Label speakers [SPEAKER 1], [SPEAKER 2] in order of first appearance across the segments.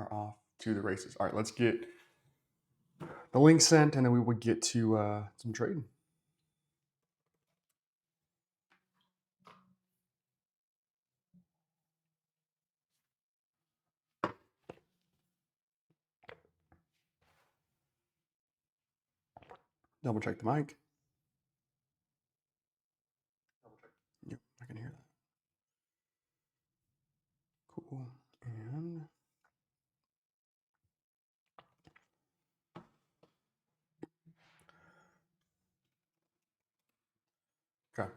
[SPEAKER 1] are off to the races. All right, let's get the link sent, and then we will get to some trading. Double check the mic. Yep, I can hear that. Cool. And okay,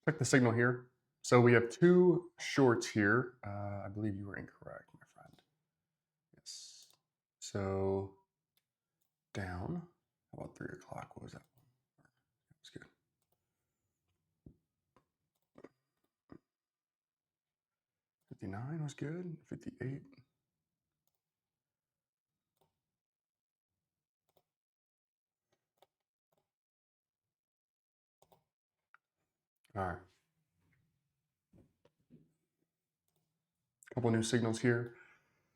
[SPEAKER 1] check the signal here. So we have two shorts here. I believe you were incorrect, my friend. Yes. So down. How about 3 o'clock? What was that? That was good. 59 was good. 58. All right. Couple new signals here.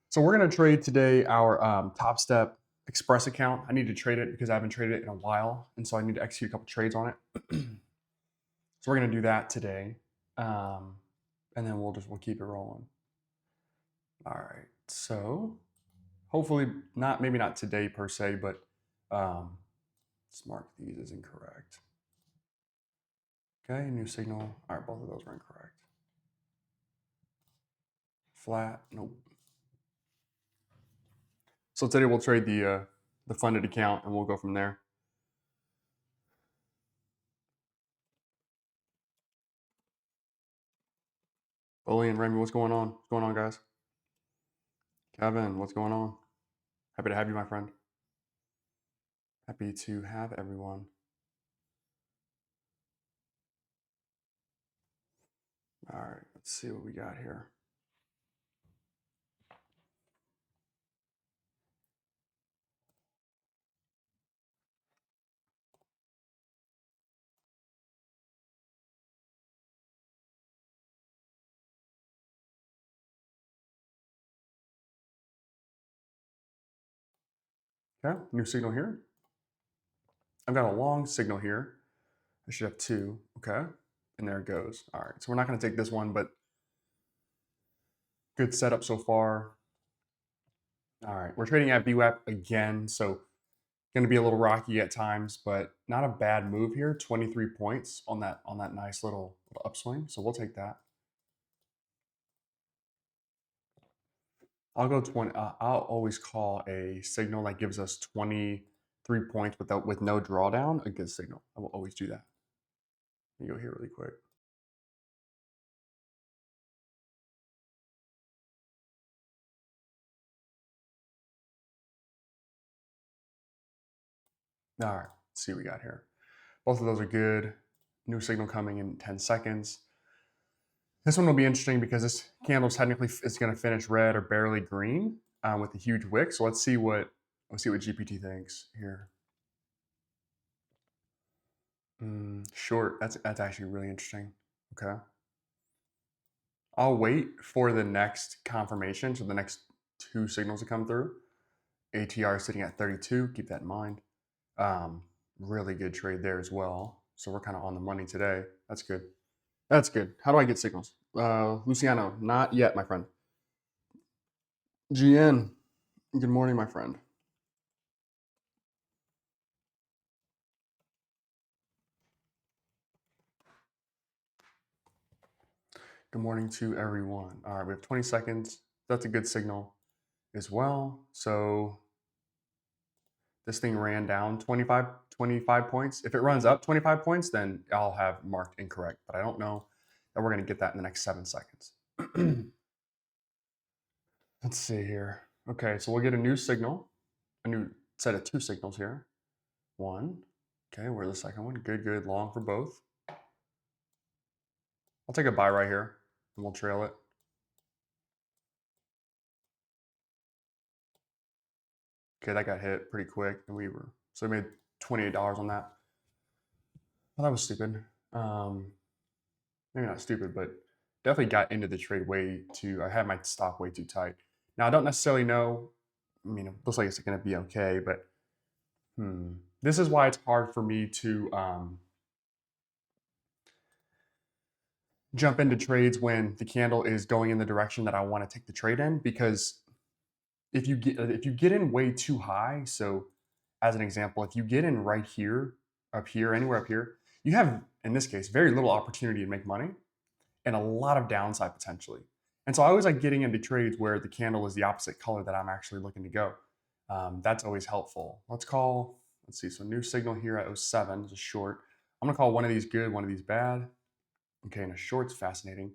[SPEAKER 1] So we're going to trade today our Topstep Express account. I need to trade it because I haven't traded it in a while, and so I need to execute a couple trades on it. So we're going to do that today, and then we'll keep it rolling. All right. So hopefully maybe not today per se, but let's mark these as incorrect. Okay, new signal. All right, both of those were incorrect. Flat, nope. So today we'll trade the funded account, and we'll go from there. Oli and Remy, what's going on? What's going on, guys? Kevin, what's going on? Happy to have you, my friend. Happy to have everyone. All right, let's see what we got here. Okay, new signal here. I've got a long signal here. I should have two. Okay, and there it goes. All right, so we're not going to take this one, but good setup so far. All right, we're trading at VWAP again, so going to be a little rocky at times, but not a bad move here. 23 points on that nice little upswing, so we'll take that. I'll go 20. I'll always call a signal that gives us 23 points with no drawdown a good signal. I will always do that. Let me go here really quick. All right, let's see what we got here. Both of those are good. New signal coming in 10 seconds. This one will be interesting because this candle technically is going to finish red or barely green with a huge wick. So let's see what GPT thinks here. Short. That's actually really interesting. Okay. I'll wait for the next confirmation, so the next two signals to come through. ATR is sitting at 32. Keep that in mind. Really good trade there as well. So we're kind of on the money today. That's good. That's good. How do I get signals? Luciano, not yet, my friend. GN, good morning, my friend. Good morning to everyone. All right, we have 20 seconds. That's a good signal as well. So this thing ran down 25 points. If it runs up 25 points, then I'll have marked incorrect, but I don't know that we're going to get that in the next 7 seconds. Let's see here. Okay, so we'll get a new signal, a new set of two signals here. One. Okay, where's the second one? Good, good, long for both. I'll take a buy right here, and we'll trail it. Okay, that got hit pretty quick, and so we made $28 on that. Well, that was stupid. Maybe not stupid, but definitely got into the trade I had my stop way too tight. Now I don't necessarily know, I mean, it looks like it's going to be okay, but this is why it's hard for me to jump into trades when the candle is going in the direction that I want to take the trade in, because if you get in way too high, so as an example, if you get in right here, up here, anywhere up here, you have, in this case, very little opportunity to make money and a lot of downside potentially. And so I always like getting into trades where the candle is the opposite color that I'm actually looking to go. That's always helpful. Let's see, so new signal here at 07 is a short. I'm gonna call one of these good, one of these bad. Okay, and a short's fascinating.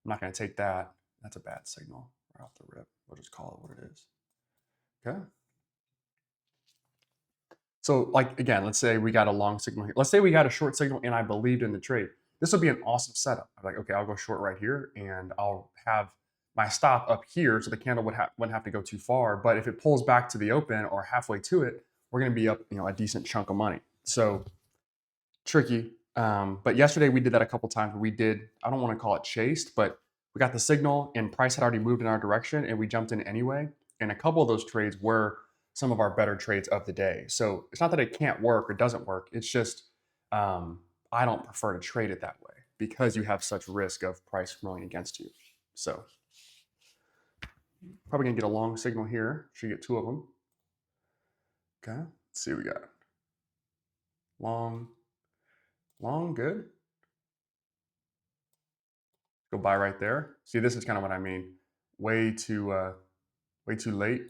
[SPEAKER 1] I'm not gonna take that. That's a bad signal right off the rip. We'll just call it what it is. Okay. So like, again, let's say we got a long signal here. Let's say we got a short signal and I believed in the trade. This would be an awesome setup. I'm like, okay, I'll go short right here and I'll have my stop up here so the candle wouldn't have to go too far. But if it pulls back to the open or halfway to it, we're going to be up, a decent chunk of money. So tricky. But yesterday we did that a couple times. I don't want to call it chased, but we got the signal and price had already moved in our direction and we jumped in anyway. And a couple of those trades were some of our better trades of the day. So it's not that it can't work or doesn't work. It's just I don't prefer to trade it that way because you have such risk of price rolling against you. So probably gonna get a long signal here. Should get two of them. Okay, let's see what we got. Long, good. Go buy right there. See, this is kind of what I mean. Way too late.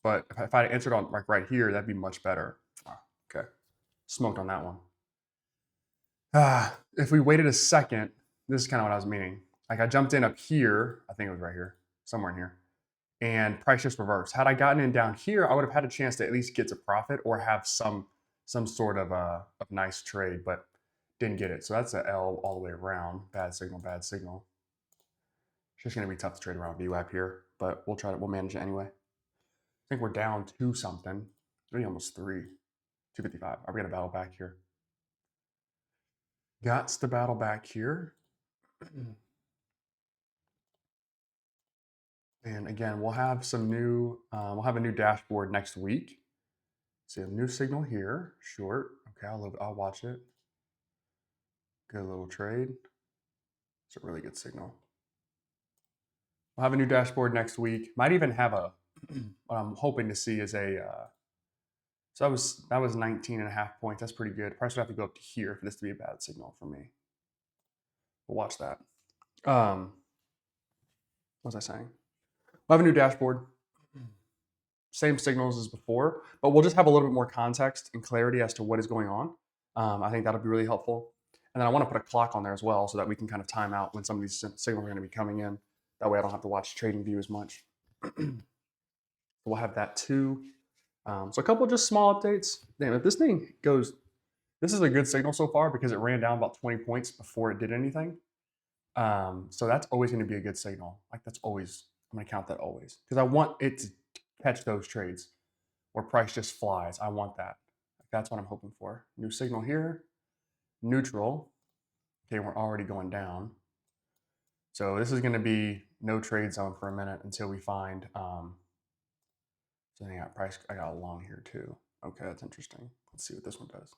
[SPEAKER 1] But if I entered on like right here, that'd be much better. Oh, okay, smoked on that one. If we waited a second, this is kind of what I was meaning. Like I jumped in up here, I think it was right here, somewhere in here, and price just reversed. Had I gotten in down here, I would have had a chance to at least get to profit or have some sort of nice trade, but didn't get it. So that's an L all the way around. Bad signal, bad signal. It's just gonna be tough to trade around VWAP here, but we'll manage it anyway. I think we're down to something. Maybe almost 255. Are we gonna battle back here? Gots to battle back here. And again, we'll have a new dashboard next week. See a new signal here, short. Okay, I'll watch it. Good little trade. It's a really good signal. We'll have a new dashboard next week. Might even have what I'm hoping to see is so that was 19.5 points. That's pretty good. Price would have to go up to here for this to be a bad signal for me. We'll watch that. What was I saying? We'll have a new dashboard. Same signals as before, but we'll just have a little bit more context and clarity as to what is going on. I think that'll be really helpful. And then I want to put a clock on there as well so that we can kind of time out when some of these signals are going to be coming in. That way I don't have to watch TradingView as much. We'll have that too. So a couple of just small updates. Damn, if this thing goes, this is a good signal so far because it ran down about 20 points before it did anything. So that's always going to be a good signal. Like I'm going to count that always because I want it to catch those trades where price just flies. I want that. That's what I'm hoping for. New signal here, neutral. Okay, we're already going down. So this is going to be no trade zone for a minute until we find. So I got price. I got a long here too. Okay, that's interesting. Let's see what this one does.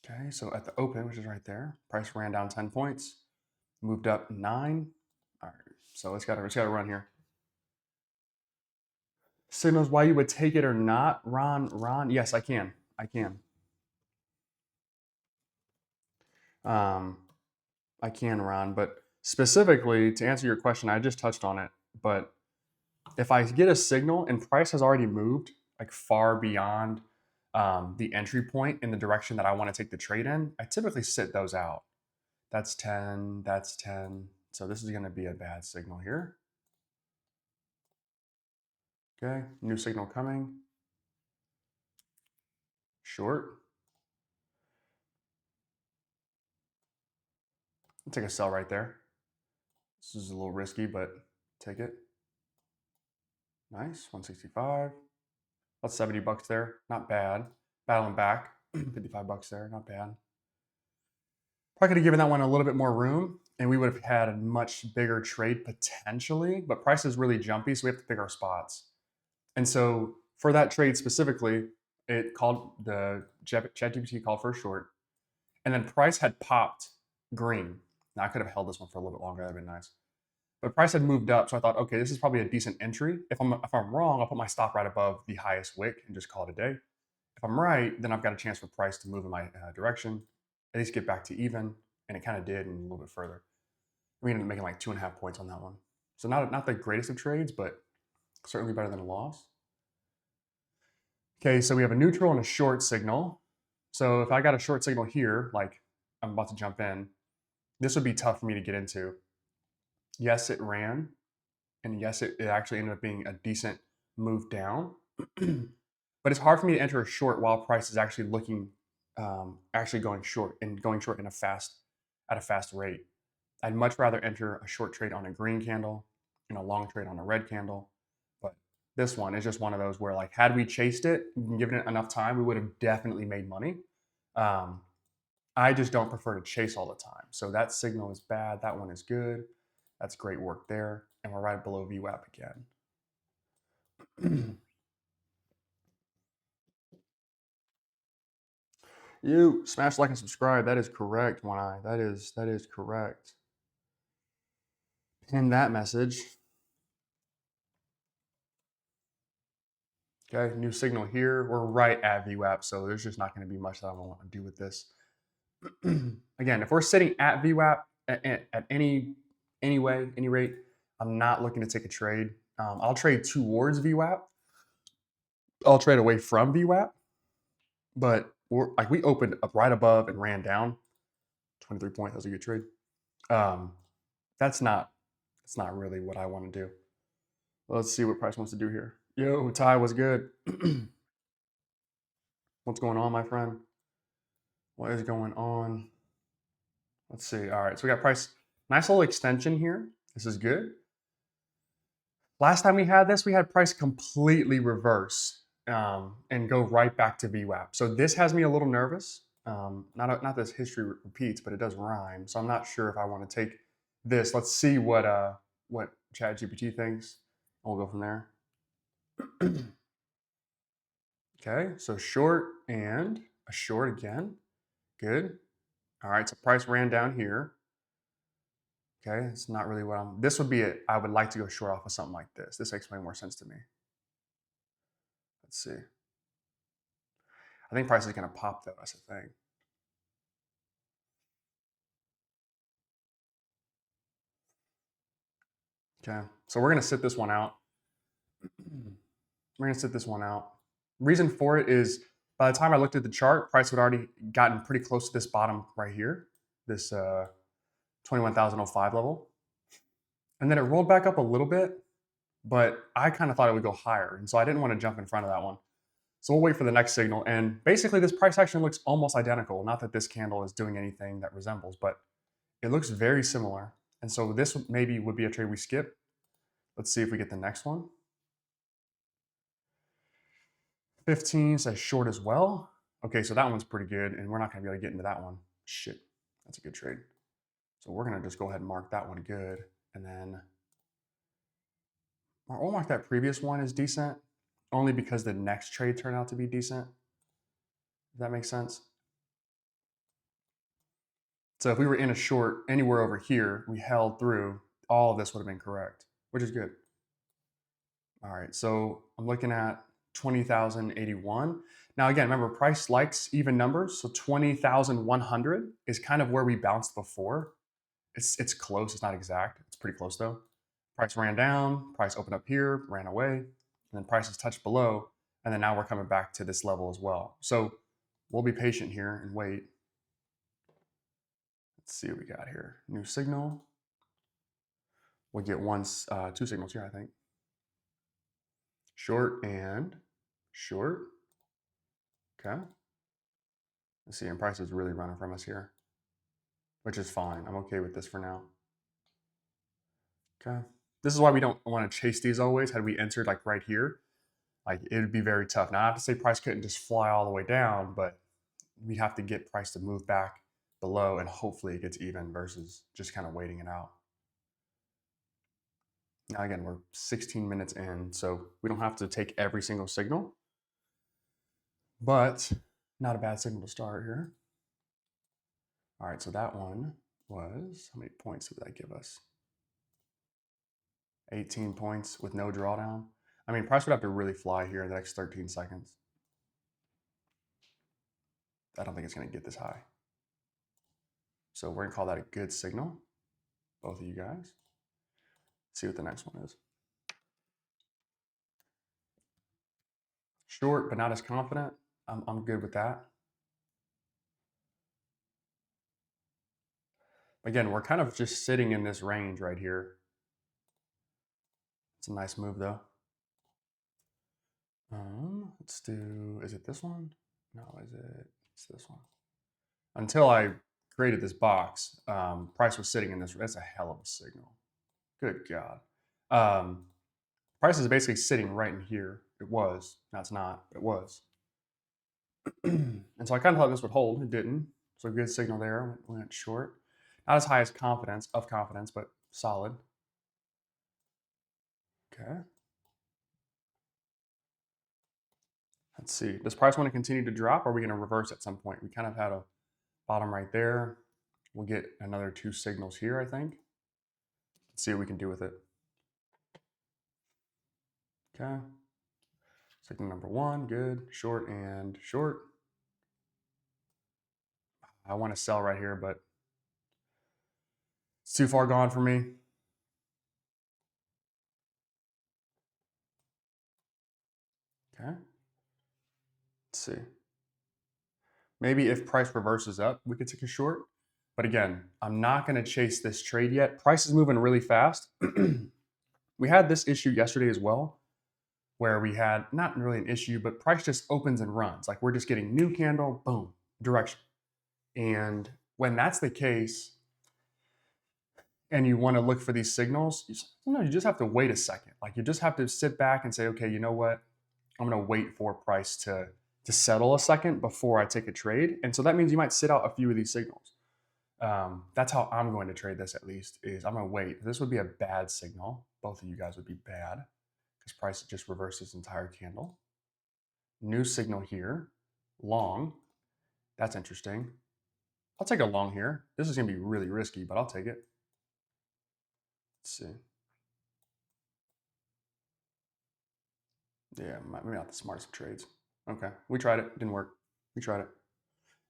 [SPEAKER 1] Okay, so at the open, which is right there, price ran down 10 points, moved up 9. All right, so it's got to run here. Signals why you would take it or not, Ron. Yes, I can. I can, Ron. But specifically to answer your question, I just touched on it. But if I get a signal and price has already moved like far beyond the entry point in the direction that I want to take the trade in, I typically sit those out. That's 10. That's 10. So this is going to be a bad signal here. Okay, new signal coming. Short. I'll take a sell right there. This is a little risky, but take it. Nice, 165. That's $70 there. Not bad. Battling back. $55 there. Not bad. Probably could have given that one a little bit more room and we would have had a much bigger trade potentially, but price is really jumpy, so we have to pick our spots. And so for that trade specifically, it called the ChatGPT called for a short, and then price had popped green. Now I could have held this one for a little bit longer. That'd been nice. But price had moved up, so I thought, okay, this is probably a decent entry. If I'm wrong, I'll put my stop right above the highest wick and just call it a day. If I'm right, then I've got a chance for price to move in my direction, at least get back to even, and it kind of did, and a little bit further. We ended up making like 2.5 points on that one. So not the greatest of trades, but certainly better than a loss. Okay, so we have a neutral and a short signal. So if I got a short signal here, like I'm about to jump in, this would be tough for me to get into. Yes, it ran, and yes, it actually ended up being a decent move down. But it's hard for me to enter a short while price is actually looking, actually going short and going short at a fast rate. I'd much rather enter a short trade on a green candle and a long trade on a red candle. But this one is just one of those where, like, had we chased it and given it enough time, we would have definitely made money. I just don't prefer to chase all the time. So that signal is bad. That one is good. That's great work there. And we're right below VWAP again. You smash like and subscribe. That is correct, One Eye. That is correct. Pin that message. Okay, new signal here. We're right at VWAP, so there's just not going to be much that I want to do with this. Again, if we're sitting at VWAP at any rate, I'm not looking to take a trade. I'll trade towards VWAP. I'll trade away from VWAP, but we opened up right above and ran down. 23 points. That was a good trade. That's not really what I want to do. Let's see what price wants to do here. Yo, Ty was good. What's going on, my friend? What is going on? Let's see. All right, so we got price. Nice little extension here. This is good. Last time we had this, we had price completely reverse and go right back to VWAP. So this has me a little nervous. Not this history repeats, but it does rhyme. So I'm not sure if I want to take this. Let's see what ChatGPT thinks. We'll go from there. Okay, so short and a short again. Good. All right, so price ran down here. Okay, it's not really what this would be it. I would like to go short off of something like this. This makes way more sense to me. Let's see. I think price is going to pop though. That's the thing. Okay, so we're going to sit this one out. We're going to sit this one out. Reason for it is by the time I looked at the chart, price had already gotten pretty close to this bottom right here, this 21,005 level. And then it rolled back up a little bit, but I kind of thought it would go higher. And so I didn't want to jump in front of that one. So we'll wait for the next signal. And basically this price action looks almost identical. Not that this candle is doing anything that resembles, but it looks very similar. And so this maybe would be a trade we skip. Let's see if we get the next one. 15 says short as well. Okay, so that one's pretty good, and we're not gonna be able to get into that one. Shit, that's a good trade. So we're gonna just go ahead and mark that one good, and then we'll mark that previous one as decent, only because the next trade turned out to be decent. If that makes sense. So if we were in a short anywhere over here, we held through, all of this would have been correct, which is good. All right, so I'm looking at 20,081. Now again, remember price likes even numbers, so 20,100 is kind of where we bounced before. It's close, it's not exact, it's pretty close though. Price ran down, price opened up here, ran away, and then prices touched below, and then now we're coming back to this level as well. So we'll be patient here and wait. Let's see what we got here. New signal. We'll get two signals here, I think. Short and short. Okay. Let's see, and price is really running from us here, which is fine. I'm okay with this for now. Okay. This is why we don't want to chase these always. Had we entered like right here, like it would be very tough. Now I have to say price couldn't just fly all the way down, but we have to get price to move back below, and hopefully it gets even versus just kind of waiting it out. Now again, we're 16 minutes in, so we don't have to take every single signal, but not a bad signal to start here. All right, so that one was, how many points did that give us? 18 points with no drawdown. I mean, price would have to really fly here in the next 13 seconds. I don't think it's going to get this high. So we're going to call that a good signal, both of you guys. See what the next one is. Short, but not as confident. I'm good with that. Again, we're kind of just sitting in this range right here. It's a nice move though. Let's do, is it this one? No, it's this one. Until I created this box, price was sitting in this, that's a hell of a signal. Good God. Price is basically sitting right in here. It was, now it's not, but it was. And so I kind of thought this would hold, it didn't. So good signal there, went short. Not as high as confidence, but solid. Okay. Let's see, does price want to continue to drop, or are we going to reverse at some point? We kind of had a bottom right there. We'll get another 2 signals here, I think. Let's see what we can do with it. Okay. Signal number 1, good. Short and short. I want to sell right here, but it's too far gone for me. Okay. Let's see. Maybe if price reverses up, we could take a short. But again, I'm not going to chase this trade yet. Price is moving really fast. We had this issue yesterday as well, where we had not really an issue, but price just opens and runs. Like we're just getting new candle, boom, direction. And when that's the case, and you want to look for these signals, you just have to wait a second. Like you just have to sit back and say, okay, you know what? I'm going to wait for price to settle a second before I take a trade. And so that means you might sit out a few of these signals. That's how I'm going to trade this, at least, is I'm going to wait. This would be a bad signal. Both of you guys would be bad because price just reversed this entire candle. New signal here, long. That's interesting. I'll take a long here. This is going to be really risky, but I'll take it. Let's see. Yeah, maybe not the smartest of trades. Okay, we tried it. Didn't work. We tried it.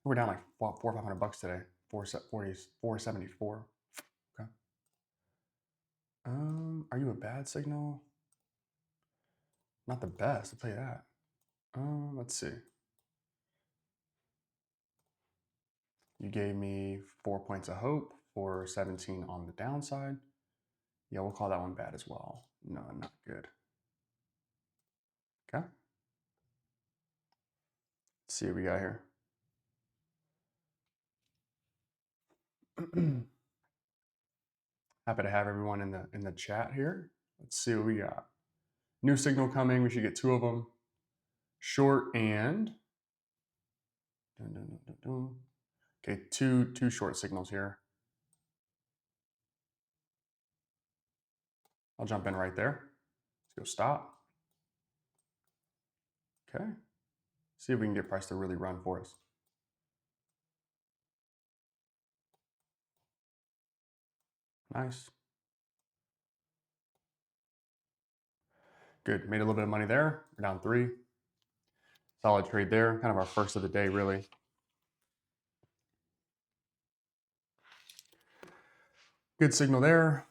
[SPEAKER 1] We're down like $400 or $500 today. 474. Okay. Are you a bad signal? Not the best, I'll tell you that. Let's see. You gave me 4 points of hope for 17 on the downside. Yeah, we'll call that one bad as well. No, not good. Okay. Let's see what we got here. Happy to have everyone in the chat here. Let's see what we got. New signal coming. We should get 2 of them. Short and okay, two short signals here. I'll jump in right there. Let's go stop. Okay. See if we can get price to really run for us. Nice. Good. Made a little bit of money there. We're down 3. Solid trade there. Kind of our first of the day, really. Good signal there.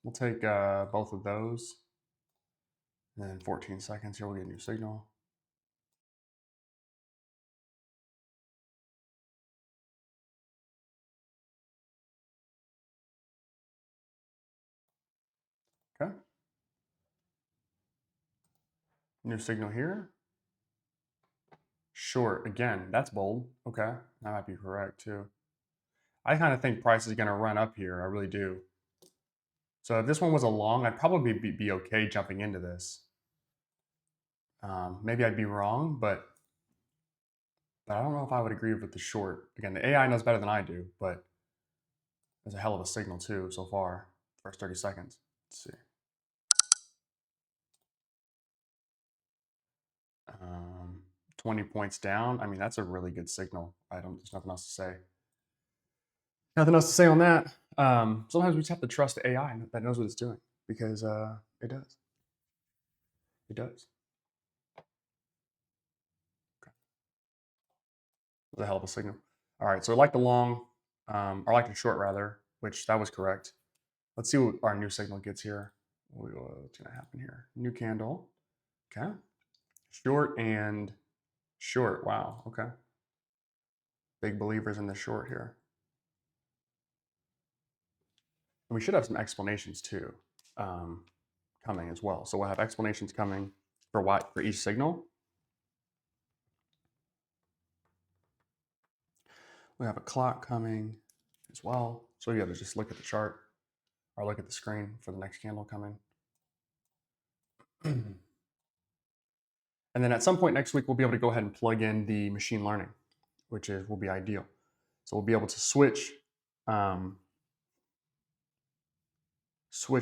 [SPEAKER 1] We'll take both of those. And then 14 seconds here, we'll get a new signal. Okay. New signal here. Short again. That's bold. Okay. That might be correct too. I kind of think price is going to run up here. I really do. So if this one was a long, I'd probably be okay jumping into this. Maybe I'd be wrong, but But I don't know if I would agree with the short. Again, the AI knows better than I do, but there's a hell of a signal too so far. First 30 seconds. Let's see. 20 points down. I mean, that's a really good signal. There's nothing else to say. Nothing else to say on that. Sometimes we just have to trust the AI that knows what it's doing because it does. It does. Okay. That's a hell of a signal. All right, so I like the long, or I like the short rather, which that was correct. Let's see what our new signal gets here. What's going to happen here? New candle. Okay. Short and short. Wow. Okay. Big believers in the short here. And we should have some explanations too coming as well. So we'll have explanations coming for each signal. We have a clock coming as well. So you have to just look at the chart or look at the screen for the next candle coming. And then at some point next week, we'll be able to go ahead and plug in the machine learning, which will be ideal. So we'll be able to switch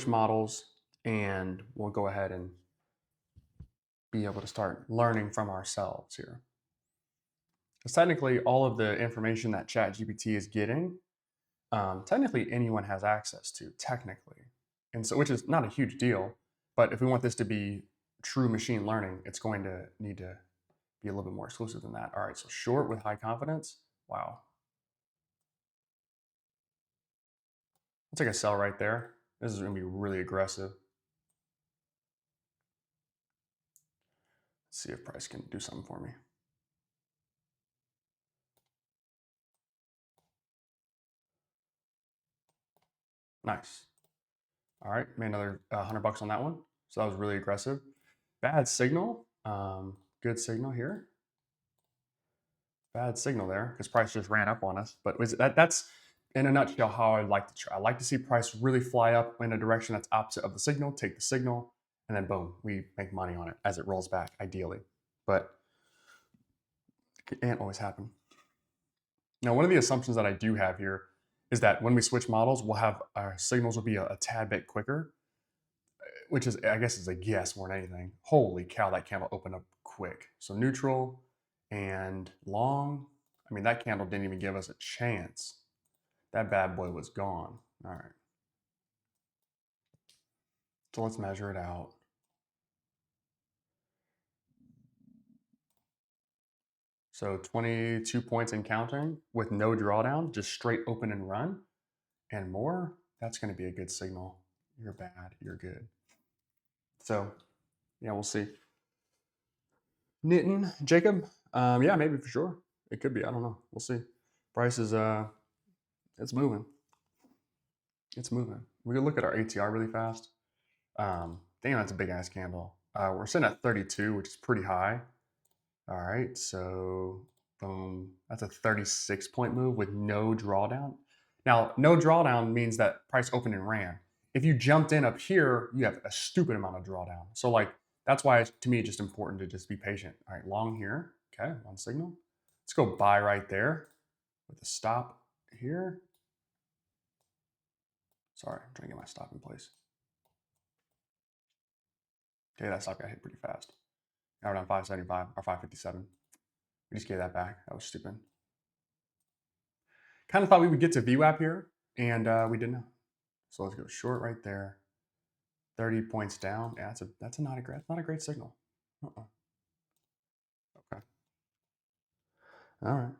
[SPEAKER 1] models, and we'll go ahead and be able to start learning from ourselves here. Because technically, all of the information that ChatGPT is getting, technically anyone has access to, technically. And so, which is not a huge deal, but if we want this to be true machine learning, it's going to need to be a little bit more exclusive than that. All right, so short with high confidence. Wow. I'll take a sell right there. This is going to be really aggressive. Let's see if price can do something for me. Nice. All right, made another $100 on that one. So that was really aggressive. Bad signal. Good signal here. Bad signal there because price just ran up on us. But that's in a nutshell how I like to try. I like to see price really fly up in a direction that's opposite of the signal, take the signal, and then boom, we make money on it as it rolls back, ideally. But it can't always happen. Now, one of the assumptions that I do have here is that when we switch models, our signals will be a tad bit quicker, which is, I guess, is a guess more than anything. Holy cow, that candle opened up quick. So neutral and long. I mean, that candle didn't even give us a chance. That bad boy was gone. All right. So let's measure it out. So 22 points and counting with no drawdown, just straight open and run and more. That's going to be a good signal. You're bad. You're good. So, yeah, we'll see. Knitting, Jacob? Yeah, maybe for sure. It could be. I don't know. We'll see. Price is, it's moving. It's moving. We can look at our ATR really fast. Damn, that's a big ass candle. We're sitting at 32, which is pretty high. All right, so boom. That's a 36-point move with no drawdown. Now, no drawdown means that price opened and ran. If you jumped in up here, you have a stupid amount of drawdown. So like that's why to me it's just important to just be patient. All right, long here. Okay, one signal. Let's go buy right there with a stop here. Sorry, I'm trying to get my stop in place. Okay, that stop got hit pretty fast. Now we're down 575 or 557. We just gave that back. That was stupid. Kind of thought we would get to VWAP here, and we did not. So let's go short right there. 30 points down. Yeah, that's not a great signal. Okay. All right.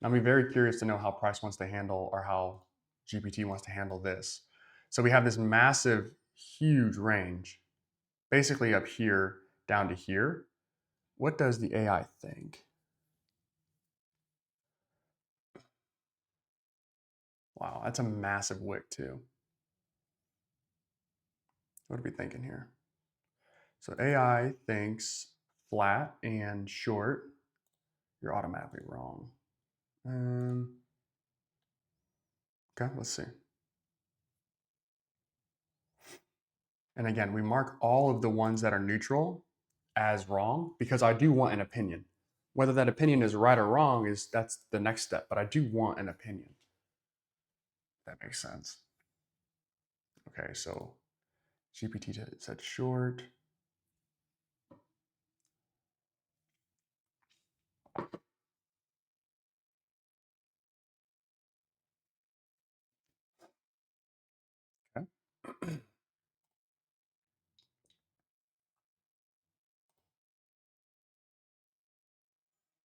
[SPEAKER 1] I'll be very curious to know how price wants to handle or how GPT wants to handle this. So we have this massive, huge range, basically up here down to here. What does the AI think? Wow, that's a massive wick too. What are we thinking here? So AI thinks flat and short. You're automatically wrong. Okay, let's see. And again, we mark all of the ones that are neutral as wrong because I do want an opinion. Whether that opinion is right or wrong that's the next step, but I do want an opinion. That makes sense. Okay, so GPT said short. Okay.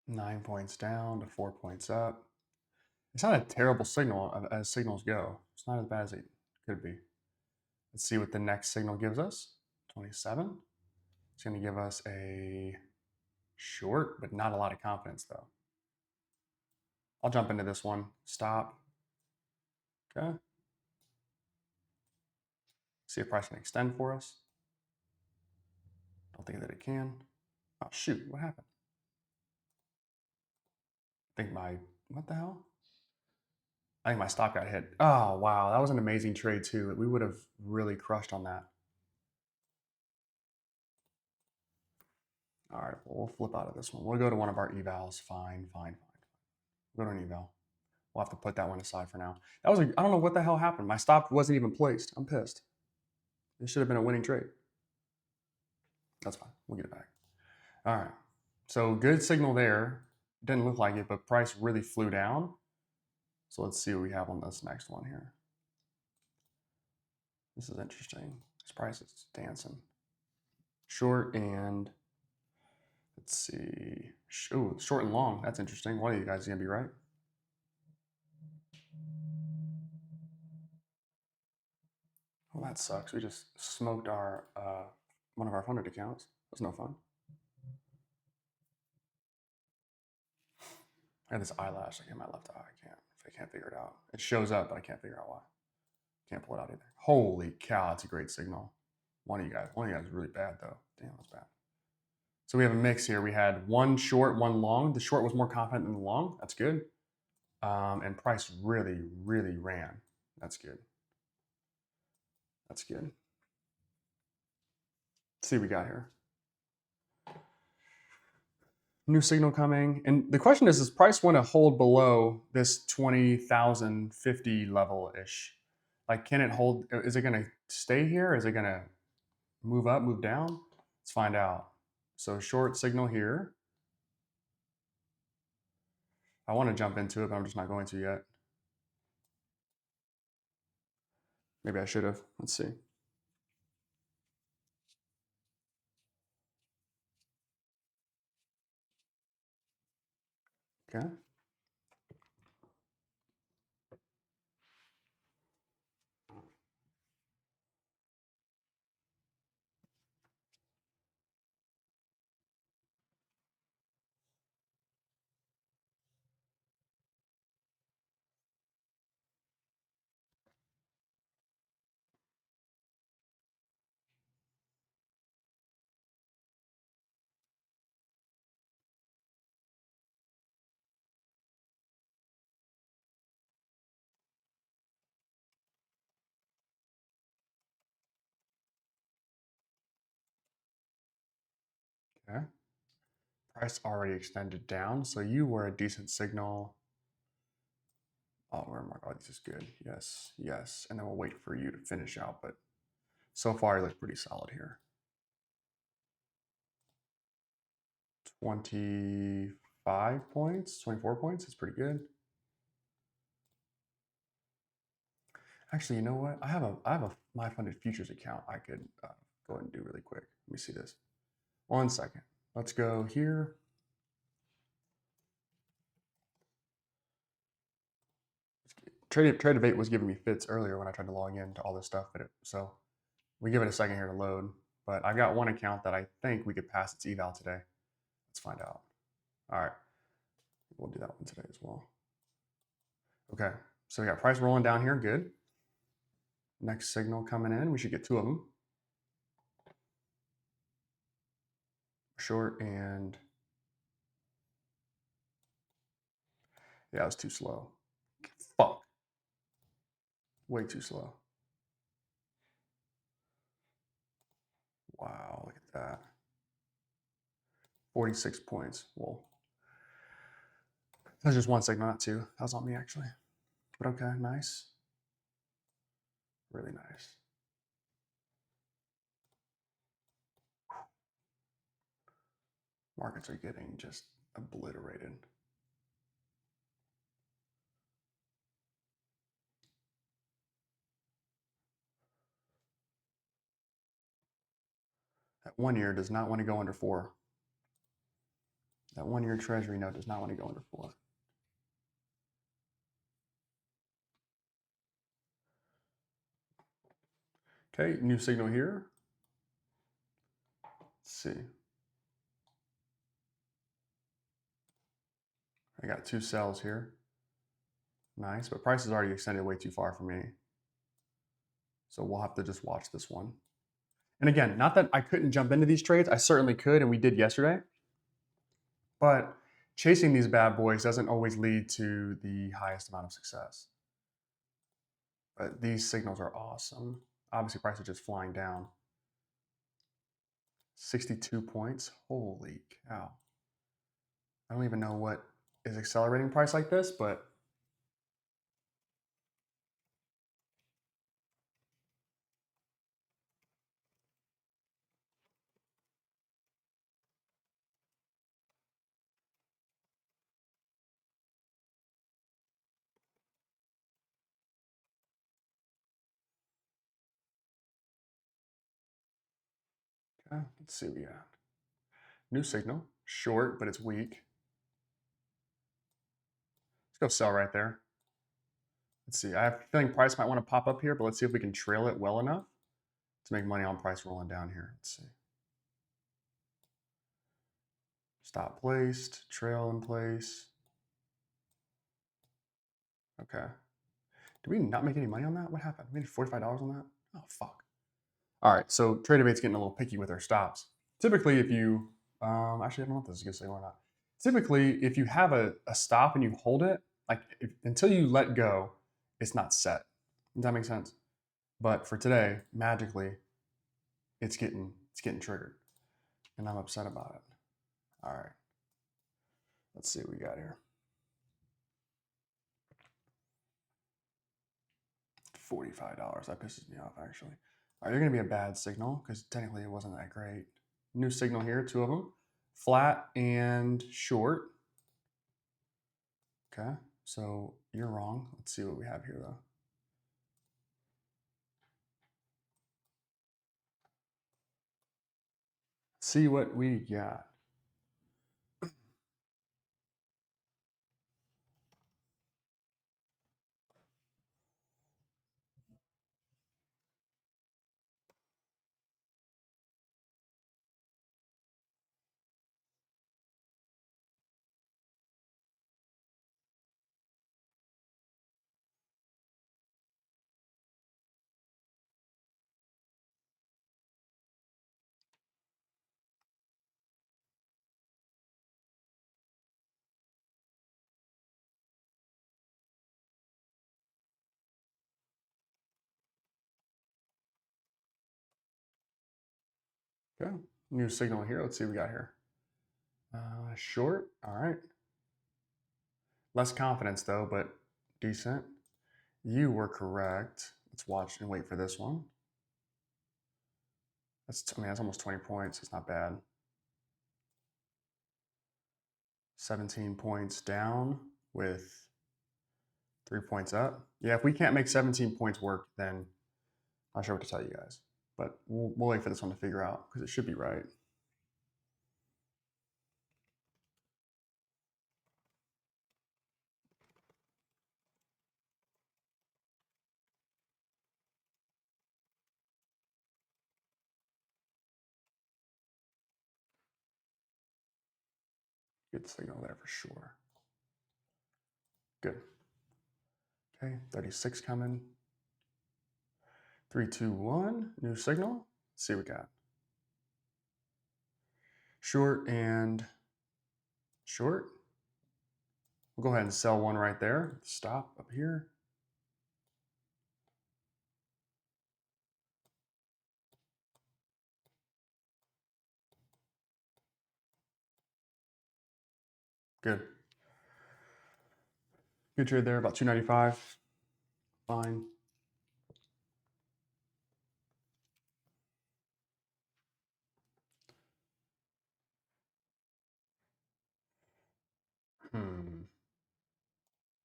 [SPEAKER 1] 9 points down to 4 points up. It's not a terrible signal as signals go. It's not as bad as it could be. Let's see what the next signal gives us. 27. It's going to give us a short, but not a lot of confidence though. I'll jump into this one. Stop. Okay. See if price can extend for us. Don't think that it can. Oh shoot, what happened? I think what the hell? I think my stop got hit. Oh wow, that was an amazing trade too. We would have really crushed on that. All right, well, we'll flip out of this one. We'll go to one of our evals. Fine. We'll go to an eval. We'll have to put that one aside for now. I don't know what the hell happened. My stop wasn't even placed. I'm pissed. This should have been a winning trade. That's fine. We'll get it back. All right. So good signal there. Didn't look like it, but price really flew down. So let's see what we have on this next one here. This is interesting. This price is dancing. Short and let's see. Oh, short and long. That's interesting. One of you guys is gonna be right. Well, that sucks. We just smoked our one of our funded accounts. That was no fun. I have this eyelash like in my left eye. I can't figure it out. It shows up, but I can't figure out why. Can't pull it out either. Holy cow, that's a great signal. One of you guys is really bad though. Damn, that's bad. So we have a mix here. We had one short, one long. The short was more confident than the long. That's good. And price really, really ran. That's good. That's good. Let's see what we got here. New signal coming. And the question is price want to hold below this 20,050 level-ish? Like, can it hold? Is it going to stay here? Is it going to move up, move down? Let's find out. So short signal here. I want to jump into it, but I'm just not going to yet. Maybe I should have. Let's see. Okay. Okay. Price already extended down, so you were a decent signal. Oh, we're mark. Oh, this is good. Yes, yes. And then we'll wait for you to finish out, but so far you look pretty solid here. 25 points, 24 points is pretty good. Actually, you know what? I have a MyFundedFutures account I could go ahead and do really quick. Let me see this. 1 second. Let's go here. Trade was giving me fits earlier when I tried to log in to all this stuff, so we give it a second here to load. But I've got one account that I think we could pass its eval today. Let's find out. All right, we'll do that one today as well. Okay, so we got price rolling down here. Good. Next signal coming in. We should get 2 of them. Short and yeah, it was too slow. Fuck. Way too slow. Wow, look at that. 46 points. Well, That's just one signal, not two. That was on me actually. But okay, nice. Really nice. Markets are getting just obliterated. That 1 year does not want to go under 4. That 1 year treasury note does not want to go under 4. Okay, new signal here. Let's see. I got 2 sells here. Nice, but price is already extended way too far for me. So we'll have to just watch this one. And again, not that I couldn't jump into these trades. I certainly could, and we did yesterday. But chasing these bad boys doesn't always lead to the highest amount of success. But these signals are awesome. Obviously, price is just flying down. 62 points. Holy cow. I don't even know what is accelerating price like this, but okay, let's see what we got. New signal, short, but it's weak. Let's go sell right there. Let's see. I have a feeling price might want to pop up here, but let's see if we can trail it well enough to make money on price rolling down here. Let's see. Stop placed, trail in place. Okay. Did we not make any money on that? What happened? We made $45 on that? Oh, fuck. All right, so TradeAbate's getting a little picky with their stops. Typically, if you, actually, I don't know if this is a good signal or not. Typically, if you have a stop and you hold it, like until you let go, it's not set. Does that make sense? But for today, magically, it's getting triggered, and I'm upset about it. All right, let's see what we got here. $45. That pisses me off, actually. All right, you're going to be a bad signal because technically it wasn't that great. New signal here, 2 of them. Flat and short. Okay, so you're wrong. Let's see what we have here, though. See what we got. Okay, new signal here. Let's see what we got here. Short, all right. Less confidence though, but decent. You were correct. Let's watch and wait for this one. That's almost 20 points. It's not bad. 17 points down with 3 points up. Yeah, if we can't make 17 points work, then I'm not sure what to tell you guys. But we'll wait for this one to figure out because it should be right. Good signal there for sure. Good. Okay, 36 coming. 3, 2, 1. New signal. Let's see what we got. Short and short. We'll go ahead and sell one right there. Stop up here. Good. Good trade there, about 295. Fine.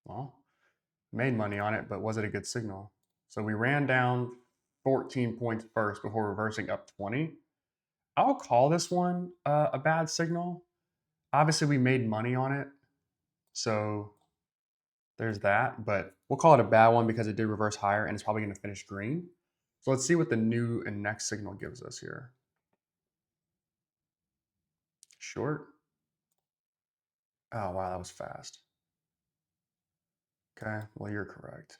[SPEAKER 1] Well, made money on it, but was it a good signal? So we ran down 14 points first before reversing up 20. I'll call this one a bad signal. Obviously, we made money on it, so there's that. But we'll call it a bad one because it did reverse higher and it's probably going to finish green. So let's see what the new and next signal gives us here. Short. Oh, wow, that was fast. Okay, well, you're correct.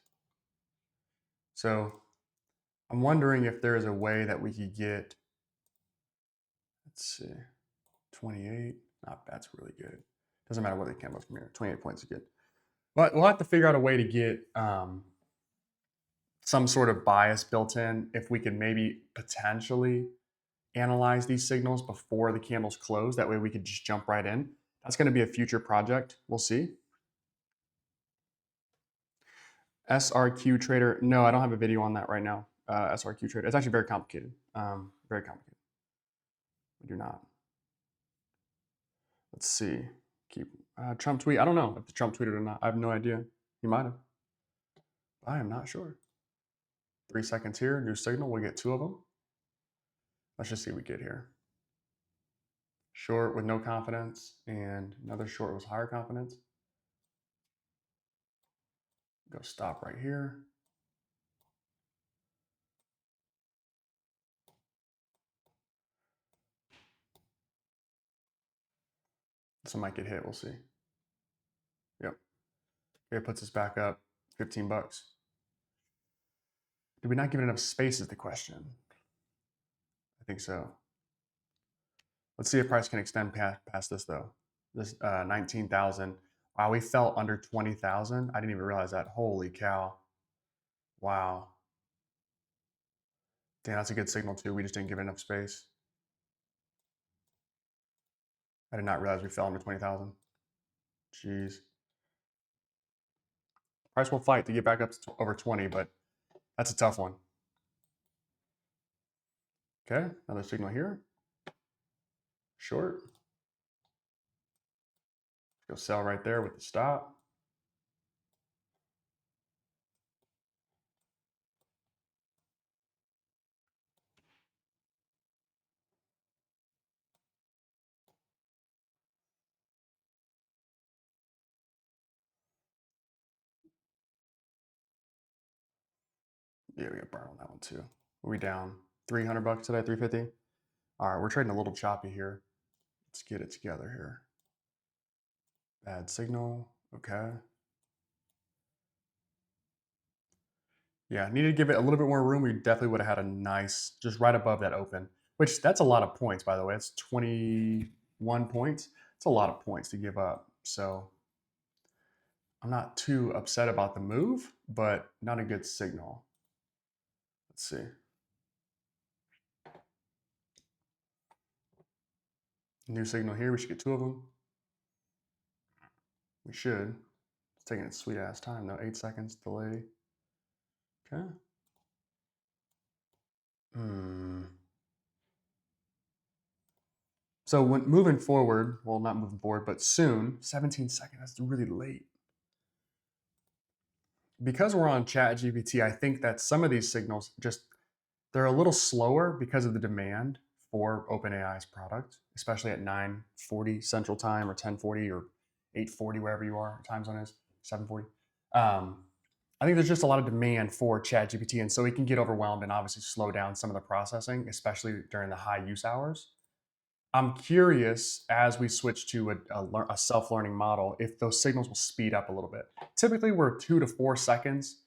[SPEAKER 1] So I'm wondering if there is a way that we could get, let's see, 28. Not that's really good. Doesn't matter what they came up from here. 28 points is good. But we'll have to figure out a way to get some sort of bias built in if we can maybe potentially analyze these signals before the candles close. That way we could just jump right in. That's going to be a future project. We'll see. SRQ Trader. No, I don't have a video on that right now. SRQ Trader. It's actually very complicated. Very complicated. We do not. Let's see. Keep Trump tweet. I don't know if the Trump tweeted or not. I have no idea. He might have. I am not sure. 3 seconds here. New signal. We'll get 2 of them. Let's just see what we get here. Short with no confidence, and another short with higher confidence. Go stop right here. This one might get hit. We'll see. Yep. It puts us back up 15 bucks. Did we not give it enough space is the question. I think so. Let's see if price can extend past this though. This 19,000. Wow, we fell under 20,000. I didn't even realize that. Holy cow. Wow. Damn, that's a good signal too. We just didn't give it enough space. I did not realize we fell under 20,000. Jeez. Price will fight to get back up to over 20, but that's a tough one. Okay, another signal here. Short. Go sell right there with the stop. Yeah, we got burned on that one too. We down 300 bucks today, 350. All right, we're trading a little choppy here. Let's get it together here. Bad signal. Okay. Yeah, needed to give it a little bit more room. We definitely would have had a nice, just right above that open, which that's a lot of points, by the way. It's 21 points. It's a lot of points to give up. So I'm not too upset about the move, but not a good signal. Let's see. New signal here. We should get 2 of them. We should. It's taking its sweet ass time though. 8 seconds delay. Okay. So when moving forward, well, not moving forward, but soon, 17 seconds. That's really late. Because we're on ChatGPT, I think that some of these signals just they're a little slower because of the demand for OpenAI's product, especially at 9:40 Central Time or 10:40 or 8:40 wherever you are. Time zone is 7:40. I think there's just a lot of demand for ChatGPT, and so it can get overwhelmed and obviously slow down some of the processing, especially during the high use hours. I'm curious as we switch to a self-learning model if those signals will speed up a little bit. Typically, we're 2 to 4 seconds,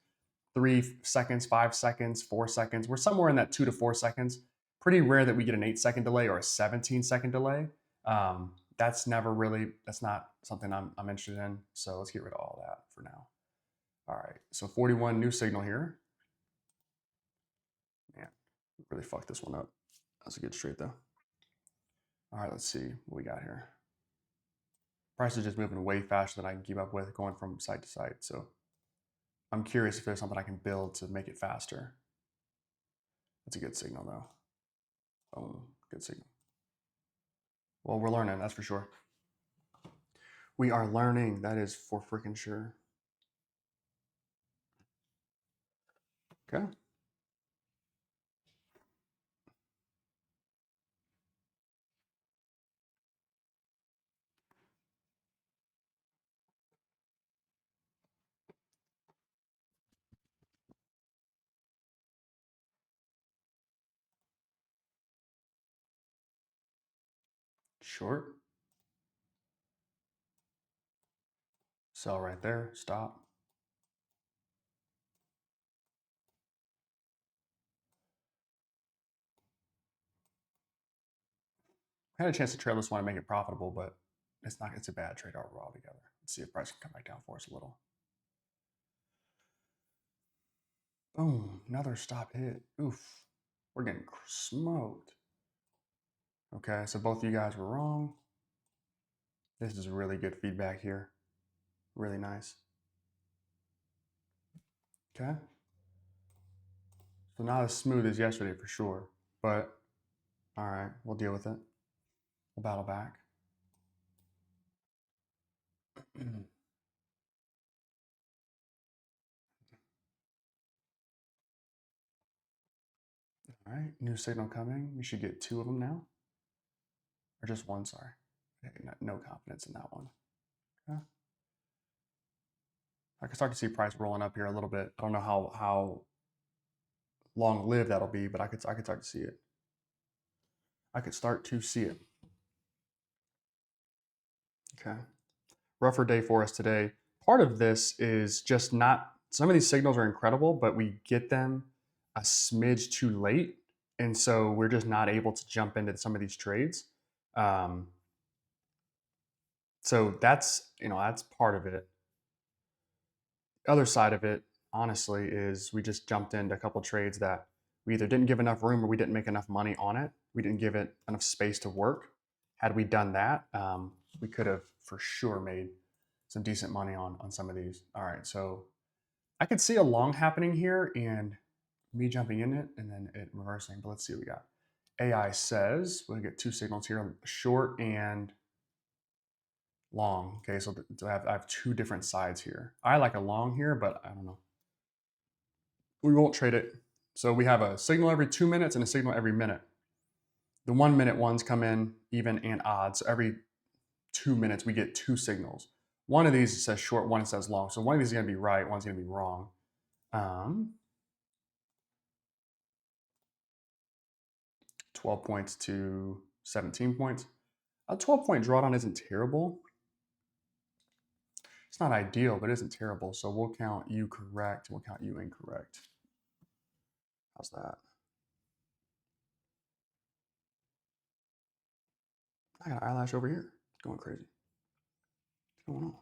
[SPEAKER 1] 3 seconds, 5 seconds, 4 seconds. We're somewhere in that 2 to 4 seconds. Pretty rare that we get an 8-second delay or a 17-second delay. That's not something I'm interested in. So let's get rid of all that for now. All right, so 41 new signal here. Man, really fucked this one up. That's a good trade though. All right, let's see what we got here. Price is just moving way faster than I can keep up with going from site to site. So I'm curious if there's something I can build to make it faster. That's a good signal though. Boom, good signal. Well, we're learning, that's for sure. We are learning, that is for freaking sure. Okay. Short. Sell right there, stop. I had a chance to trail this one and make it profitable, but it's a bad trade overall altogether. Let's see if price can come back down for us a little. Boom, another stop hit. Oof, we're getting smoked. Okay, so both of you guys were wrong. This is really good feedback here. Really nice. Okay. So not as smooth as yesterday for sure, but all right, we'll deal with it. We'll battle back. All right, new signal coming. We should get 2 of them now. Or just 1, sorry. No confidence in that one. Okay. I can start to see price rolling up here a little bit. I don't know how long lived that'll be, but I could start to see it. I could start to see it. Okay. Rougher day for us today. Part of this is just not, some of these signals are incredible, but we get them a smidge too late. And so we're just not able to jump into some of these trades. So that's part of it. The other side of it, honestly, is we just jumped into a couple trades that we either didn't give enough room or we didn't make enough money on it. We didn't give it enough space to work. Had we done that, we could have for sure made some decent money on some of these. All right, so I could see a long happening here and me jumping in it and then it reversing, but let's see what we got. AI says we'll get 2 signals here, short and long. Okay, so I have 2 different sides here. I like a long here, but I don't know. We won't trade it. So we have a signal every 2 minutes and a signal every minute. The 1 minute ones come in even and odd. So every 2 minutes we get 2 signals. One of these says short, one says long. So one of these is going to be right, one's going to be wrong. 12 points to 17 points. A 12-point drawdown isn't terrible. It's not ideal, but it isn't terrible. So we'll count you correct. We'll count you incorrect. How's that? I got an eyelash over here. It's going crazy. What's going on?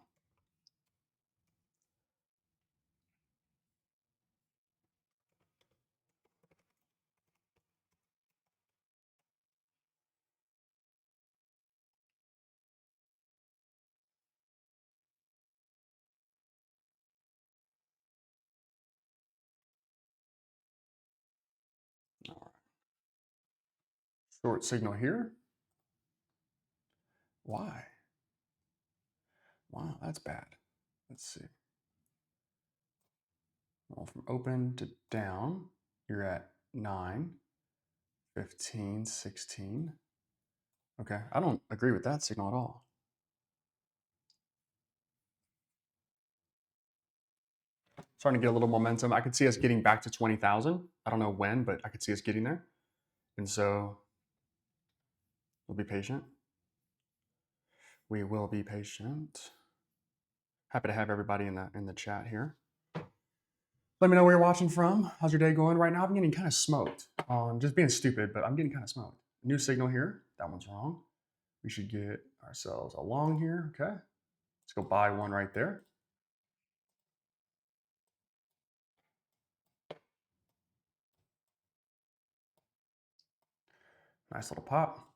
[SPEAKER 1] All right. Short signal here. Why? Wow, that's bad. Let's see. Well, from open to down, you're at 9, 15, 16. Okay, I don't agree with that signal at all. Starting to get a little momentum. I could see us getting back to 20,000. I don't know when, but I could see us getting there. And so we'll be patient. We will be patient. Happy to have everybody in the chat here. Let me know where you're watching from. How's your day going right now? I'm getting kind of smoked. Just being stupid, but I'm getting kind of smoked. New signal here. That one's wrong. We should get ourselves a long here. Okay. Let's go buy one right there. Nice little pop.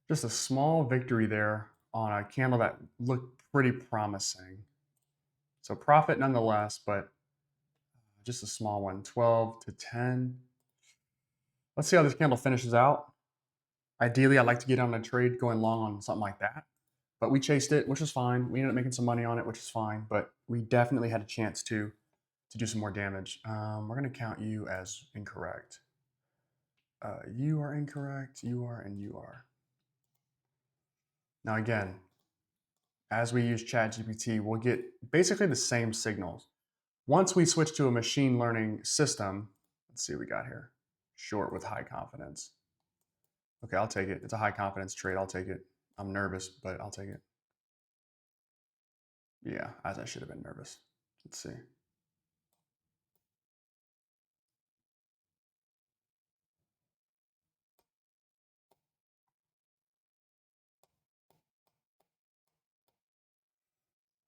[SPEAKER 1] Just a small victory there on a candle that looked pretty promising. So profit nonetheless, but just a small one, 12 to 10. Let's see how this candle finishes out. Ideally, I'd like to get on a trade going long on something like that. But we chased it, which was fine. We ended up making some money on it, which is fine. But we definitely had a chance to do some more damage. We're going to count you as incorrect. You are incorrect, you are, and you are. Now again, as we use ChatGPT, we'll get basically the same signals. Once we switch to a machine learning system, let's see what we got here. Short with high confidence. Okay, I'll take it. It's a high confidence trade. I'll take it. I'm nervous, but I'll take it. Yeah, as I should have been nervous. Let's see.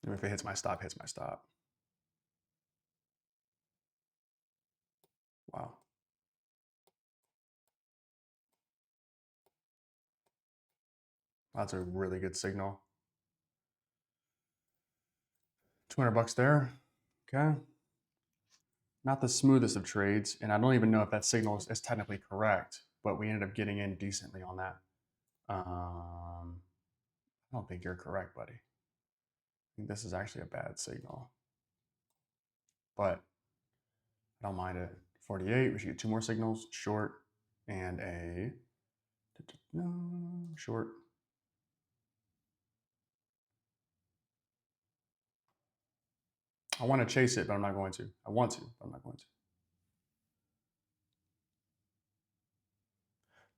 [SPEAKER 1] And if it hits my stop, hits my stop. Wow. That's a really good signal. 200 bucks there. Okay. Not the smoothest of trades, and I don't even know if that signal is technically correct, but we ended up getting in decently on that. I don't think you're correct, buddy. I think this is actually a bad signal, but I don't mind it. 48, we should get two more signals, short and a short. I want to chase it, but I'm not going to. I want to, but I'm not going to.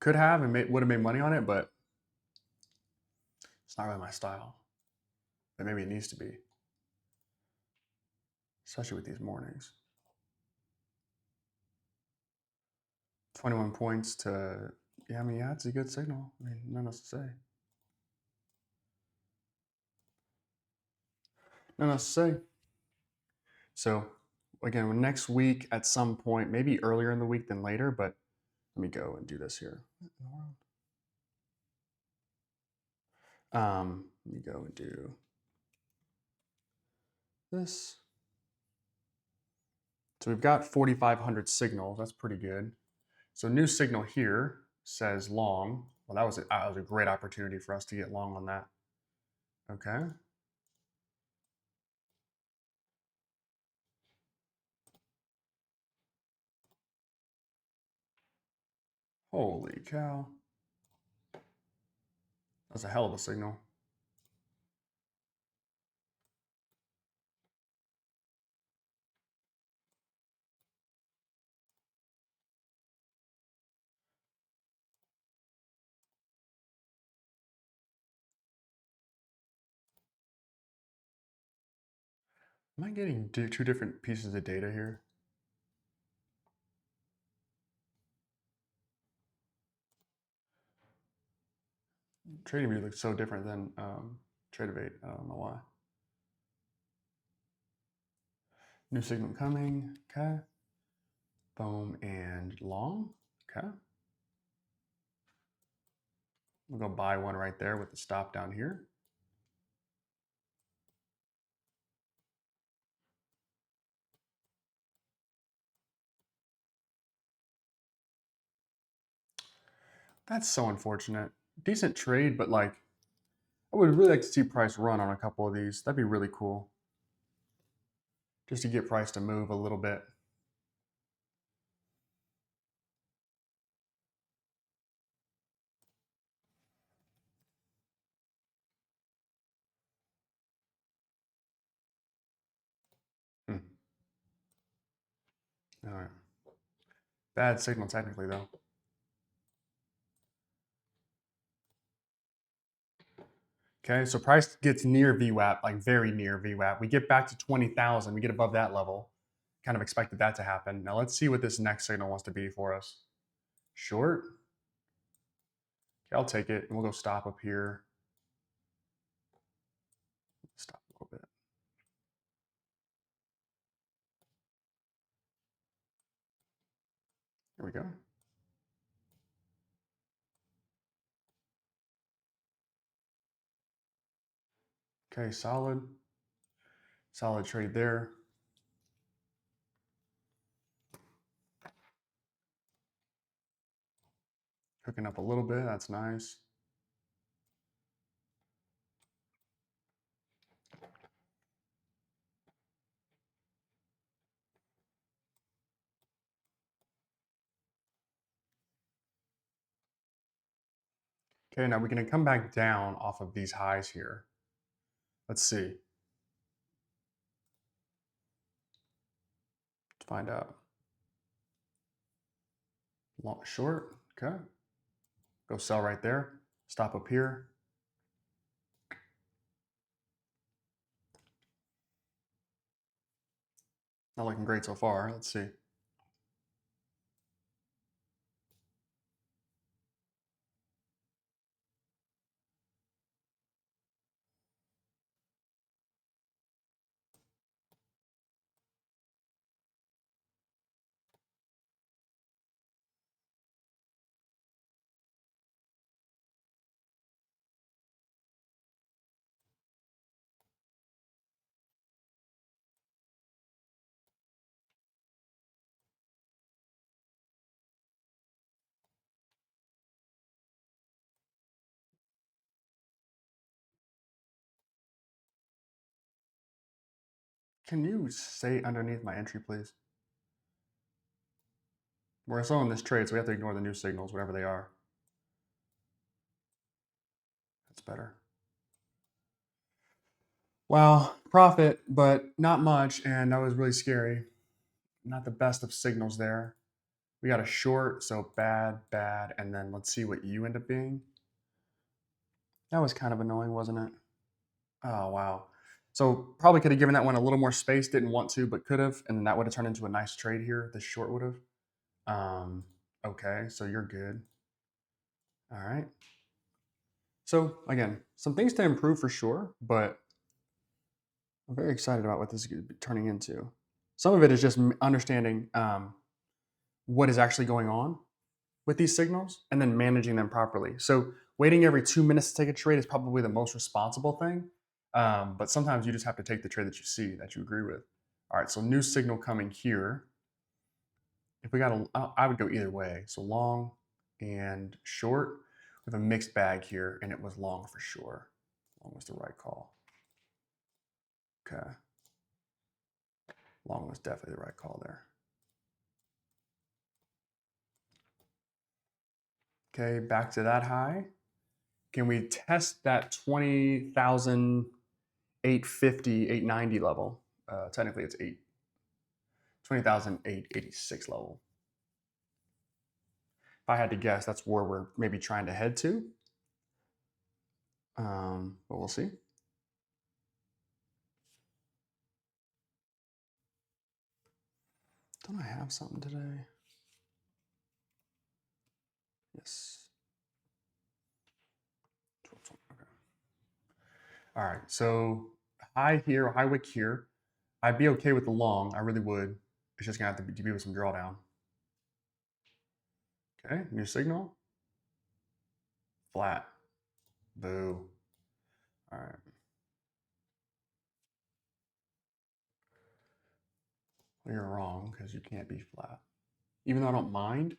[SPEAKER 1] Could have and would have made money on it, but it's not really my style. But maybe it needs to be, especially with these mornings. 21 points to, yeah, I mean, yeah, it's a good signal. I mean, nothing else to say. Nothing else to say. So, again, next week at some point, maybe earlier in the week than later, but let me go and do this here. Let me go and do this. So we've got 4,500 signals. That's pretty good. So new signal here says long. Well, that was a great opportunity for us to get long on that. Okay. Holy cow. That's a hell of a signal. Am I getting two different pieces of data here? Trading View looks so different than Tradeovate. I don't know why. New signal coming. Okay. Boom and long. Okay. We'll go buy one right there with the stop down here. That's so unfortunate. Decent trade, but like, I would really like to see price run on a couple of these. That'd be really cool. Just to get price to move a little bit. Hmm. All right. Bad signal technically though. Okay, so price gets near VWAP, like very near VWAP. We get back to 20,000, we get above that level. Kind of expected that to happen. Now let's see what this next signal wants to be for us. Short. Okay, I'll take it, and we'll go stop up here. Stop a little bit. There we go. Okay, solid. Solid trade there. Cooking up a little bit, that's nice. Okay, now we're gonna come back down off of these highs here. Let's see. Let's find out. Long, short, okay. Go sell right there. Stop up here. Not looking great so far. Let's see. Can you say underneath my entry, please? We're still in this trade, so we have to ignore the new signals, whatever they are. That's better. Wow, profit, but not much, and that was really scary. Not the best of signals there. We got a short, so bad, bad, and then let's see what you end up being. That was kind of annoying, wasn't it? Oh, wow. So probably could have given that one a little more space, didn't want to, but could have, and then that would have turned into a nice trade here. The short would have. Okay, so you're good. All right. So again, some things to improve for sure, but I'm very excited about what this is turning into. Some of it is just understanding what is actually going on with these signals and then managing them properly. So waiting every 2 minutes to take a trade is probably the most responsible thing. But sometimes you just have to take the trade that you see that you agree with. All right, so new signal coming here. If we got I would go either way. So long and short with a mixed bag here, and it was long for sure. Long was the right call. Okay. Long was definitely the right call there. Okay, back to that high. Can we test that 20,850, 890 level? Technically, it's 20,886 level. If I had to guess, that's where we're maybe trying to head to. But we'll see. Don't I have something today? Yes. Okay. All right, so high here, high wick here. I'd be okay with the long. I really would. It's just gonna have to be with some drawdown. Okay, new signal. Flat. Boo. All right. Well, you're wrong because you can't be flat. Even though I don't mind.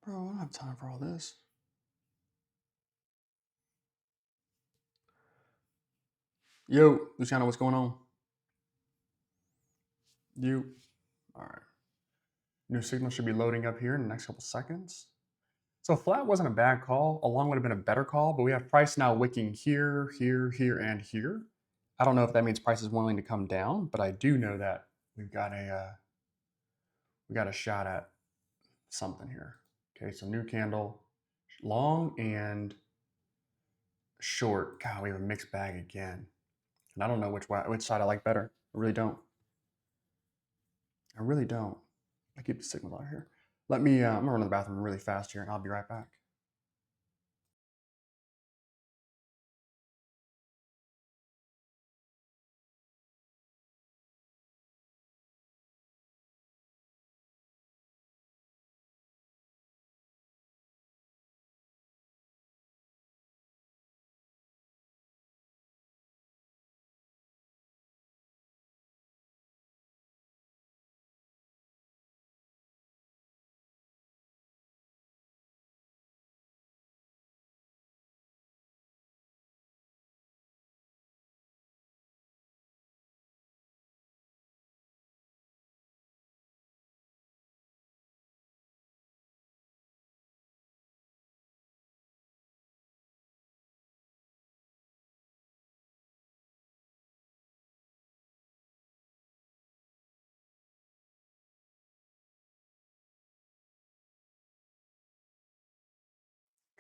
[SPEAKER 1] Bro, I don't have time for all this. Yo, Luciano, what's going on? You. All right. New signal should be loading up here in the next couple seconds. So flat wasn't a bad call. A long would have been a better call, but we have price now wicking here, here, here, and here. I don't know if that means price is willing to come down, but I do know that we've got a shot at something here. Okay, so new candle, long and short. God, we have a mixed bag again, and I don't know which side I like better. I really don't. I really don't. I keep the signals out here. I'm gonna run to the bathroom really fast here, and I'll be right back.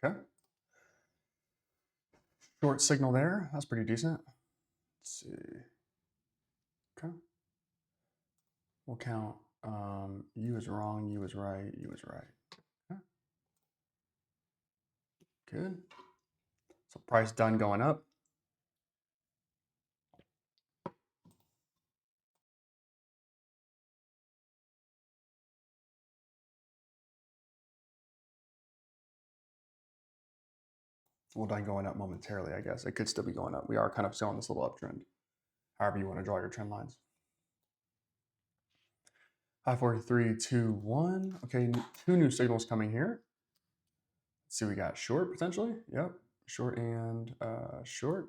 [SPEAKER 1] Okay. Short signal there. That's pretty decent. Let's see. Okay. We'll count U is wrong, U is right, U is right. Okay. Good. So price done going up. Well, done going up momentarily, I guess. It could still be going up. We are kind of still on this little uptrend. However you want to draw your trend lines. 5, 4, 3, 2, 1. Okay, 2 new signals coming here. Let's see, we got short potentially. Yep, short and short.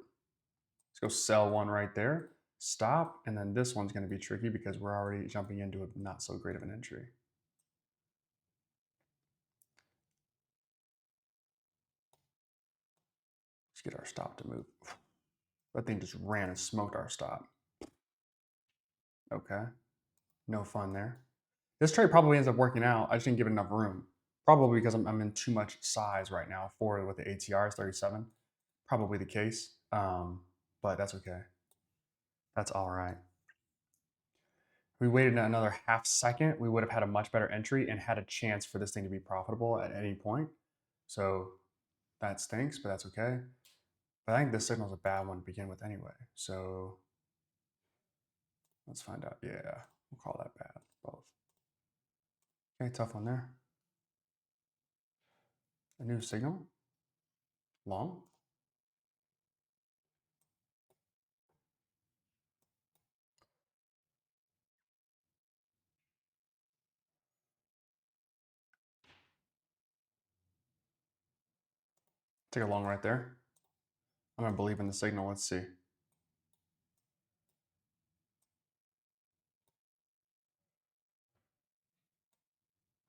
[SPEAKER 1] Let's go sell one right there. Stop, and then this one's going to be tricky because we're already jumping into a not so great of an entry. Let's get our stop to move. That thing just ran and smoked our stop. Okay, no fun there. This trade probably ends up working out. I just didn't give it enough room. Probably because I'm in too much size right now for with the ATR is 37. Probably the case, but that's okay. That's all right. If we waited another half second, we would have had a much better entry and had a chance for this thing to be profitable at any point. So that stinks, but that's okay. But I think this signal is a bad one to begin with anyway. So let's find out. Yeah, we'll call that bad, both. Okay, tough one there. A new signal, long. Take a long right there. I'm gonna believe in the signal. Let's see.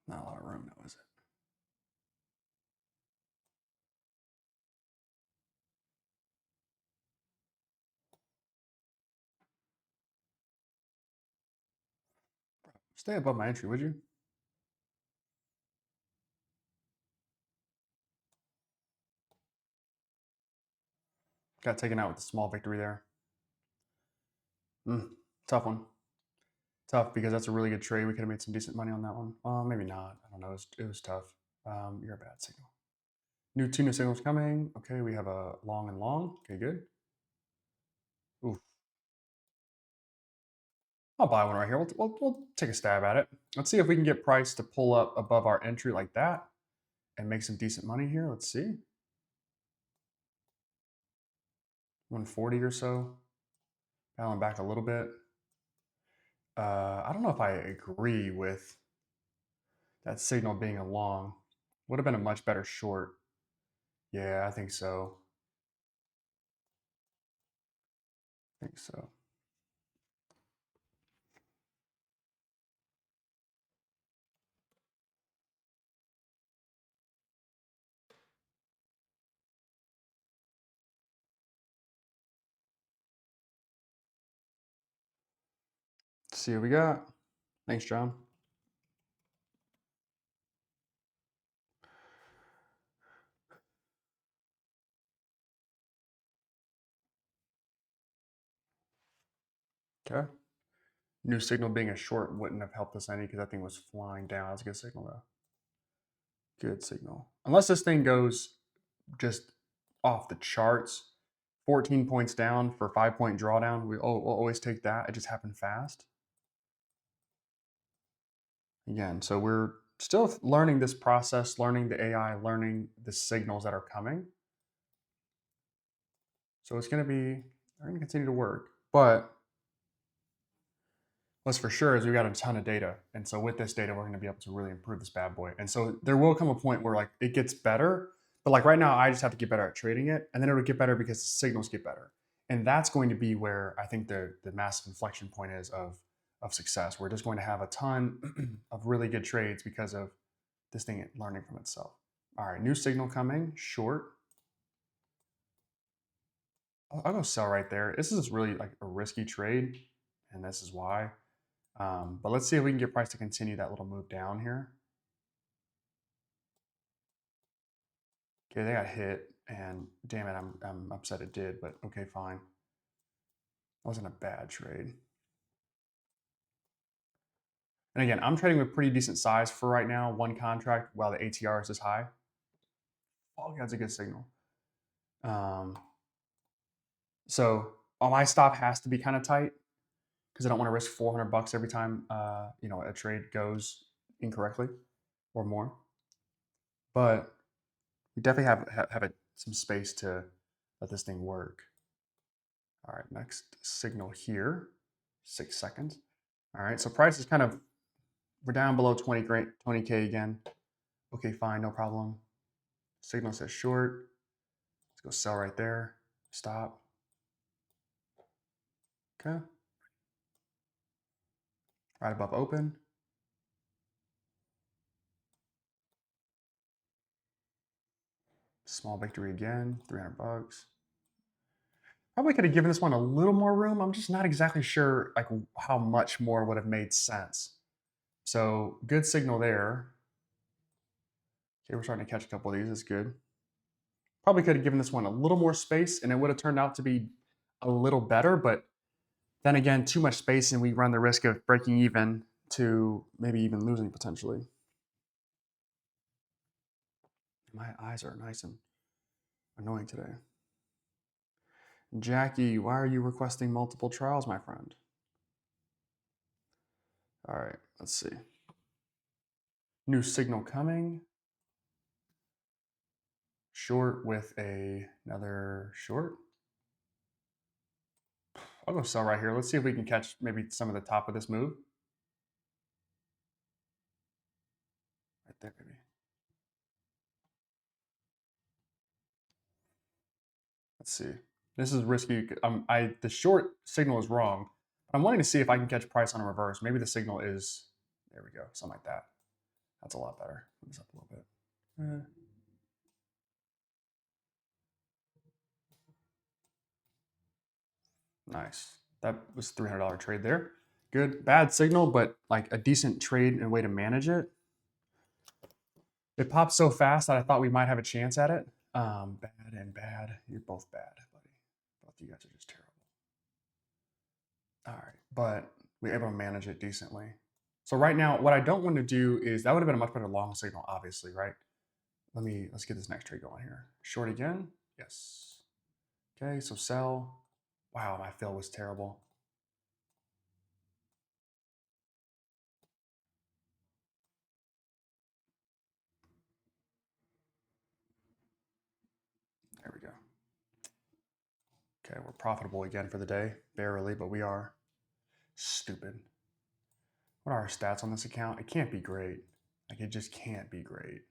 [SPEAKER 1] Not a lot of room now, is it? Stay above my entry, would you? Got taken out with a small victory there. Tough one. Tough because that's a really good trade. We could have made some decent money on that one. Maybe not. I don't know. It was tough. You're a bad signal. Two new signals coming. Okay, we have a long and long. Okay, good. Oof. I'll buy one right here. We'll take a stab at it. Let's see if we can get price to pull up above our entry like that and make some decent money here. Let's see. 140 or so. Dialing back a little bit. I don't know if I agree with that signal being a long. Would have been a much better short. Yeah, I think so. I think so. Let's see what we got. Thanks, John. Okay. New signal being a short wouldn't have helped us any because that thing was flying down. That's a good signal though. Good signal. Unless this thing goes just off the charts, 14 points down for 5-point drawdown. We'll always take that. It just happened fast. Again, so we're still learning this process, learning the AI, learning the signals that are coming. So it's going to be, they're going to continue to work. But what's for sure is we got a ton of data. And so with this data, we're going to be able to really improve this bad boy. And so there will come a point where like it gets better, but like right now, I just have to get better at trading it. And then it'll get better because the signals get better. And that's going to be where I think the massive inflection point is of success. We're just going to have a ton of really good trades because of this thing learning from itself. All right, new signal coming, short. I'll go sell right there. This is really like a risky trade, and this is why. But let's see if we can get price to continue that little move down here. Okay, they got hit, and damn it, I'm upset it did, but okay, fine. That wasn't a bad trade. And again, I'm trading with pretty decent size for right now, one contract, while the ATR is this high. Oh, that's a good signal. So my stop has to be kind of tight because I don't want to risk 400 bucks every time a trade goes incorrectly or more. But we definitely have some space to let this thing work. All right, next signal here, 6 seconds. All right, so price is we're down below 20K again. Okay, fine, no problem. Signal says short. Let's go sell right there. Stop. Okay. Right above open. Small victory again, 300 bucks. Probably could have given this one a little more room. I'm just not exactly sure like how much more would have made sense. So good signal there. Okay, we're starting to catch a couple of these. That's good. Probably could have given this one a little more space and it would have turned out to be a little better, but then again, too much space and we run the risk of breaking even to maybe even losing potentially. My eyes are nice and annoying today. Jackie, why are you requesting multiple trials, my friend? All right, let's see. New signal coming. Short with another short. I'll go sell right here. Let's see if we can catch maybe some of the top of this move. Right there, maybe. Let's see. This is risky. The short signal is wrong. I'm wanting to see if I can catch price on a reverse. Maybe the signal is, there we go, something like that. That's a lot better. Move this up a little bit. Nice. That was $300 trade there. Good. Bad signal, but like a decent trade and way to manage it. It popped so fast that I thought we might have a chance at it. Bad and bad. You're both bad, buddy. Both you guys are just terrible. All right, but we were able to manage it decently. So right now, what I don't want to do is that would have been a much better long signal, obviously, right? Let's get this next trade going here. Short again. Yes. Okay, so sell. Wow, my fill was terrible. There we go. Okay, we're profitable again for the day. Barely, but we are. Stupid. What are our stats on this account? It can't be great. Like, it just can't be great.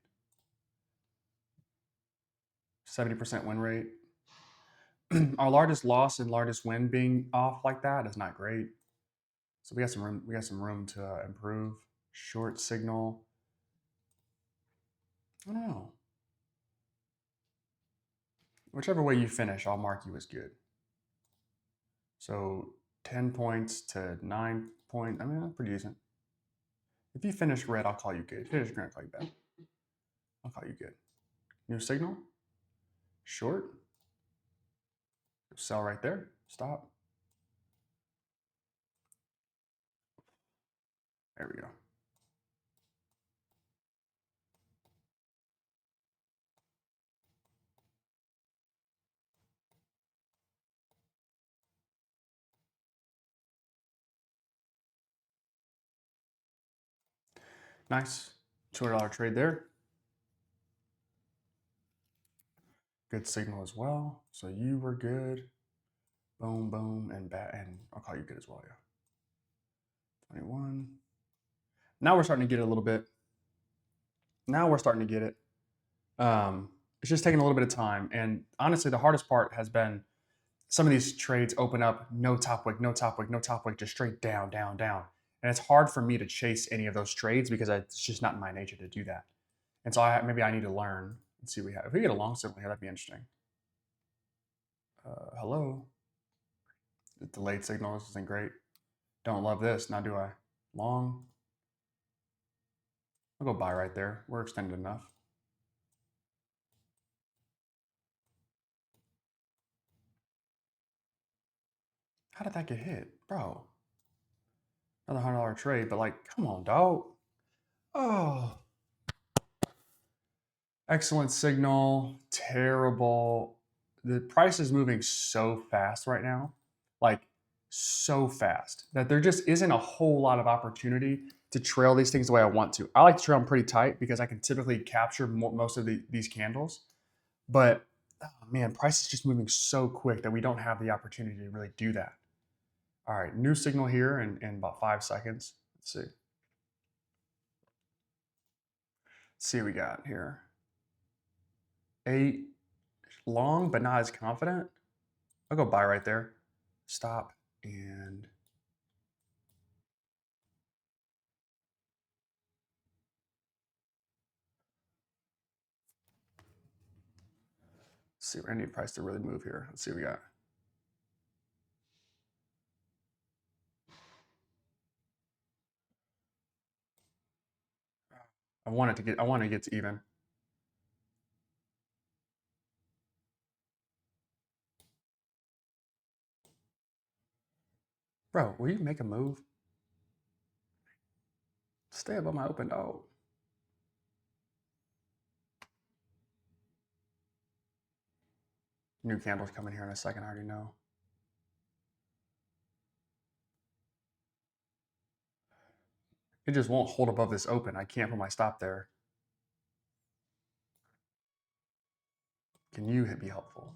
[SPEAKER 1] 70% win rate. Our largest loss and largest win being off like that is not great. So we got some room. We got some room to improve. Short signal. I don't know. Whichever way you finish, I'll mark you as good. So 10 points to 9 points. I mean, that's pretty decent. If you finish red, I'll call you good. If you finish green, I'll call you bad. I'll call you good. New signal. Short. Sell right there. Stop. There we go. Nice. $200 trade there. Good signal as well. So you were good. Boom, boom, and bad. And I'll call you good as well, yeah. 21. Now we're starting to get it a little bit. Now we're starting to get it. It's just taking a little bit of time. And honestly, the hardest part has been some of these trades open up no top wick, no top wick, no top wick, just straight down, down, down. And it's hard for me to chase any of those trades because it's just not in my nature to do that. And so maybe I need to learn and see what we have. If we get a long signal here, that'd be interesting. Hello. The delayed signal, this isn't great. Don't love this, now do I? Long. I'll go buy right there. We're extended enough. How did that get hit? Bro, another $100 trade, but like, come on, dog. Oh, excellent signal, terrible. The price is moving so fast right now, like so fast that there just isn't a whole lot of opportunity to trail these things the way I want to. I like to trail them pretty tight because I can typically capture most of these candles. But oh man, price is just moving so quick that we don't have the opportunity to really do that. All right, new signal here in about 5 seconds. Let's see. Let's see what we got here. 8 long, but not as confident. I'll go buy right there. Stop and see. I need price to really move here. Let's see what we got. I want to get to even. Bro, will you make a move? Stay above my open dog. New candles coming here in a second, I already know. It just won't hold above this open. I can't put my stop there. Can you be helpful?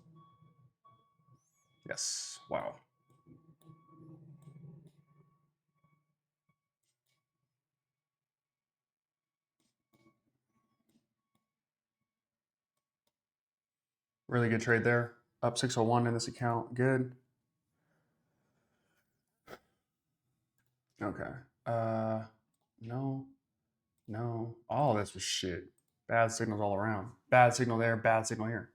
[SPEAKER 1] Yes. Wow. Really good trade there. Up 601 in this account. Good. Okay. No. No. All this was shit. Bad signals all around. Bad signal there, bad signal here.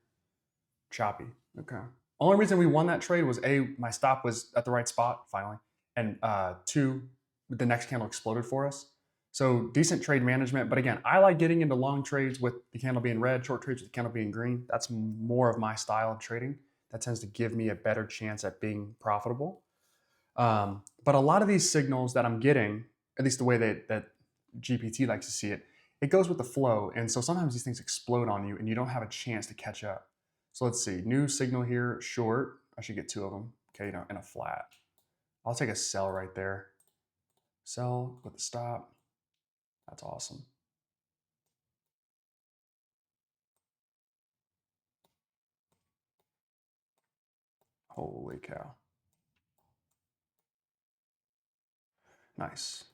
[SPEAKER 1] Choppy. Okay. Only reason we won that trade was A, my stop was at the right spot finally, and 2, the next candle exploded for us. So decent trade management. But again, I like getting into long trades with the candle being red, short trades with the candle being green. That's more of my style of trading. That tends to give me a better chance at being profitable. But a lot of these signals that I'm getting, at least the way that GPT likes to see it, it goes with the flow. And so sometimes these things explode on you and you don't have a chance to catch up. So let's see, new signal here, short. I should get 2 of them, okay, in a flat. I'll take a sell right there. Sell with the stop. That's awesome. Holy cow. Nice.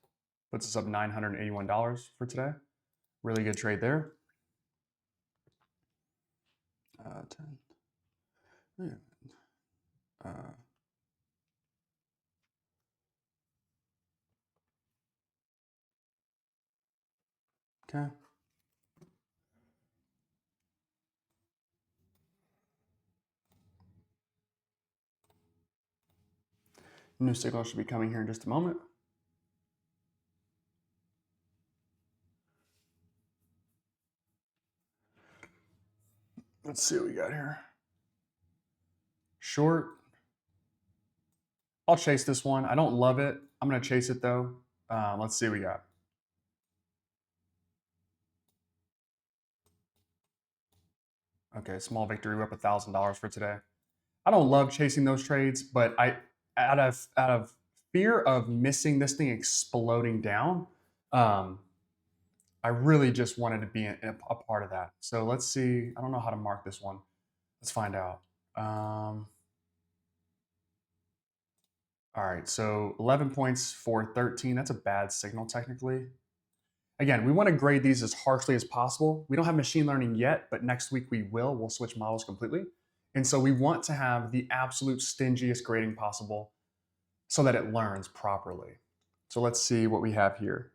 [SPEAKER 1] Puts us up $981 for today. Really good trade there. 10. Yeah. Okay. New signal should be coming here in just a moment. Let's see what we got here. Short. I'll chase this one. I don't love it. I'm going to chase it though. Let's see what we got. Okay, small victory. We're up $1,000 for today. I don't love chasing those trades, but out of fear of missing this thing exploding down, um, I really just wanted to be a part of that. So let's see. I don't know how to mark this one. Let's find out. All right, so 11 points for 13. That's a bad signal technically. Again, we want to grade these as harshly as possible. We don't have machine learning yet, but next week we will. We'll switch models completely. And so we want to have the absolute stingiest grading possible so that it learns properly. So let's see what we have here.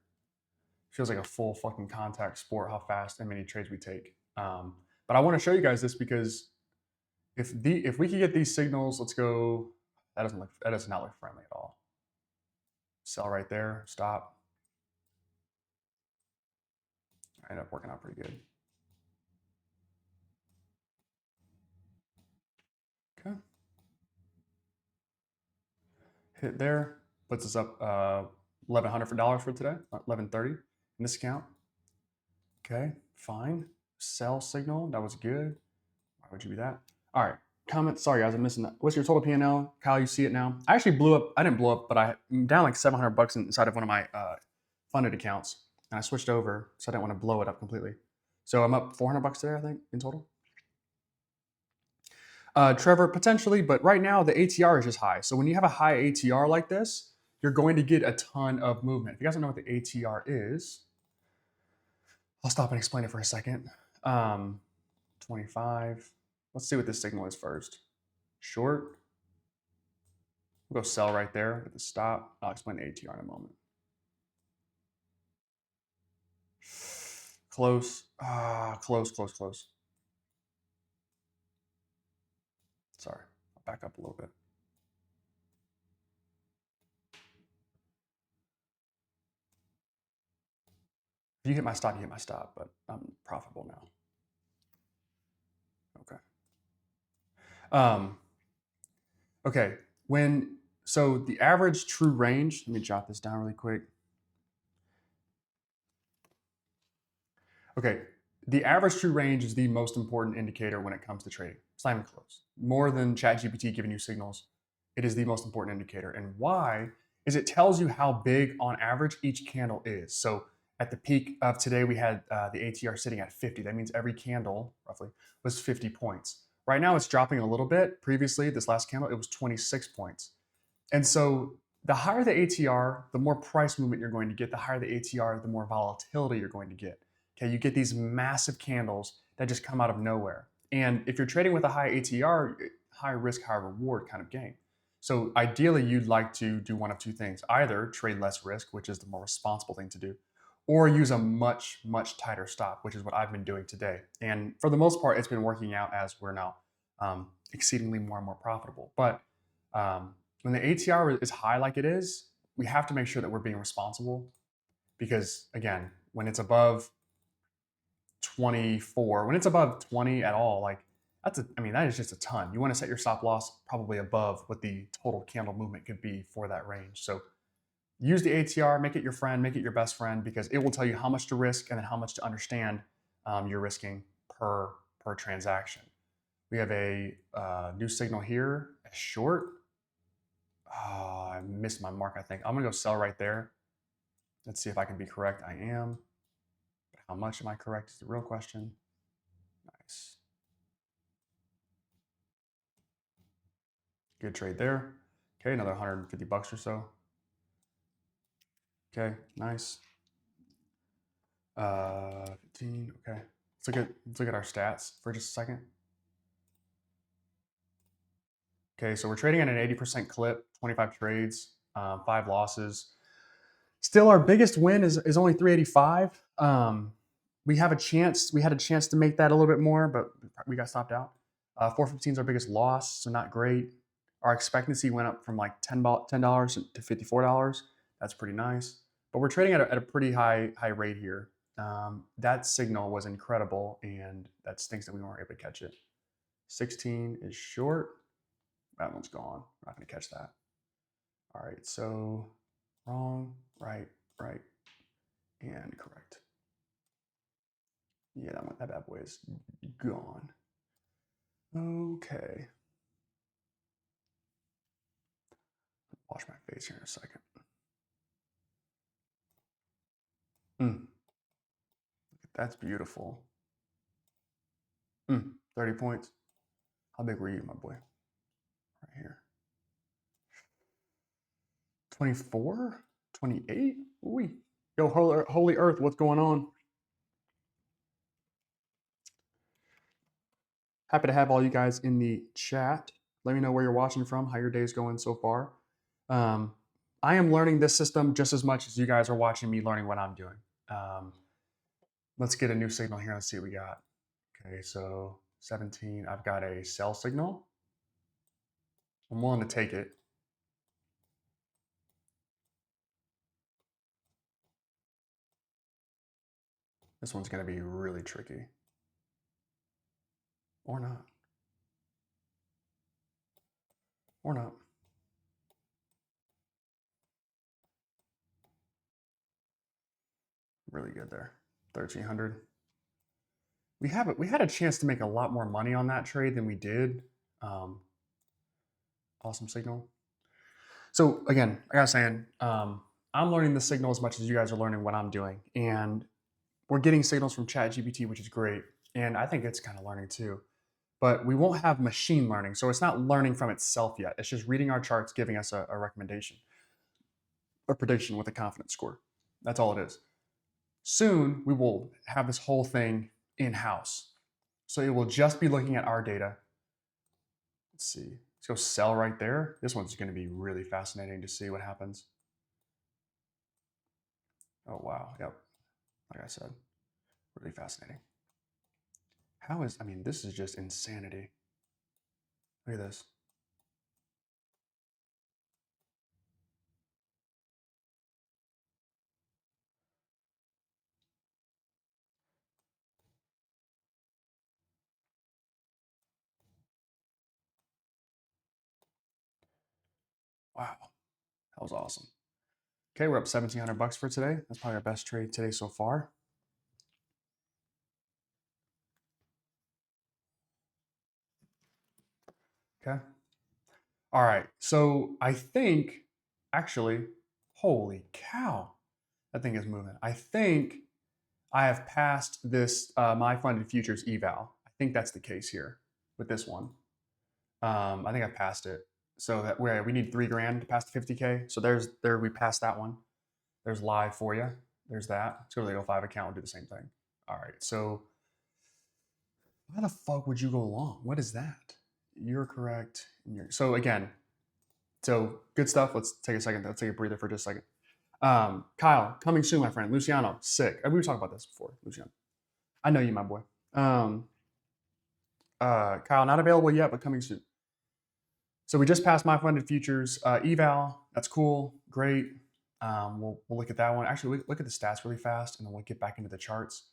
[SPEAKER 1] Feels like a full fucking contact sport how fast and many trades we take. But I want to show you guys this because if we could get these signals, let's go. That does not look friendly at all. Sell right there. Stop. I ended up working out pretty good. Okay. hit there, puts us up $1,100 for today, $1,130 in this account. Okay, fine. Sell signal, that was good. Why would you be that? All right, comment. Sorry guys, I'm missing that. What's your total P&L? Kyle, you see it now. I actually blew up. I didn't blow up, but I'm down like $700 inside of one of my funded accounts, and I switched over, so I didn't want to blow it up completely. So I'm up $400 today, I think, in total. Trevor, potentially, but right now the ATR is just high. So when you have a high ATR like this, you're going to get a ton of movement. If you guys don't know what the ATR is, I'll stop and explain it for a second. 25. Let's see what this signal is first. Short. We'll go sell right there at the stop. I'll explain the ATR in a moment. Close. Close. Sorry, I'll back up a little bit. If you hit my stop, you hit my stop, but I'm profitable now. Okay. Okay, so the average true range, let me jot this down really quick. Okay, the average true range is the most important indicator when it comes to trading. It's not even close. More than ChatGPT giving you signals, it is the most important indicator. And why is it tells you how big on average each candle is. So at the peak of today, we had the ATR sitting at 50. That means every candle, roughly, was 50 points. Right now, it's dropping a little bit. Previously, this last candle, it was 26 points. And so the higher the ATR, the more price movement you're going to get. The higher the ATR, the more volatility you're going to get. Okay, you get these massive candles that just come out of nowhere. And if you're trading with a high ATR, high risk, high reward kind of game. So ideally, you'd like to do one of two things: either trade less risk, which is the more responsible thing to do, or use a much tighter stop, which is what I've been doing today. And for the most part, it's been working out as we're now exceedingly more and more profitable. But when the ATR is high like it is, we have to make sure that we're being responsible, because again, when it's above 24, when it's above 20 at all, like that is just a ton. You want to set your stop loss probably above what the total candle movement could be for that range. So use the ATR, make it your friend, make it your best friend, because it will tell you how much to risk and then how much to understand you're risking per transaction. We have a new signal here, a short. Oh, I missed my mark, I think. I'm gonna go sell right there. Let's see if I can be correct. I am. But how much am I correct is the real question. Nice. Good trade there. Okay, another 150 bucks or so. Okay, nice. 15, okay. Let's look at our stats for just a second. Okay, so we're trading at an 80% clip, 25 trades, 5 losses. Still, our biggest win is only 385. We had a chance to make that a little bit more, but we got stopped out. 415 is our biggest loss, so not great. Our expectancy went up from like $10 to $54. That's pretty nice. But we're trading at a pretty high rate here. That signal was incredible, and that stinks that we weren't able to catch it. 16 is short. That one's gone. We're not going to catch that. All right, so wrong, right, and correct. Yeah, that bad boy is gone. Okay. Wash my face here in a second. That's beautiful. 30 points. How big were you, my boy? Right here. 24? 28? Ooh. Yo, Holy Earth, what's going on? Happy to have all you guys in the chat. Let me know where you're watching from, how your day's going so far. I am learning this system just as much as you guys are watching me learning what I'm doing. Let's get a new signal here. Let's see what we got. Okay, so 17, I've got a sell signal. I'm willing to take it. This one's going to be really tricky. Or not. Or not. Really good there. 1,300. We had a chance to make a lot more money on that trade than we did. Awesome signal. So again, like I was saying, I'm learning the signal as much as you guys are learning what I'm doing, and we're getting signals from ChatGPT, which is great, and I think it's kind of learning too. But we won't have machine learning, so it's not learning from itself yet. It's just reading our charts, giving us a recommendation, a prediction with a confidence score. That's all it is. Soon we will have this whole thing in-house, so it will just be looking at our data. Let's see. Let's go sell right there. This one's going to be really fascinating to see what happens. Oh, wow. Yep. Like I said, really fascinating. I mean, this is just insanity. Look at this. Wow. That was awesome. Okay, we're up 1,700 bucks for today. That's probably our best trade today so far. Okay. All right. So I think, actually, holy cow, that thing is moving. I think I have passed this MyFundedFutures eval. I think that's the case here with this one. I think I passed it. So that we need 3 grand to pass the 50K. So we passed that one. There's live for you. There's that. Let's go to the 05 account and do the same thing. All right. So why the fuck would you go long? What is that? You're correct. So again, so good stuff. Let's take a second. Let's take a breather for just a second. Kyle, coming soon, my friend. Luciano, sick. We were talking about this before. Luciano, I know you, my boy. Kyle, not available yet, but coming soon. So we just passed MyFundedFutures eval. That's cool. Great. We'll look at that one. Actually, look at the stats really fast, and then we'll get back into the charts.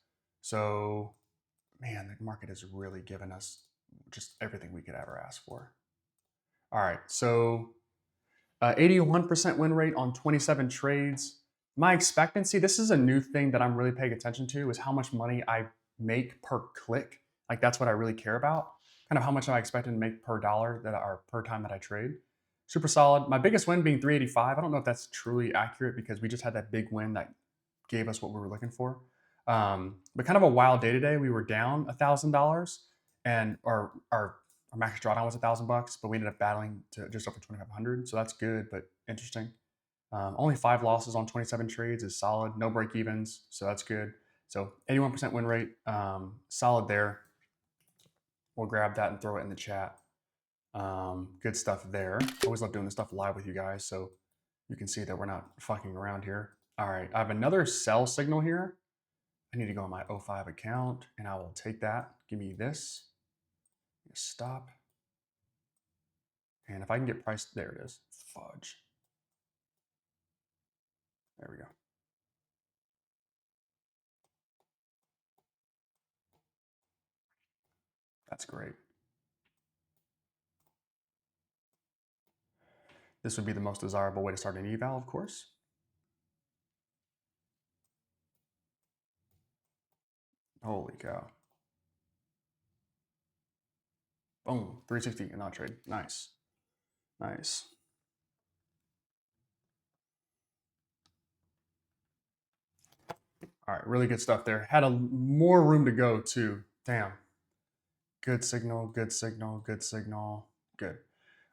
[SPEAKER 1] So, man, the market has really given us just everything we could ever ask for. All right, so 81% win rate on 27 trades. My expectancy, this is a new thing that I'm really paying attention to, is how much money I make per click. Like, that's what I really care about. Kind of how much am I expecting to make per dollar or per time that I trade. Super solid. My biggest win being 385. I don't know if that's truly accurate because we just had that big win that gave us what we were looking for. But kind of a wild day today. We were down $1,000, and our max drawdown was $1,000, but we ended up battling to just over 2,500. So that's good, but interesting. Only 5 losses on 27 trades is solid. No break evens, so that's good. So 81% win rate, solid there. We'll grab that and throw it in the chat. Good stuff there. Always love doing this stuff live with you guys, so you can see that we're not fucking around here. All right, I have another sell signal here. I need to go on my 05 account, and I will take that. Give me this. Stop. And if I can get priced, there it is. Fudge. There we go. That's great. This would be the most desirable way to start an eval, of course. Holy cow. Boom, 360 in that trade. Nice. Nice. All right, really good stuff there. Had more room to go too. Damn. Good signal, good signal, good signal. Good.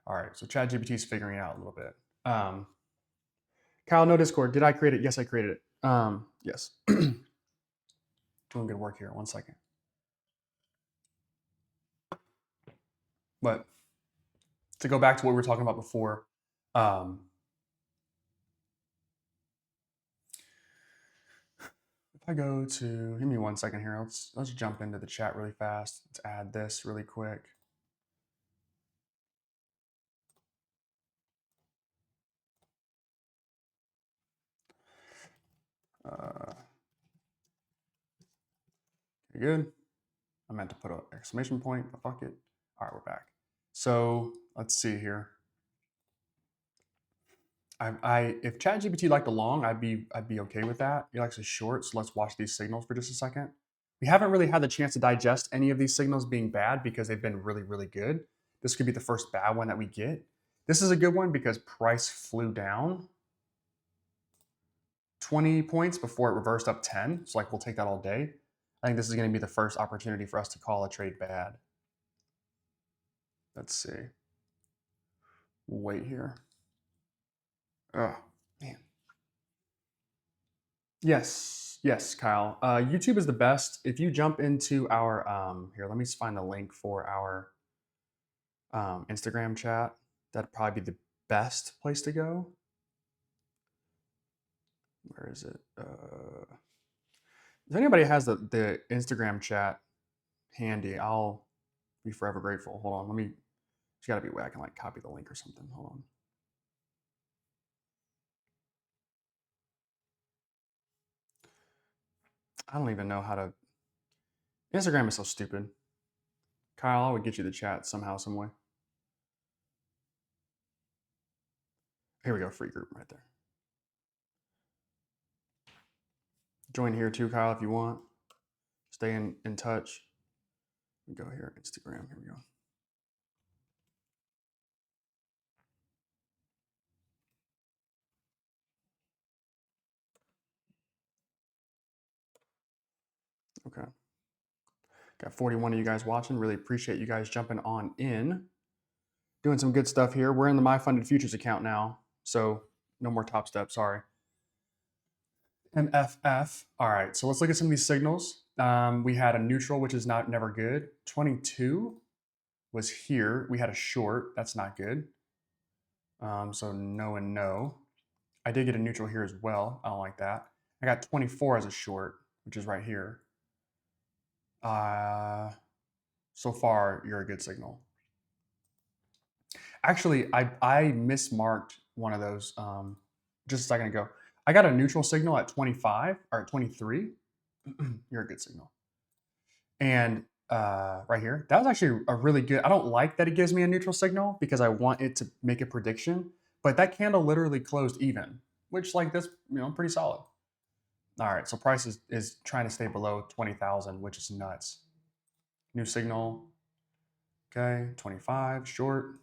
[SPEAKER 1] All right, so ChatGPT is figuring it out a little bit. Kyle, no Discord. Did I create it? Yes, I created it. Yes. Doing good work here. 1 second. But to go back to what we were talking about before, if I go to, give me 1 second here. Let's jump into the chat really fast. Let's add this really quick. Good. I meant to put an exclamation point, but fuck it. All right, we're back. So let's see here. If ChatGPT liked a long, I'd be okay with that. He likes a short, so let's watch these signals for just a second. We haven't really had the chance to digest any of these signals being bad because they've been really, really good. This could be the first bad one that we get. This is a good one because price flew down 20 points before it reversed up 10. So like we'll take that all day. I think this is going to be the first opportunity for us to call a trade bad. Let's see. We'll wait here. Oh, man. Yes, Kyle. YouTube is the best. If you jump into our here, let me just find the link for our Instagram chat. That'd probably be the best place to go. Where is it? If anybody has the Instagram chat handy, I'll be forever grateful. Hold on, let me. It's got to be a way I can like copy the link or something. Hold on. I don't even know how to. Instagram is so stupid. Kyle, I would get you the chat somehow, some way. Here we go, free group right there. Join here too, Kyle, if you want. Stay in touch. We go here, Instagram. Here we go. Okay. Got 41 of you guys watching. Really appreciate you guys jumping on in. Doing some good stuff here. We're in the MyFundedFutures account now, so no more Topstep, sorry. MFF. All right, so let's look at some of these signals. We had a neutral, which is never good. 22 was here. We had a short. That's not good. So no and no. I did get a neutral here as well. I don't like that. I got 24 as a short, which is right here. So far, you're a good signal. Actually, I mismarked one of those just a second ago. I got a neutral signal at 25 or at 23. You're a good signal. And right here, that was actually a really good. I don't like that it gives me a neutral signal because I want it to make a prediction. But that candle literally closed even, which like this, pretty solid. All right, so price is trying to stay below 20,000, which is nuts. New signal. Okay, 25 short.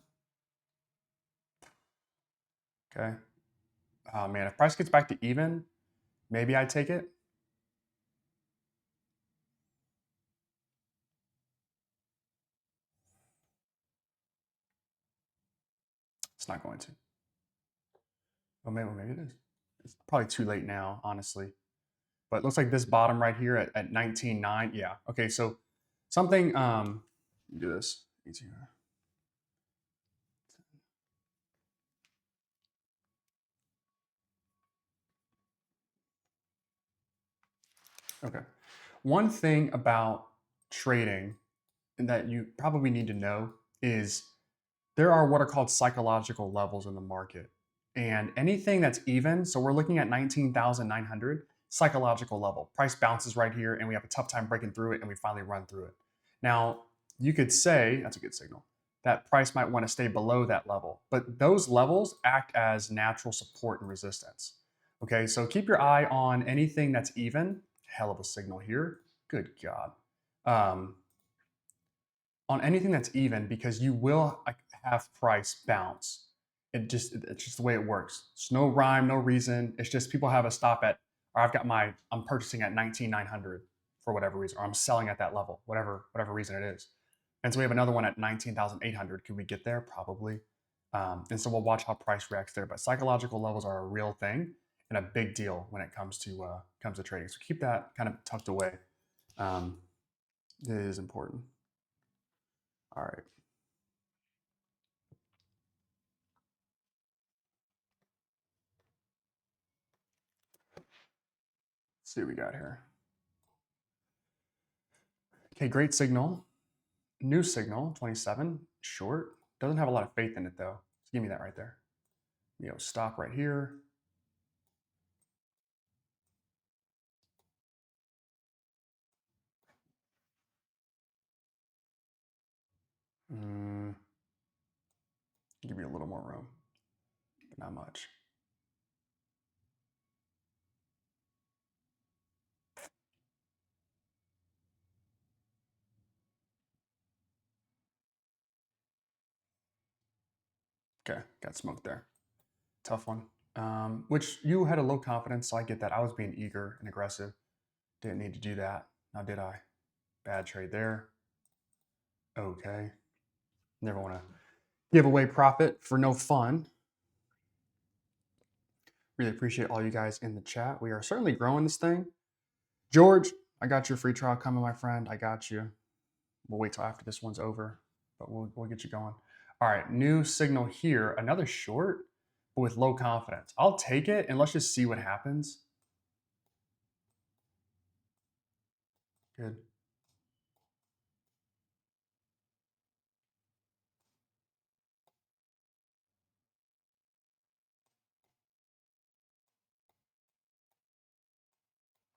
[SPEAKER 1] Okay. Oh man, if price gets back to even, maybe I take it. It's not going to. Maybe it is. It's probably too late now, honestly. But it looks like this bottom right here at 19.9. Yeah. Okay, so something do this easier. Okay. One thing about trading that you probably need to know is there are what are called psychological levels in the market. And anything that's even, so we're looking at 19,900, psychological level. Price bounces right here and we have a tough time breaking through it and we finally run through it. Now, you could say, that's a good signal, that price might want to stay below that level, but those levels act as natural support and resistance. Okay, so keep your eye on anything that's even, hell of a signal here, good God. On anything that's even because you will have price bounce. It's just the way it works. It's no rhyme, no reason. It's just people have a stop at, or I'm purchasing at 19,900 for whatever reason, or I'm selling at that level, whatever reason it is. And so we have another one at 19,800. Can we get there? Probably. And so we'll watch how price reacts there. But psychological levels are a real thing and a big deal when it comes to trading. So keep that kind of tucked away. It is important. All right. Let's see what we got here. Okay, great signal. New signal, 27, short. Doesn't have a lot of faith in it though. So give me that right there. Stop right here. Give me a little more room, but not much. Okay, got smoked there. Tough one. Which you had a low confidence, so I get that. I was being eager and aggressive. Didn't need to do that. Now did I? Bad trade there. Okay. Never want to give away profit for no fun. Really appreciate all you guys in the chat. We are certainly growing this thing. George, I got your free trial coming, my friend. I got you. We'll wait till after this one's over, but we'll get you going. All right, new signal here. Another short, but with low confidence. I'll take it, and let's just see what happens. Good.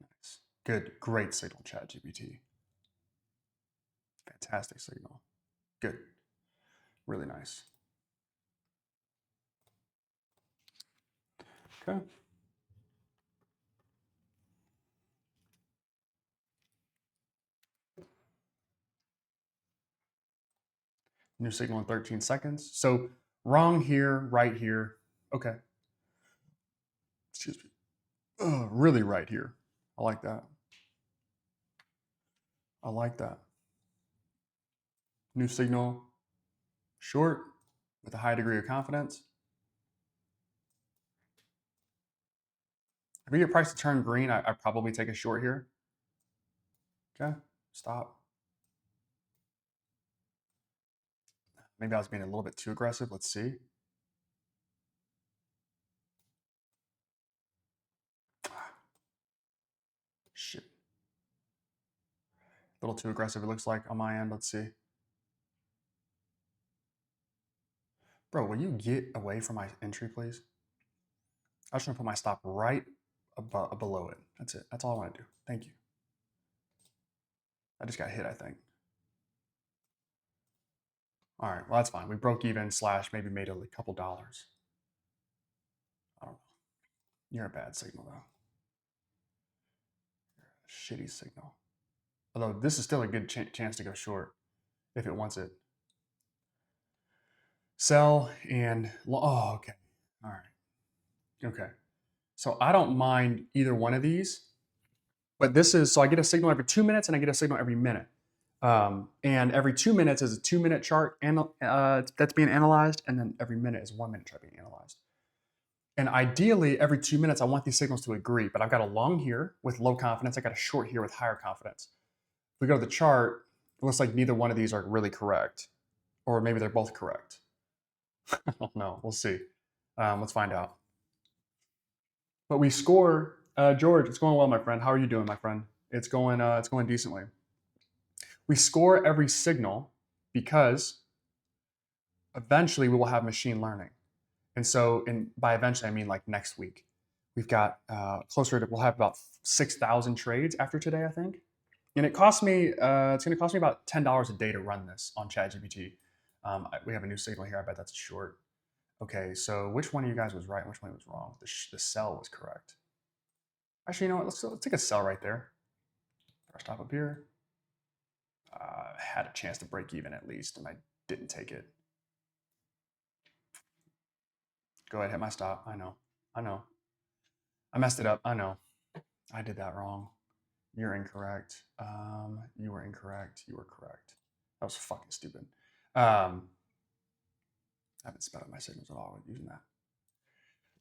[SPEAKER 1] Nice. Good. Great signal, ChatGPT. Fantastic signal. Good. Really nice. Okay. New signal in 13 seconds. So wrong here, right here. Okay. Excuse me. Really right here. I like that. I like that. New signal, short with a high degree of confidence. If we get price to turn green, I probably take a short here. Okay, stop. Maybe I was being a little bit too aggressive. Let's see. Shit. A little too aggressive, it looks like on my end. Let's see. Bro, will you get away from my entry, please? I just want to put my stop right below it. That's it. That's all I want to do. Thank you. I just got hit, I think. All right, well, that's fine. We broke even / maybe made a couple dollars. I don't know. You're a bad signal, though. You're a shitty signal. Although this is still a good chance to go short if it wants it. Sell and, oh, okay. All right. Okay. So I don't mind either one of these, but this is, so I get a signal every 2 minutes and I get a signal every minute. And every 2 minutes is a 2-minute chart that's being analyzed, and then every minute is 1-minute chart being analyzed. And ideally, every 2 minutes, I want these signals to agree, but I've got a long here with low confidence. I got a short here with higher confidence. If we go to the chart, it looks like neither one of these are really correct, or maybe they're both correct. I don't know. We'll see. Let's find out. But we score, George. It's going well, my friend. How are you doing, my friend? It's going decently. We score every signal because eventually we will have machine learning. And so, by eventually, I mean like next week. We've got we'll have about 6,000 trades after today, I think. And it costs me, it's going to cost me about $10 a day to run this on ChatGPT. We have a new signal here. I bet that's a short. Okay, so which one of you guys was right and which one was wrong? The sell was correct. Actually, you know what? Let's take a sell right there. First stop up here. Had a chance to break even at least, and I didn't take it. Go ahead, hit my stop. I know. I messed it up. I know. I did that wrong. You're incorrect. You were incorrect. You were correct. That was fucking stupid. I haven't sped up my signals at all with using that.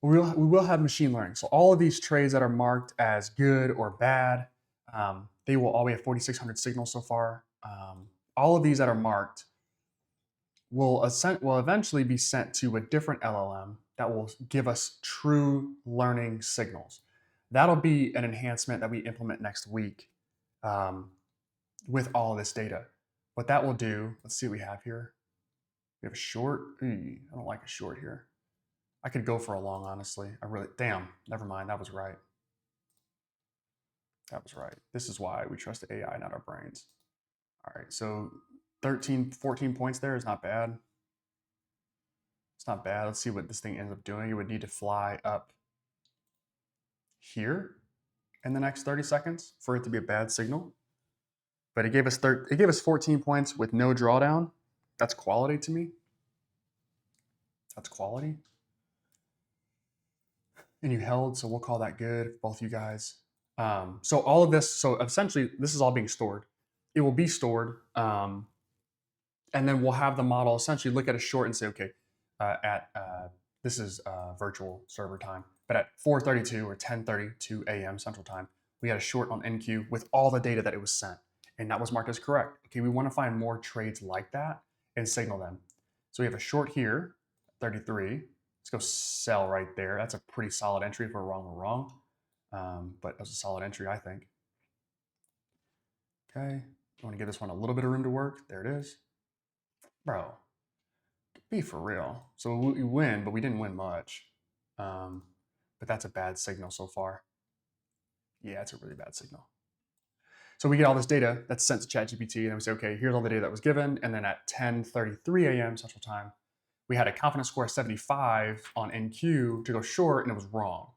[SPEAKER 1] We will have machine learning. So all of these trades that are marked as good or bad, they will all, we have 4,600 signals so far. All of these that are marked will eventually be sent to a different LLM that will give us true learning signals. That'll be an enhancement that we implement next week with all of this data. What that will do, let's see what we have here. We have a short. I don't like a short here. I could go for a long, honestly. Damn, never mind. That was right. That was right. This is why we trust the AI, not our brains. All right, so 13, 14 points there is not bad. It's not bad. Let's see what this thing ends up doing. It would need to fly up here in the next 30 seconds for it to be a bad signal. But it gave us 14 points with no drawdown. That's quality to me. That's quality. And you held, so we'll call that good, both you guys. So all of this, so essentially this is all being stored. It will be stored, and then we'll have the model essentially look at a short and say, okay, this is virtual server time, but at 4:32 or 10:32 a.m. Central Time, we had a short on NQ with all the data that it was sent, and that was marked as correct. Okay, we want to find more trades like that and signal them. So we have a short here, 33. Let's go sell right there. That's a pretty solid entry. If we're wrong, we're wrong. But that's a solid entry, I think. Okay, I want to give this one a little bit of room to work. There it is. Bro, be for real. So we win, but we didn't win much. But that's a bad signal so far. Yeah, it's a really bad signal. So we get all this data that's sent to ChatGPT, and we say, okay, here's all the data that was given. And then at 10:33 a.m. Central Time, we had a confidence score of 75 on NQ to go short, and it was wrong.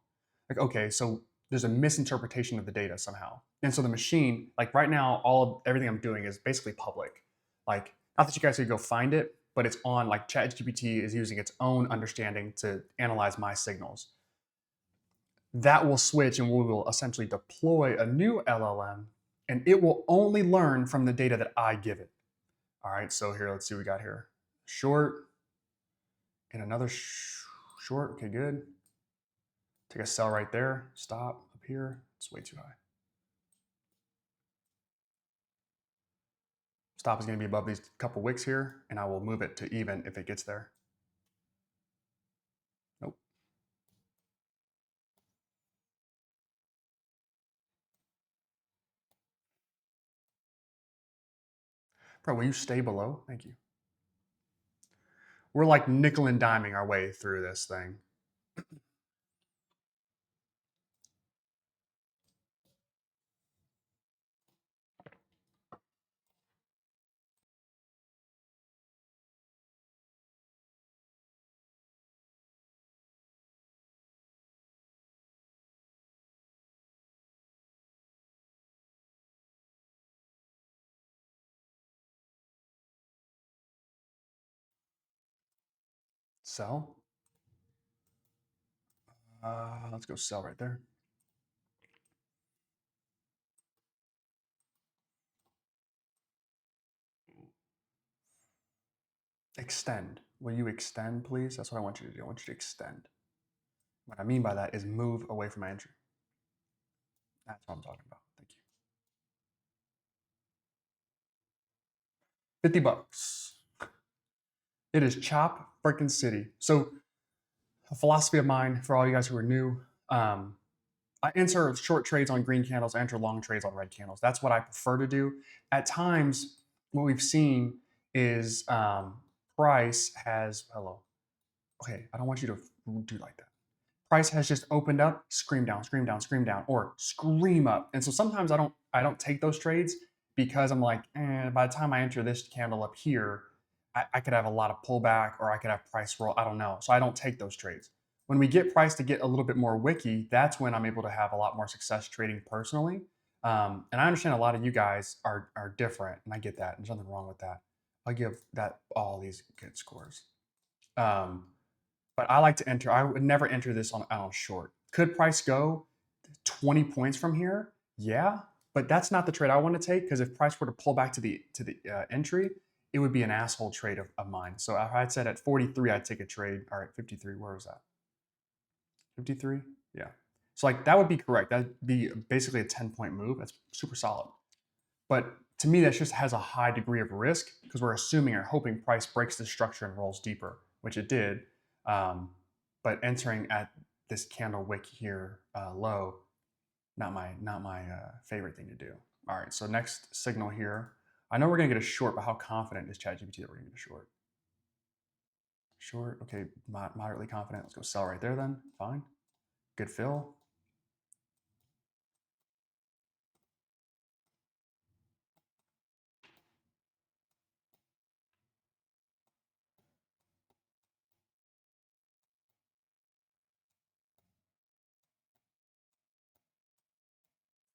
[SPEAKER 1] Like, okay, so there's a misinterpretation of the data somehow. And so the machine, like right now, everything I'm doing is basically public. Like, not that you guys could go find it, but it's on, like, ChatGPT is using its own understanding to analyze my signals. That will switch, and we will essentially deploy a new LLM, and it will only learn from the data that I give it. All right, so here, let's see what we got here. Short, and another short. Okay, good. Take a sell right there. Stop up here. It's way too high. Stop is going to be above these couple wicks here, and I will move it to even if it gets there. Nope. Bro, will you stay below? Thank you. We're like nickel and diming our way through this thing. Sell. Let's go sell right there. Extend. Will you extend, please? That's what I want you to do. I want you to extend. What I mean by that is move away from my entry. That's what I'm talking about. Thank you. 50 bucks. It is chop freaking city. So, a philosophy of mine for all you guys who are new, I enter short trades on green candles, I enter long trades on red candles. That's what I prefer to do. At times, what we've seen is price has, hello. Okay, I don't want you to do like that. Price has just opened up, scream down, scream down, scream down, or scream up. And so sometimes I don't take those trades because I'm like, by the time I enter this candle up here, I could have a lot of pullback or I could have price roll. I don't know. So I don't take those trades. When we get price to get a little bit more wicky, that's when I'm able to have a lot more success trading personally. And I understand a lot of you guys are different, and I get that. There's nothing wrong with that. I give that all these good scores. Um, but I like to enter. I would never enter this on short. Could price go 20 points from here? Yeah, but that's not the trade I want to take, because if price were to pull back to the entry, it would be an asshole trade of mine. So if I said at 43, I'd take a trade. All right, 53. Where was that? 53. Yeah. So like that would be correct. That'd be basically a 10-point move. That's super solid. But to me, that just has a high degree of risk because we're assuming or hoping price breaks the structure and rolls deeper, which it did. But entering at this candle wick here low, not my favorite thing to do. All right, so next signal here. I know we're gonna get a short, but how confident is ChatGPT that we're gonna get a short? Short, okay, moderately confident. Let's go sell right there then. Fine, good fill.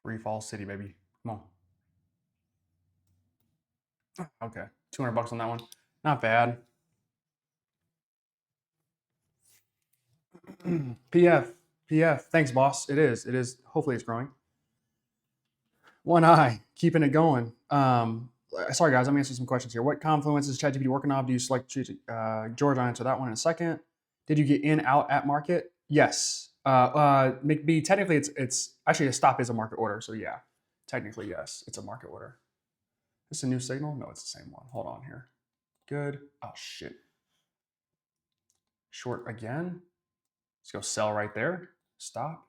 [SPEAKER 1] Free fall city, baby. Come on. Okay, 200 bucks on that one. Not bad. PF. Thanks, boss. It is. Hopefully it's growing. One eye, keeping it going. Sorry guys, I'm answering some questions here. What confluence is ChatGPT working on? Do you select George? I'll answer that one in a second. Did you get in out at market? Yes. McB, technically it's actually a stop is a market order. So yeah, technically yes, it's a market order. Is this a new signal? No, it's the same one. Hold on here. Good. Oh shit. Short again. Let's go sell right there. Stop.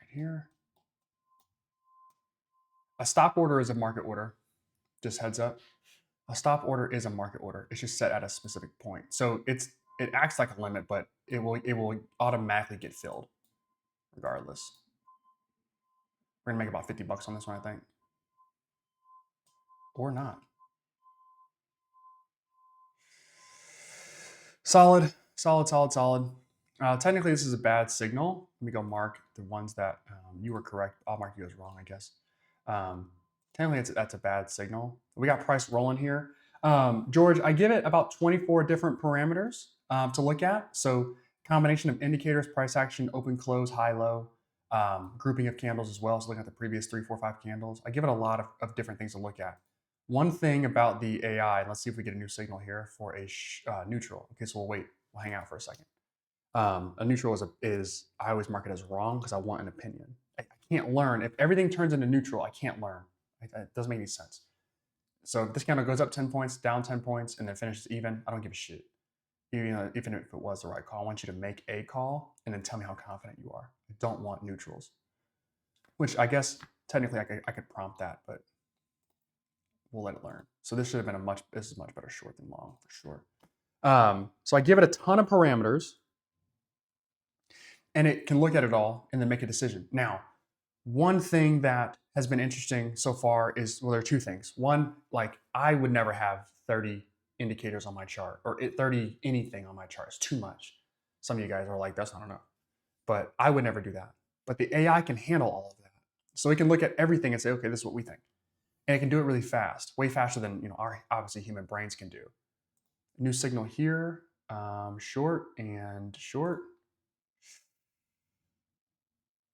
[SPEAKER 1] Right here. A stop order is a market order. Just heads up. A stop order is a market order. It's just set at a specific point. So it acts like a limit, but it will automatically get filled regardless. We're gonna make about 50 bucks on this one, I think. Or not. Solid. Technically, this is a bad signal. Let me go mark the ones that you were correct. I'll mark you as wrong, I guess. Technically, that's a bad signal. We got price rolling here. George, I give it about 24 different parameters to look at. So combination of indicators, price action, open, close, high, low, grouping of candles as well. So looking at the previous 3, 4, 5 candles. I give it a lot of different things to look at. One thing about the AI, let's see if we get a new signal here for a neutral. Okay, so we'll hang out for a second. A neutral is I always mark it as wrong because I want an opinion. I can't learn. If everything turns into neutral, I can't learn. It doesn't make any sense. So if this candle goes up 10 points, down 10 points, and then finishes even, I don't give a shit. Even if it was the right call, I want you to make a call and then tell me how confident you are. I don't want neutrals. Which I guess technically I could prompt that, but we'll let it learn. So this should have been this is much better short than long for sure. So I give it a ton of parameters and it can look at it all and then make a decision. Now, one thing that has been interesting so far is, well, there are two things. One, like I would never have 30 indicators on my chart or 30 anything on my chart. It's too much. Some of you guys are like, that's not enough. But I would never do that. But the AI can handle all of that. So it can look at everything and say, okay, this is what we think. And it can do it really fast, way faster than our obviously human brains can do. New signal here, short and short.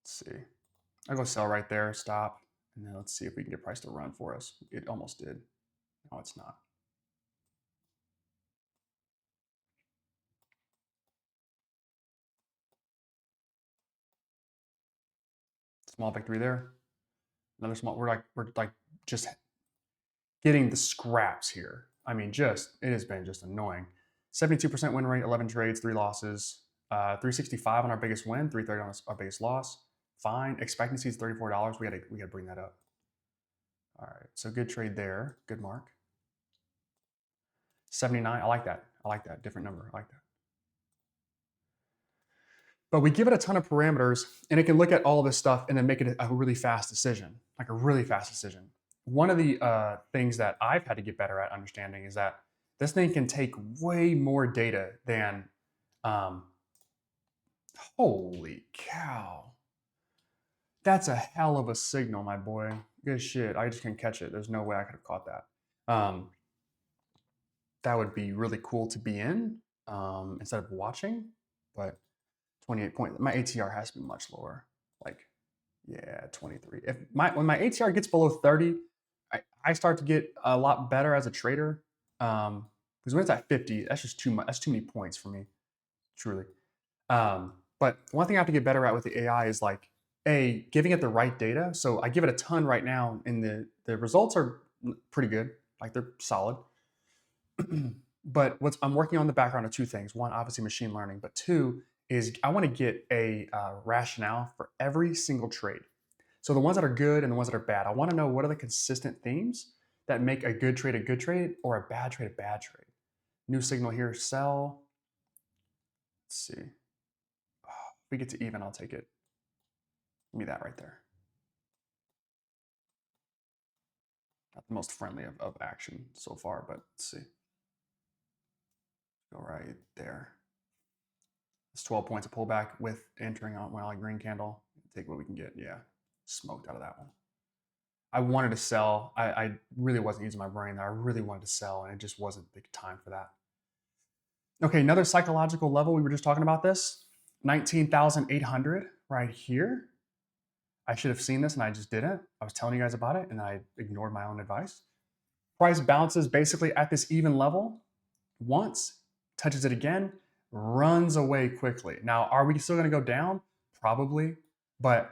[SPEAKER 1] Let's see. I'll go sell right there, stop, and then let's see if we can get price to run for us. It almost did. No, it's not. Small victory there. Another small. We're like just getting the scraps here. I mean, it has been just annoying. 72% win rate, 11 trades, 3 losses, 365 on our biggest win, 330 on our biggest loss. Fine. Expectancy is $34. We gotta bring that up. All right. So good trade there. Good mark. 79. I like that. Different number. I like that. But we give it a ton of parameters and it can look at all of this stuff and then make it a really fast decision, like a really fast decision. One of the things that I've had to get better at understanding is that this thing can take way more data than, holy cow. That's a hell of a signal, my boy. Good shit. I just can't catch it. There's no way I could have caught that. That would be really cool to be in instead of watching, but 28 points. My ATR has to be much lower. Like, yeah, 23. When my ATR gets below 30, I start to get a lot better as a trader. Because when it's at 50, that's just too much. That's too many points for me, truly. But one thing I have to get better at with the AI is like, giving it the right data. So I give it a ton right now, and the results are pretty good. Like they're solid. But I'm working on the background of two things. One, obviously machine learning, but two is I want to get a rationale for every single trade. So the ones that are good and the ones that are bad. I want to know what are the consistent themes that make a good trade or a bad trade a bad trade. New signal here, sell. Let's see. If we get to even, I'll take it. Give me that right there. Not the most friendly of action so far, but let's see. Go right there. It's 12 points of pullback with entering on a green candle. Take what we can get. Yeah, smoked out of that one. I wanted to sell. I really wasn't using my brain there. I really wanted to sell, and it just wasn't the time for that. Okay, another psychological level, we were just talking about this, 19,800 right here. I should have seen this and I just didn't. I was telling you guys about it and I ignored my own advice. Price bounces basically at this even level once, touches it again, runs away quickly. Now, are we still going to go down? Probably, but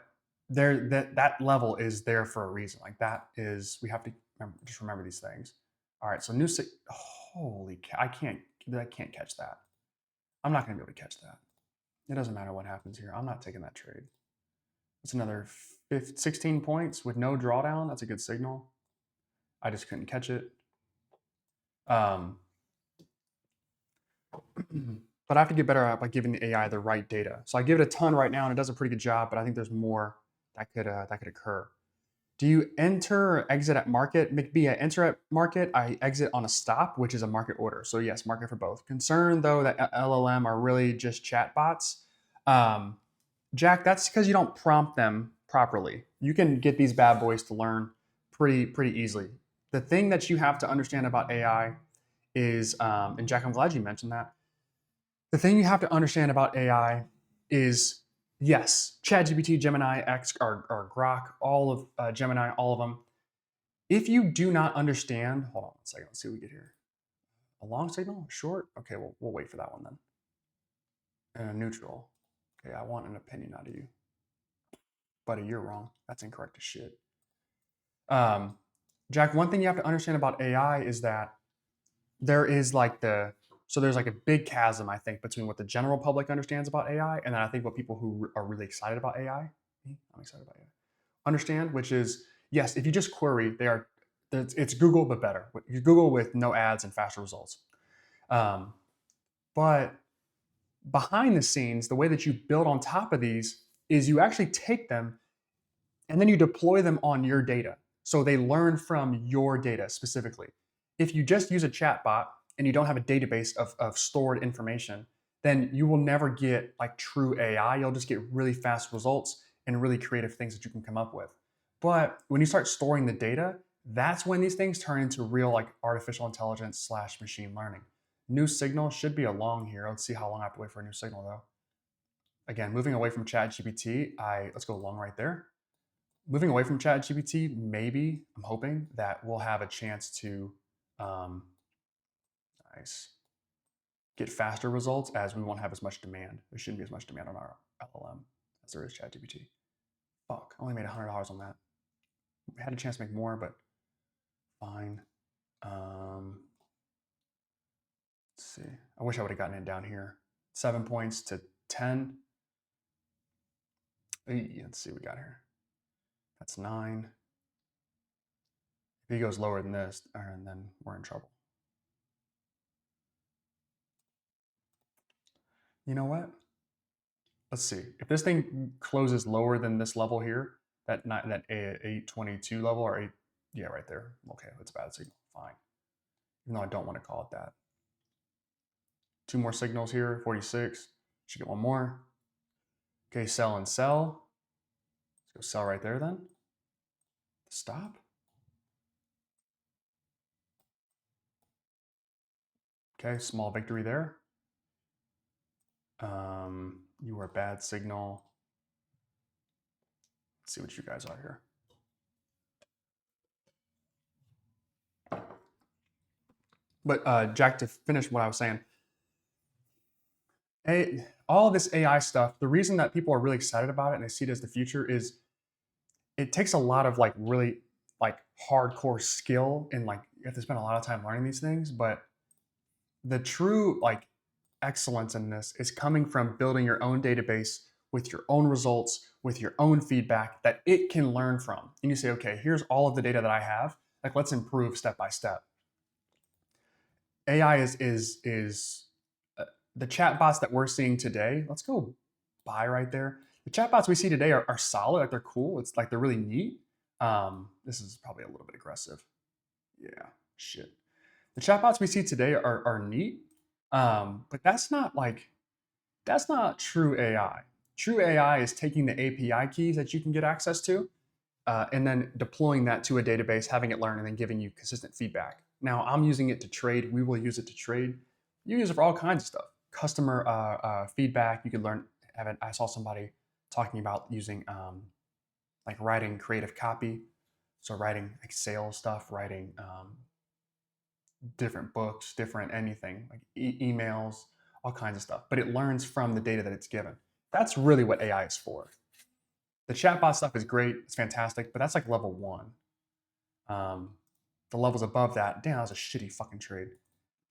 [SPEAKER 1] that level is there for a reason. Like that is, we have to just remember these things. All right, so holy cow, I can't catch that. I'm not going to be able to catch that. It doesn't matter what happens here. I'm not taking that trade. It's another 16 points with no drawdown. That's a good signal. I just couldn't catch it. But I have to get better at by giving the AI the right data. So I give it a ton right now, and it does a pretty good job. But I think there's more that could occur. Do you enter or exit at market? McB, I enter at market. I exit on a stop, which is a market order. So yes, market for both. Concern though that LLM are really just chatbots. Jack, that's because you don't prompt them properly. You can get these bad boys to learn pretty easily. The thing that you have to understand about AI is, and Jack, I'm glad you mentioned that. The thing you have to understand about AI is, yes, ChatGPT, Gemini, X, or Grok, all of Gemini, all of them. If you do not understand, hold on one second, let's see what we get here. A long signal, short? Okay, we'll wait for that one then. And a neutral. Okay, I want an opinion out of you. Buddy, you're wrong. That's incorrect as shit. Jack, one thing you have to understand about AI is that there is there's like a big chasm, I think, between what the general public understands about AI and then I think what people who are really excited about AI, I'm excited about AI, understand, which is, yes, if you just query, it's Google, but better. You Google with no ads and faster results. But behind the scenes, the way that you build on top of these is you actually take them and then you deploy them on your data. So they learn from your data specifically. If you just use a chatbot and you don't have a database of stored information, then you will never get like true AI. You'll just get really fast results and really creative things that you can come up with. But when you start storing the data, that's when these things turn into real like artificial intelligence / machine learning. New signal should be a long here. Let's see how long I have to wait for a new signal though. Again, moving away from ChatGPT, let's go long right there. Moving away from ChatGPT, maybe I'm hoping that we'll have a chance to get faster results as we won't have as much demand. There shouldn't be as much demand on our LLM as there is ChatGPT. Fuck, I only made $100 on that. We had a chance to make more, but fine. Let's see. I wish I would have gotten it down here. 7 points to 10. Let's see what we got here. That's 9. If he goes lower than this, and then we're in trouble. You know what? Let's see. If this thing closes lower than this level here, that 822 level or 8, yeah, right there. Okay, that's a bad signal. Fine. Even though I don't want to call it that. 2 more signals here, 46. Should get one more. Okay, sell and sell. Let's go sell right there then. Stop. Okay, small victory there. You were a bad signal. Let's see what you guys are here. But Jack, to finish what I was saying, all of this AI stuff, the reason that people are really excited about it and they see it as the future is it takes a lot of like really like hardcore skill and like you have to spend a lot of time learning these things. But the true like excellence in this is coming from building your own database with your own results, with your own feedback that it can learn from. And you say, okay, here's all of the data that I have. Like, let's improve step by step. AI is the chatbots that we're seeing today. Let's go buy right there. The chatbots we see today are solid. Like they're cool. It's like they're really neat. This is probably a little bit aggressive. Yeah, shit. The chatbots we see today are neat, but that's not true AI. True AI is taking the API keys that you can get access to and then deploying that to a database, having it learn, and then giving you consistent feedback. Now, I'm using it to trade. We will use it to trade. You use it for all kinds of stuff. Customer feedback. You could learn. I saw somebody talking about using like writing creative copy. So writing like sales stuff, writing different books, different anything like emails, all kinds of stuff. But it learns from the data that it's given. That's really what AI is for. The chatbot stuff is great. It's fantastic, but that's like level one. Um, the levels above that, damn, that was a shitty fucking trade.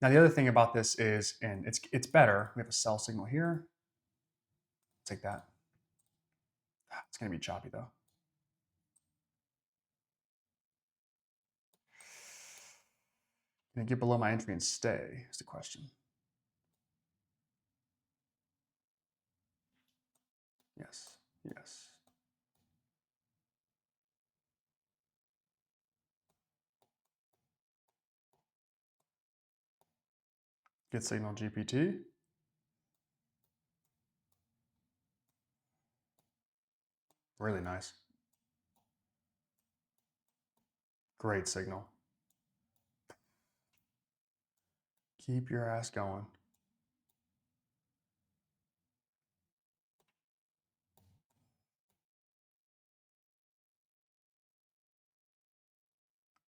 [SPEAKER 1] Now the other thing about this is, and it's better. We have a sell signal here. Take that. It's gonna be choppy though. Can I get below my entry and stay? Is the question. Yes. Yes. Get signal GPT. Really nice. Great signal. Keep your ass going.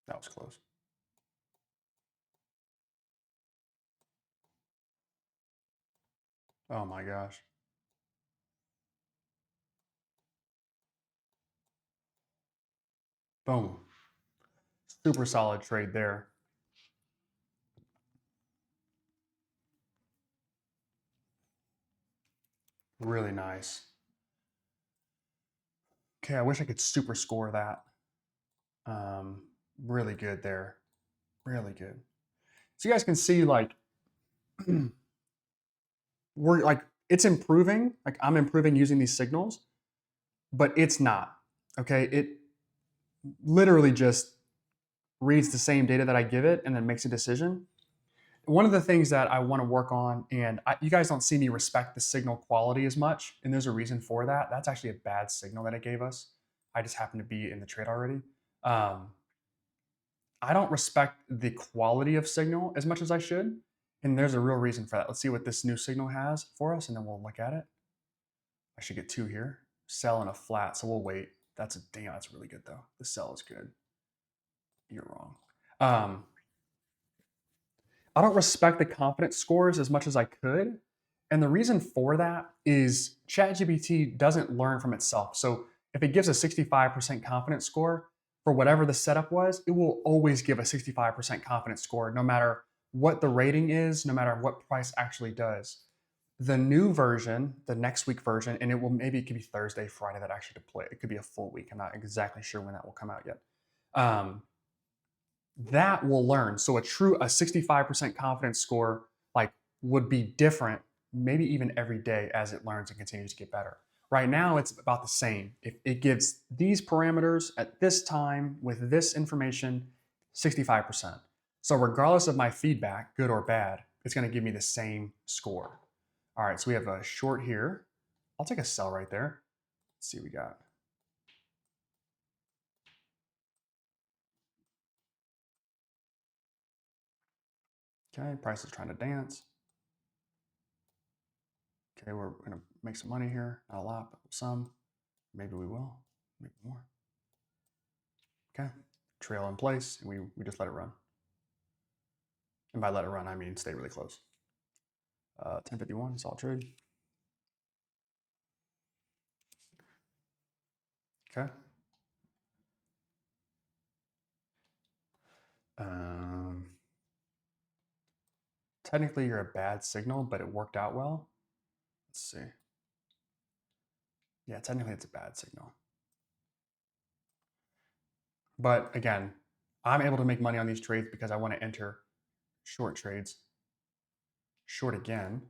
[SPEAKER 1] That was close. Oh my gosh. Boom. Super solid trade there. Really nice. Okay, I wish I could super score that. Really good there. Really good. So you guys can see like we're like it's improving. Like I'm improving using these signals, but it's not. Okay, it literally just reads the same data that I give it and then makes a decision. One of the things that I want to work on, and you guys don't see me respect the signal quality as much, and there's a reason for that. That's actually a bad signal that it gave us. I just happen to be in the trade already. Um, I don't respect the quality of signal as much as I should, and there's a real reason for that. Let's see what this new signal has for us, and then we'll look at it. I should get two here. Sell and a flat, so we'll wait. That's a damn. That's really good though. The sell is good. You're wrong. I don't respect the confidence scores as much as I could. And the reason for that is ChatGPT doesn't learn from itself. So if it gives a 65% confidence score for whatever the setup was, it will always give a 65% confidence score, no matter what the rating is, no matter what price actually does. The new version, the next week version, and it could be Thursday, Friday that actually deploy. It could be a full week. I'm not exactly sure when that will come out yet. That will learn. So a 65% confidence score like would be different, maybe even every day as it learns and continues to get better. Right now, it's about the same. If it gives these parameters at this time with this information, 65%. So regardless of my feedback, good or bad, it's going to give me the same score. All right, so we have a short here. I'll take a sell right there. Let's see what we got. Okay, price is trying to dance. Okay, we're going to make some money here. Not a lot, but some. Maybe we will. Maybe more. Okay, trail in place, and we just let it run. And by let it run, I mean stay really close. 1051, solid trade. Okay. Technically, you're a bad signal, but it worked out well. Let's see. Yeah, technically, it's a bad signal. But again, I'm able to make money on these trades because I want to enter short trades. Short again.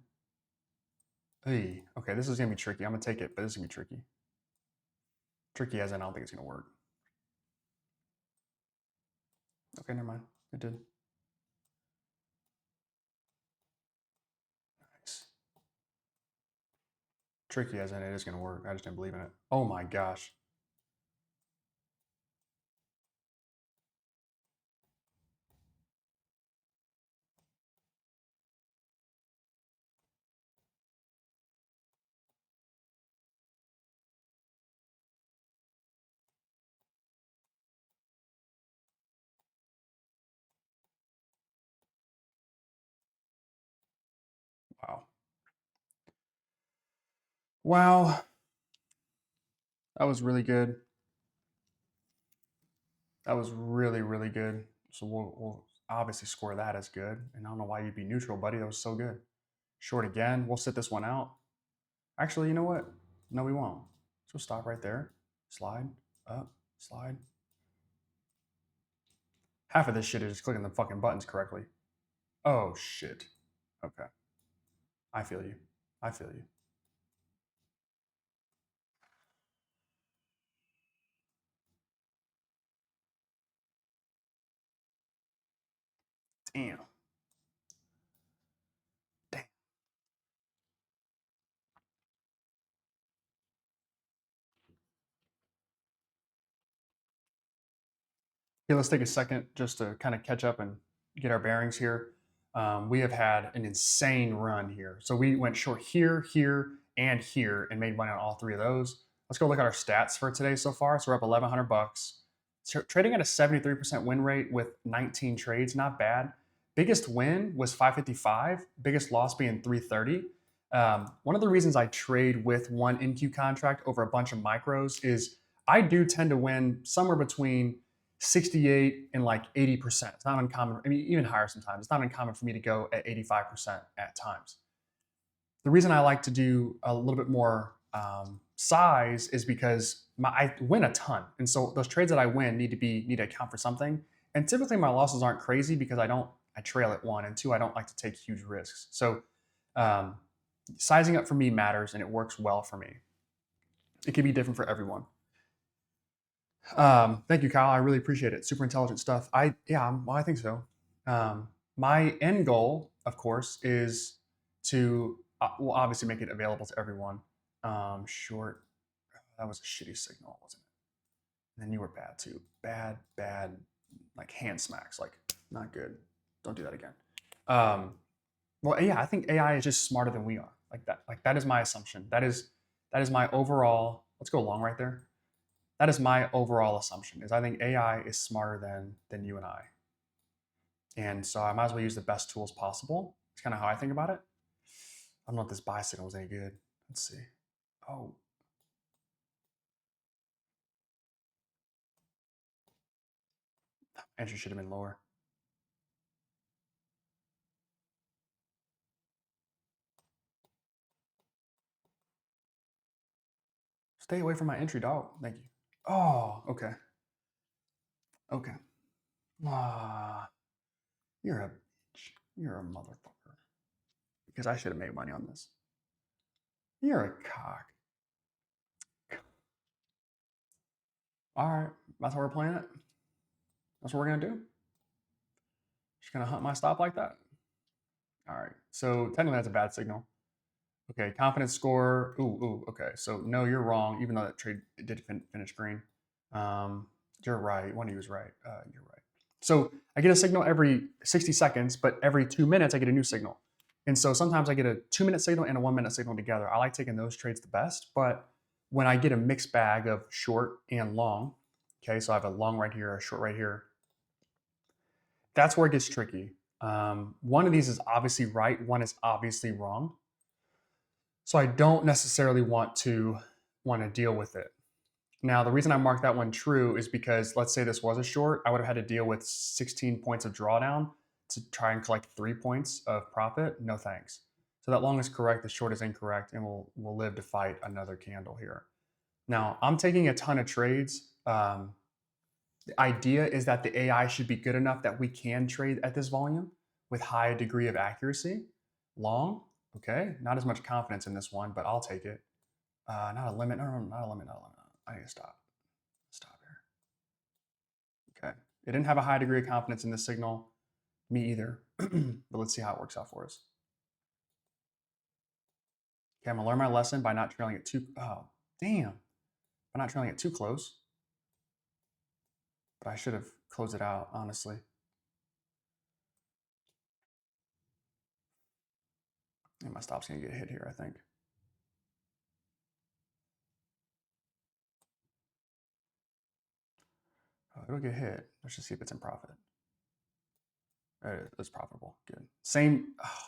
[SPEAKER 1] Hey, okay, this is going to be tricky. I'm going to take it, but this is going to be tricky. Tricky as in I don't think it's going to work. Okay, never mind. It did. Nice. Tricky as in it is going to work. I just didn't believe in it. Oh my gosh. Wow. Wow. That was really good. That was really, really good. So we'll obviously score that as good. And I don't know why you'd be neutral, buddy. That was so good. Short again. We'll sit this one out. Actually, you know what? No, we won't. So stop right there. Slide up, slide. Half of this shit is just clicking the fucking buttons correctly. Oh shit. Okay. I feel you. I feel you. Damn. Damn. Okay, let's take a second just to kind of catch up and get our bearings here. We have had an insane run here. So we went short here, here, and here, and made money on all three of those. Let's go look at our stats for today so far. So we're up 1,100 bucks. So trading at a 73% win rate with 19 trades, not bad. Biggest win was 555. Biggest loss being 330. One of the reasons I trade with one NQ contract over a bunch of micros is I do tend to win somewhere between 68 and like 80%. It's not uncommon. I mean, even higher sometimes. It's not uncommon for me to go at 85% at times. The reason I like to do a little bit more size is because I win a ton, and so those trades that I win need to account for something. And typically my losses aren't crazy because I trail at one, and two, I don't like to take huge risks. So um, sizing up for me matters, and it works well for me. It can be different for everyone. Thank you, Kyle. I really appreciate it. Super intelligent stuff. Well, I think so. My end goal, of course, is to well, obviously make it available to everyone. Short. That was a shitty signal, wasn't it? And then you were bad too. Bad, bad, like hand smacks. Like not good. Don't do that again. Um, well, yeah, I think AI is just smarter than we are. Like that. Like that is my assumption. That is my overall. Let's go long right there. That is my overall assumption. Is I think AI is smarter than you and I, and so I might as well use the best tools possible. It's kind of how I think about it. I don't know if this buy signal was any good. Let's see. Oh, entry should have been lower. Stay away from my entry, dog. Thank you. Oh, okay. Okay. Ah, you're a bitch. You're a motherfucker. Because I should have made money on this. You're a cock. All right. That's how we're playing it. That's what we're going to do. Just going to hunt my stop like that. All right. So technically that's a bad signal. Okay, confidence score. Ooh. Okay, so no, you're wrong. Even though that trade did finish green, um, you're right. One of you was right. You're right. So I get a signal every 60 seconds, but every 2 minutes I get a new signal. And so sometimes I get a 2 minute signal and a 1 minute signal together. I like taking those trades the best. But when I get a mixed bag of short and long, okay, so I have a long right here, a short right here, that's where it gets tricky. One of these is obviously right, one is obviously wrong. So I don't necessarily want to deal with it. Now, the reason I marked that one true is because let's say this was a short, I would have had to deal with 16 points of drawdown to try and collect 3 points of profit. No thanks. So that long is correct, the short is incorrect, and we'll live to fight another candle here. Now, I'm taking a ton of trades. The idea is that the AI should be good enough that we can trade at this volume with high degree of accuracy. Long, okay, not as much confidence in this one, but I'll take it. Not a limit. No, not a limit. Not a limit. I need to stop. Stop here. Okay. It didn't have a high degree of confidence in this signal. Me either. But let's see how it works out for us. Okay, I'm gonna learn my lesson by not trailing it too. Oh, damn! By not trailing it too close. But I should have closed it out, honestly. And my stop's gonna get hit here, I think. Oh, it'll get hit. Let's just see if it's in profit. It's profitable. Good. Same. Oh,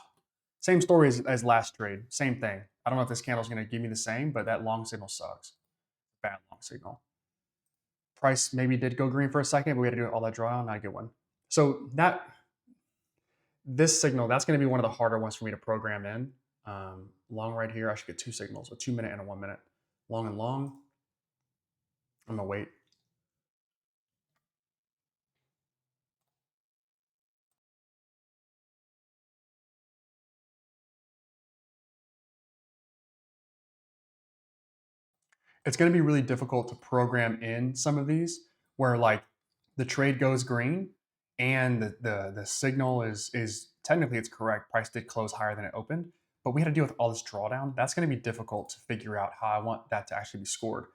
[SPEAKER 1] Same story as last trade. Same thing. I don't know if this candle is going to give me the same, but that long signal sucks. Bad long signal. Price maybe did go green for a second, but we had to do all that drawdown. Not a good one. So this signal, that's going to be one of the harder ones for me to program in. Long right here, I should get two signals, a 2 minute and a 1 minute. Long and long. I'm going to wait. It's going to be really difficult to program in some of these where like the trade goes green and the signal is technically it's correct. Price did close higher than it opened, but we had to deal with all this drawdown. That's going to be difficult to figure out how I want that to actually be scored.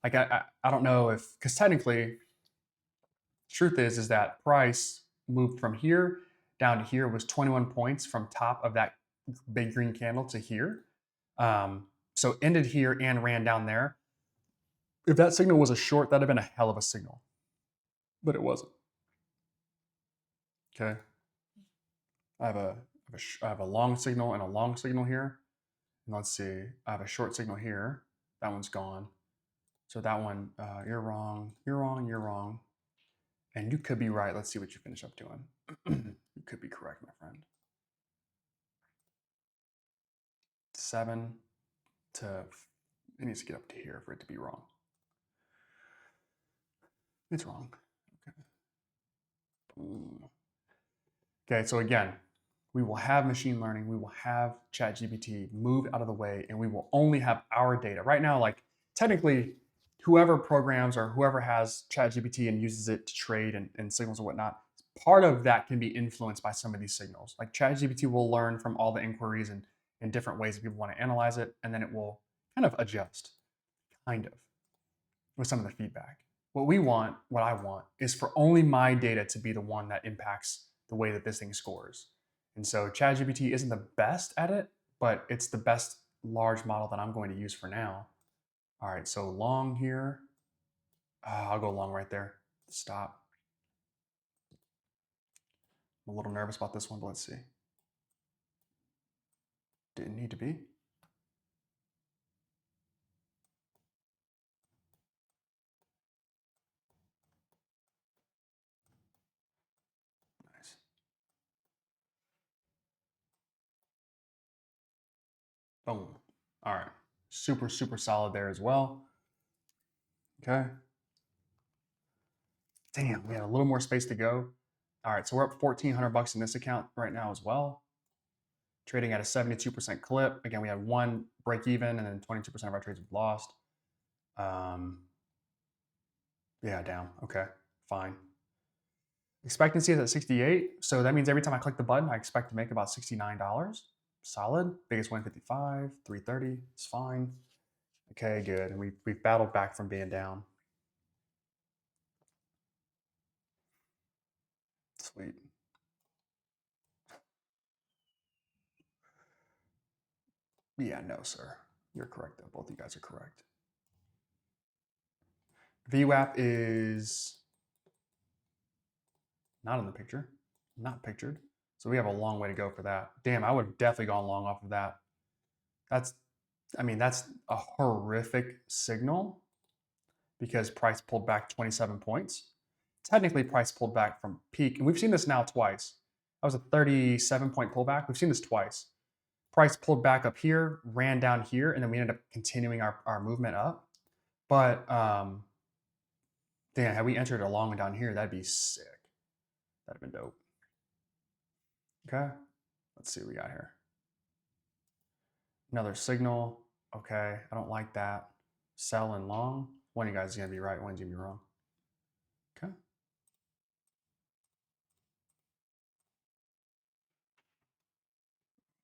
[SPEAKER 1] Like I don't know if, because technically, truth is that price moved from here down to here was 21 points from top of that big green candle to here. So ended here and ran down there. If that signal was a short, that'd have been a hell of a signal, but it wasn't. Okay, I have a long signal and a long signal here, and let's see, I have a short signal here. That one's gone. So that one, you're wrong, you're wrong, you're wrong, and you could be right. Let's see what you finish up doing. You could be correct, my friend. 7 to, it needs to get up to here for it to be wrong. It's wrong. Okay. Okay, so again, we will have machine learning, we will have ChatGPT moved out of the way, and we will only have our data. Right now, like technically, whoever programs or whoever has ChatGPT and uses it to trade and signals and whatnot, part of that can be influenced by some of these signals. Like ChatGPT will learn from all the inquiries and different ways that people want to analyze it, and then it will kind of adjust, kind of, with some of the feedback. What we want, what I want, is for only my data to be the one that impacts the way that this thing scores. And so ChatGPT isn't the best at it, but it's the best large model that I'm going to use for now. All right, so long here. I'll go long right there. Stop. I'm a little nervous about this one, but let's see. Didn't need to be. Nice. Boom. All right. Super, super solid there as well. Okay. Damn, we had a little more space to go. All right, so we're up $1,400 in this account right now as well. Trading at a 72% clip. Again, we had one break even, and then 22% of our trades we've lost. Yeah, down. Okay, fine. Expectancy is at 68, so that means every time I click the button, I expect to make about $69. Solid. Biggest win 55, 330. It's fine. Okay, good. And we've battled back from being down. Sweet. Yeah, no, sir. You're correct, though. Both of you guys are correct. VWAP is not in the picture. Not pictured. So we have a long way to go for that. Damn, I would have definitely gone long off of that. That's a horrific signal because price pulled back 27 points. Technically, price pulled back from peak, and we've seen this now twice. That was a 37-point pullback. We've seen this twice. Price pulled back up here, ran down here, and then we ended up continuing our movement up. But damn, had we entered a long one down here, that'd be sick. That'd have been dope. Okay, let's see what we got here. Another signal. Okay, I don't like that. Sell and long. One of you guys is gonna be right, one's gonna be wrong. Okay.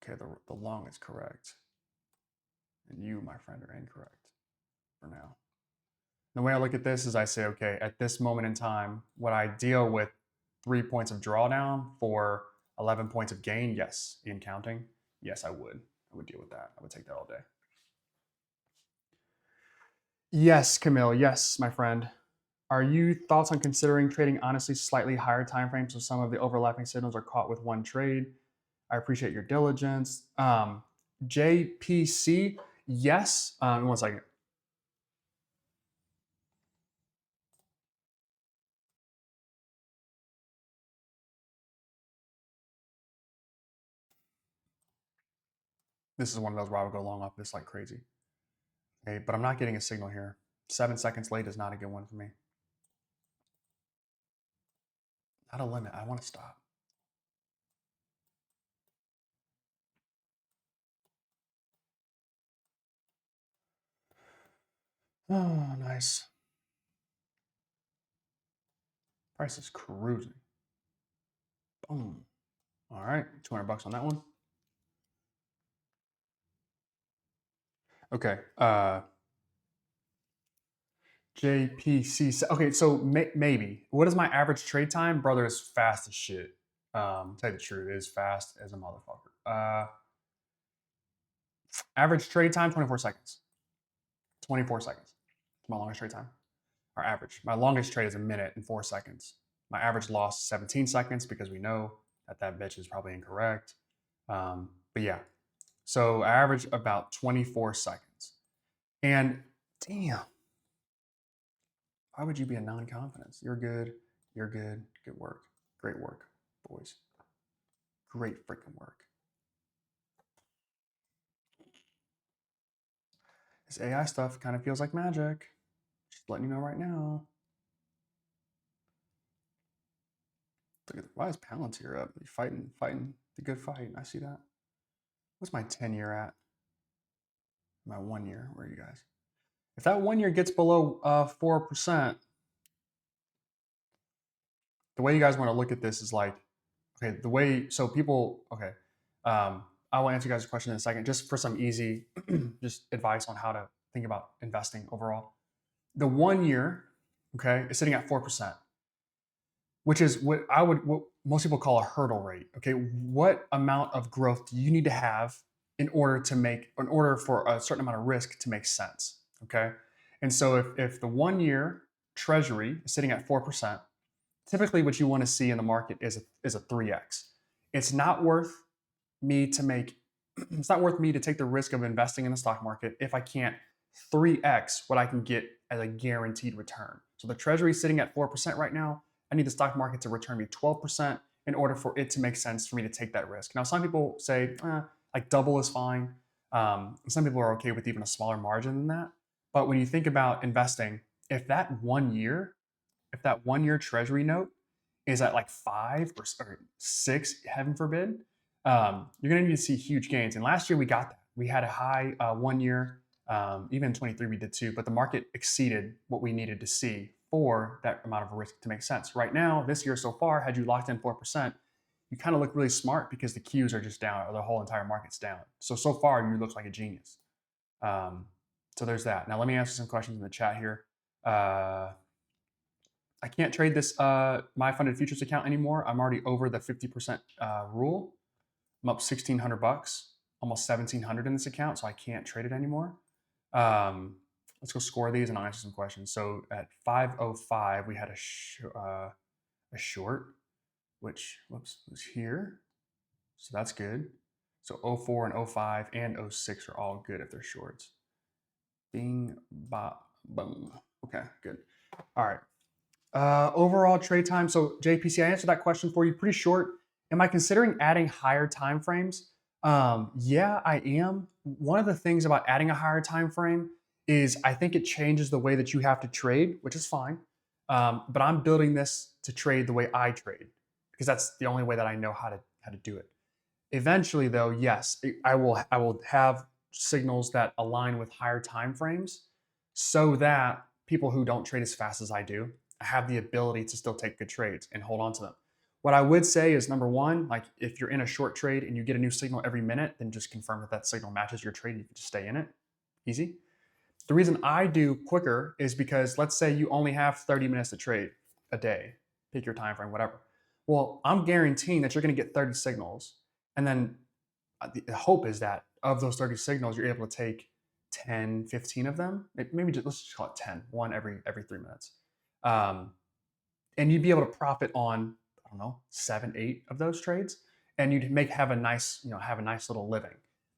[SPEAKER 1] Okay, the long is correct. And you, my friend, are incorrect for now. The way I look at this is I say, okay, at this moment in time, would I deal with 3 points of drawdown for 11 points of gain? Yes. In counting? Yes, I would. I would deal with that. I would take that all day. Yes, Camille. Yes, my friend. Are you thoughts on considering trading honestly slightly higher time frames so some of the overlapping signals are caught with one trade? I appreciate your diligence. JPC, yes. 1 second. This is one of those where I would go long off this like crazy. Okay, but I'm not getting a signal here. 7 seconds late is not a good one for me. Not a limit. I want to stop. Oh, nice. Price is cruising. Boom. All right, 200 bucks on that one. Okay. JPC. Okay, so maybe. What is my average trade time? Brother, is fast as shit. Tell you the truth, it is fast as a motherfucker. Average trade time, 24 seconds. 24 seconds. It's my longest trade time. Our average. My longest trade is a minute and 4 seconds. My average loss 17 seconds because we know that bitch is probably incorrect. But yeah, so I average about 24 seconds. And damn, why would you be a non-confidence? You're good. You're good. Good work. Great work, boys. Great freaking work. This AI stuff kind of feels like magic. Just letting you know right now. Look at, why is Palantir up? You're fighting the good fight. I see that. What's my 10-year at? My 1 year. Where are you guys? If that 1 year gets below 4%, the way you guys want to look at this is like, okay, the way, so people, okay, I will answer you guys' question in a second, just for some easy, just advice on how to think about investing overall. The 1 year, okay, is sitting at 4%, which is what most people call a hurdle rate. Okay, what amount of growth do you need to have in order for a certain amount of risk to make sense? Okay, and so if the 1 year treasury is sitting at 4%, typically what you want to see in the market is a 3x. It's not worth me to make it's not worth me to take the risk of investing in the stock market if I can't 3x what I can get as a guaranteed return. So the treasury is sitting at 4% right now. I need the stock market to return me 12% in order for it to make sense for me to take that risk. Now, some people say like double is fine. Some people are okay with even a smaller margin than that. But when you think about investing, if that 1 year treasury note is at like 5 or 6, heaven forbid, you're going to need to see huge gains. And last year we got that. We had a high 1 year, even in 23 we did too, but the market exceeded what we needed to see for that amount of risk to make sense. Right now, this year so far, had you locked in 4%, you kind of look really smart because the Qs are just down or the whole entire market's down. So far you look like a genius. So there's that. Now let me answer some questions in the chat here. I can't trade this MyFundedFutures account anymore. I'm already over the 50% rule. I'm up 1,600 bucks, almost 1,700 in this account, so I can't trade it anymore. Let's go score these and I'll answer some questions. So at 5:05, we had a short, which was here. So that's good. So 04 and 05 and 06 are all good if they're shorts. Bing, bop, boom. Okay, good. All right. Overall trade time. So JPC, I answered that question for you pretty short. Am I considering adding higher time frames? Yeah, I am. One of the things about adding a higher time frame is I think it changes the way that you have to trade, which is fine. But I'm building this to trade the way I trade because that's the only way that I know how to do it. Eventually, though, yes, I will have signals that align with higher time frames so that people who don't trade as fast as I do have the ability to still take good trades and hold on to them. What I would say is number one, like if you're in a short trade and you get a new signal every minute, then just confirm that signal matches your trade. You can just stay in it. Easy. The reason I do quicker is because let's say you only have 30 minutes to trade a day, pick your time frame, whatever. Well, I'm guaranteeing that you're going to get 30 signals. And then the hope is that of those 30 signals, you're able to take 10, 15 of them. Maybe let's just call it 10, one every 3 minutes. And you'd be able to profit on, I don't know, 7, 8 of those trades. and you'd have a nice, little living.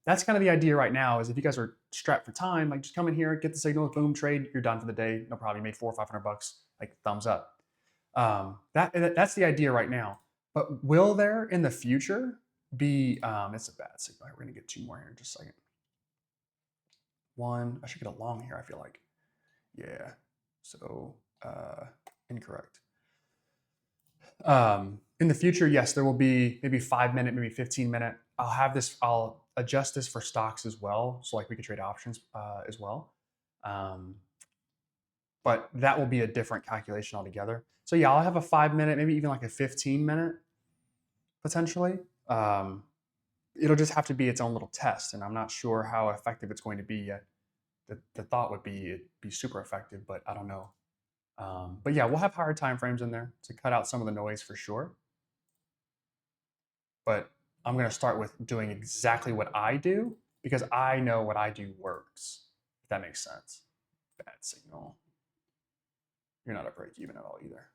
[SPEAKER 1] That's kind of the idea right now. Is if you guys are strapped for time, like just come in here, get the signal, boom, trade, you're done for the day. No problem. You made $400 or $500. Like thumbs up. That's the idea right now. But will there in the future be? It's a bad signal. We're gonna get two more here in just a second. One, I should get a long here. I feel like, yeah. So incorrect. In the future, yes, there will be maybe 5-minute, maybe 15-minute. I'll adjust this for stocks as well. So like we could trade options as well. But that will be a different calculation altogether. So yeah, I'll have a 5-minute, maybe even like a 15-minute potentially. It'll just have to be its own little test, and I'm not sure how effective it's going to be yet. The thought would be it'd be super effective, but I don't know. But yeah, we'll have higher time frames in there to cut out some of the noise for sure. But I'm going to start with doing exactly what I do because I know what I do works. If that makes sense. Bad signal. You're not a break even at all either.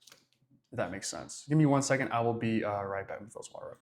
[SPEAKER 1] If that makes sense. Give me 1 second. I will be right back. Let me fill some water up.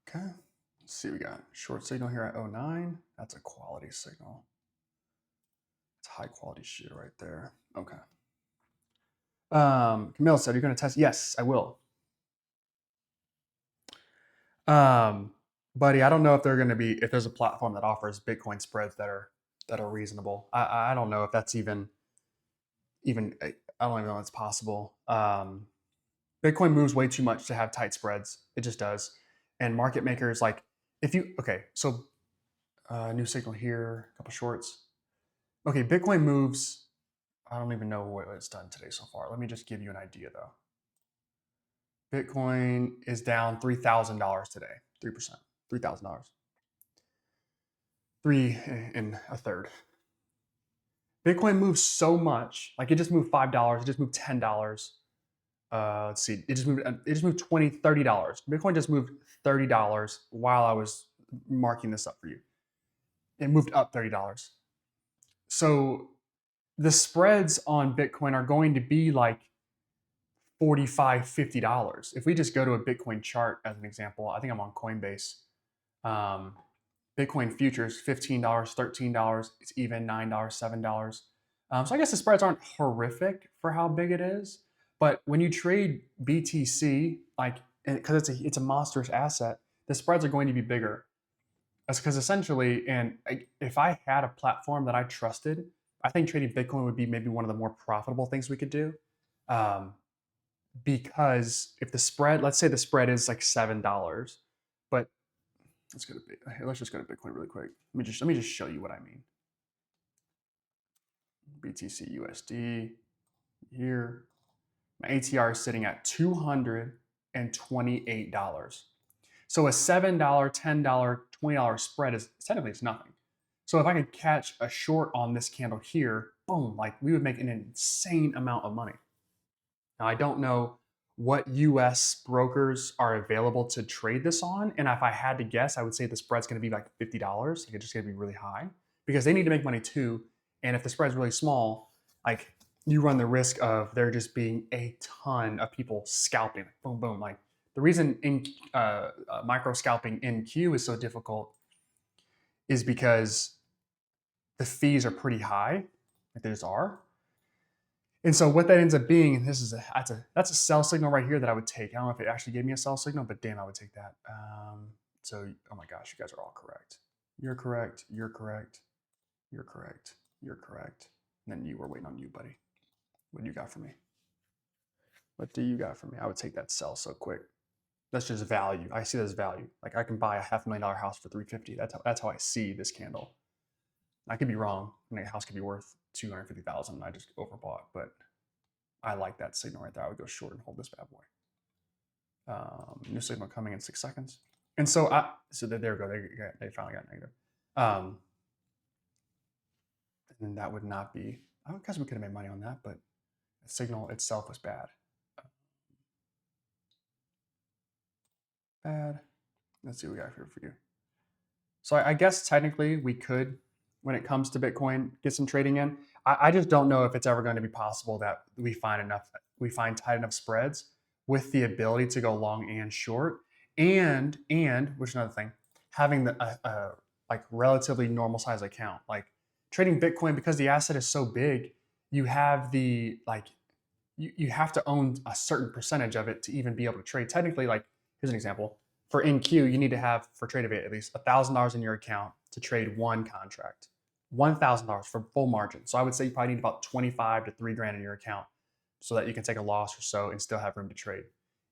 [SPEAKER 1] Okay. Let's see, we got short signal here at 09. That's a quality signal. It's high quality shit right there. Okay. Camille said, you're going to test? Yes, I will. Buddy, I don't know if they're going to be, if there's a platform that offers Bitcoin spreads that are reasonable. I don't know if that's even, I don't even know if it's possible. Bitcoin moves way too much to have tight spreads. It just does. And market makers, like, okay, so new signal here, a couple shorts. Okay, Bitcoin moves, I don't even know what it's done today so far. Let me just give you an idea though. Bitcoin is down $3,000 today, 3%, $3,000. 3 and a third. Bitcoin moves so much, like it just moved $5, it just moved $10. Let's see, it just moved $20, $30. Bitcoin just moved $30 while I was marking this up for you. It moved up $30. So the spreads on Bitcoin are going to be like $45, $50. If we just go to a Bitcoin chart as an example, I think I'm on Coinbase. Bitcoin futures, $15, $13, it's even $9, $7. So I guess the spreads aren't horrific for how big it is. But when you trade BTC, like because it's a monstrous asset, the spreads are going to be bigger. That's because essentially, and if I had a platform that I trusted, I think trading Bitcoin would be maybe one of the more profitable things we could do. Because if the spread, let's say the spread is like $7, but let's just go to Bitcoin really quick. Let me just show you what I mean. BTC USD here. My ATR is sitting at $228. So a $7, $10, $20 spread is technically it's nothing. So if I could catch a short on this candle here, boom, like we would make an insane amount of money. Now I don't know what US brokers are available to trade this on. And if I had to guess, I would say the spread's gonna be like $50. Like it's just gonna be really high because they need to make money too. And if the spread's really small, like you run the risk of there just being a ton of people scalping, boom, boom. Like the reason in micro scalping in Q is so difficult is because the fees are pretty high, like they just are. And so what that ends up being, and that's a sell signal right here that I would take. I don't know if it actually gave me a sell signal, but damn, I would take that. So, oh my gosh, you guys are all correct. You're correct. You're correct. You're correct. You're correct. And then you were waiting on you, buddy. What do you got for me? What do you got for me? I would take that sell so quick. That's just value. I see that as value. Like I can buy a $500,000 house for $350. That's how I see this candle. I could be wrong. I mean, a house could be worth 250,000. I just overbought, but I like that signal right there. I would go short and hold this bad boy. New signal coming in 6 seconds. And so there we go. They finally got negative. And then that would not be, I guess we could have made money on that, but the signal itself was bad. Let's see what we got here for you. So I guess technically we could, when it comes to Bitcoin, get some trading in. I just don't know if it's ever going to be possible that we find tight enough spreads with the ability to go long and short, and which is another thing, having the like relatively normal size account. Like trading Bitcoin, because the asset is so big, you have the like you have to own a certain percentage of it to even be able to trade. Technically, like here's an example. For NQ, you need to have, for TradeAvate at least, $1,000 in your account to trade one contract. $1,000 for full margin. So I would say you probably need about 25 to $3,000 in your account so that you can take a loss or so and still have room to trade.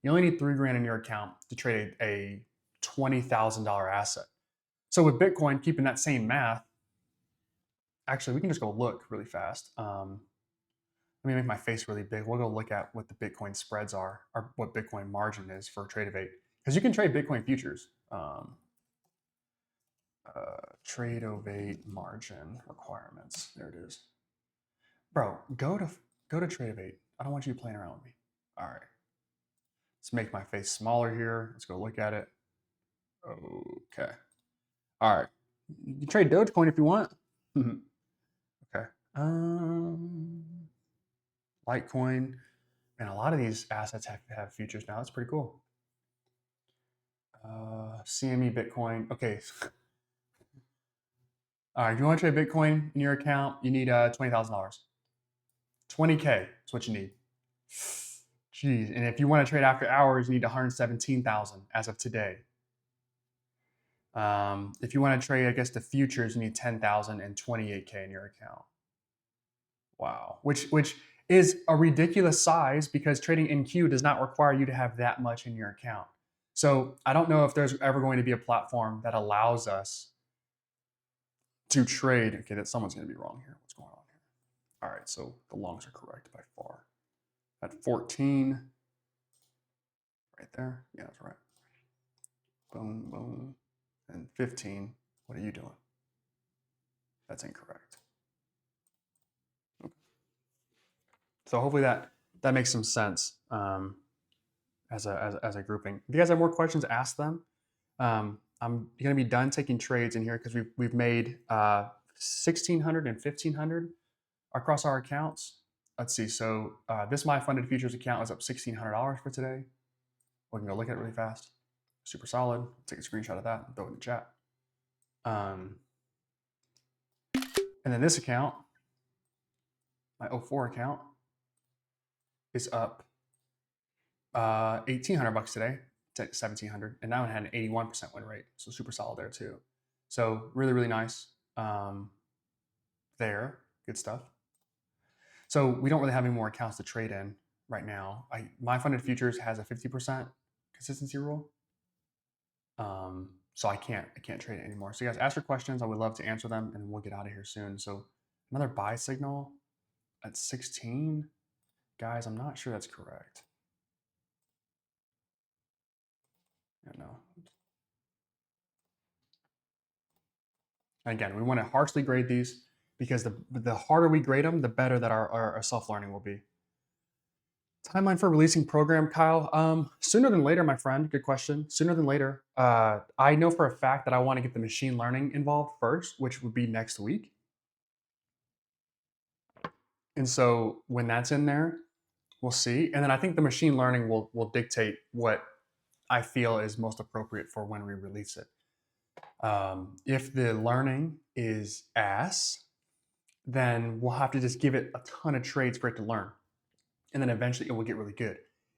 [SPEAKER 1] You only need $3,000 in your account to trade a $20,000 asset. So with Bitcoin, keeping that same math, actually, we can just go look really fast. Let me make my face really big. We'll go look at what the Bitcoin spreads are, or what Bitcoin margin is for TradeAvate. Because you can trade Bitcoin futures. TradeAvate margin requirements. There it is. Bro, go to TradeAvate. I don't want you playing around with me. All right. Let's make my face smaller here. Let's go look at it. Okay. All right. You can trade Dogecoin if you want. Okay. Litecoin. Man, a lot of these assets have futures now. That's pretty cool. CME Bitcoin. Okay. All right. If you want to trade Bitcoin in your account, you need $20,000. 20K is what you need. Jeez. And if you want to trade after hours, you need 117,000 as of today. If you want to trade, I guess, the futures, you need 10,000 and 28K in your account. Wow. Which is a ridiculous size because trading NQ does not require you to have that much in your account. So I don't know if there's ever going to be a platform that allows us to trade. Okay, that someone's going to be wrong here. What's going on here? All right, so the longs are correct by far. At 14, right there. Yeah, that's right. Boom, boom. And 15, what are you doing? That's incorrect. Okay. So hopefully that makes some sense as a grouping. If you guys have more questions, ask them. I'm going to be done taking trades in here because we've made 1,600 and 1,500 across our accounts. Let's see. So this MyFundedFutures account was up $1,600 for today. We can go look at it really fast. Super solid. Take a screenshot of that and throw it in the chat. And then this account, my 04 account, is up $1,800 today to 1,700, and that one had an 81% win rate, so super solid there too. So really, really nice. There, good stuff. So we don't really have any more accounts to trade in right now. MyFundedFutures has a 50% consistency rule. So I can't trade it anymore. So you guys ask your questions. I would love to answer them, and we'll get out of here soon. So another buy signal at 16. Guys, I'm not sure that's correct. Yeah, no. And again, we want to harshly grade these because the harder we grade them, the better that our self-learning will be. Timeline for releasing program, Kyle. Sooner than later, my friend. Good question. Sooner than later. I know for a fact that I want to get the machine learning involved first, which would be next week. And so when that's in there, we'll see. And then I think the machine learning will dictate what I feel is most appropriate for when we release it. If the learning is ass, then we'll have to just give it a ton of trades for it to learn. And then eventually it will get really good.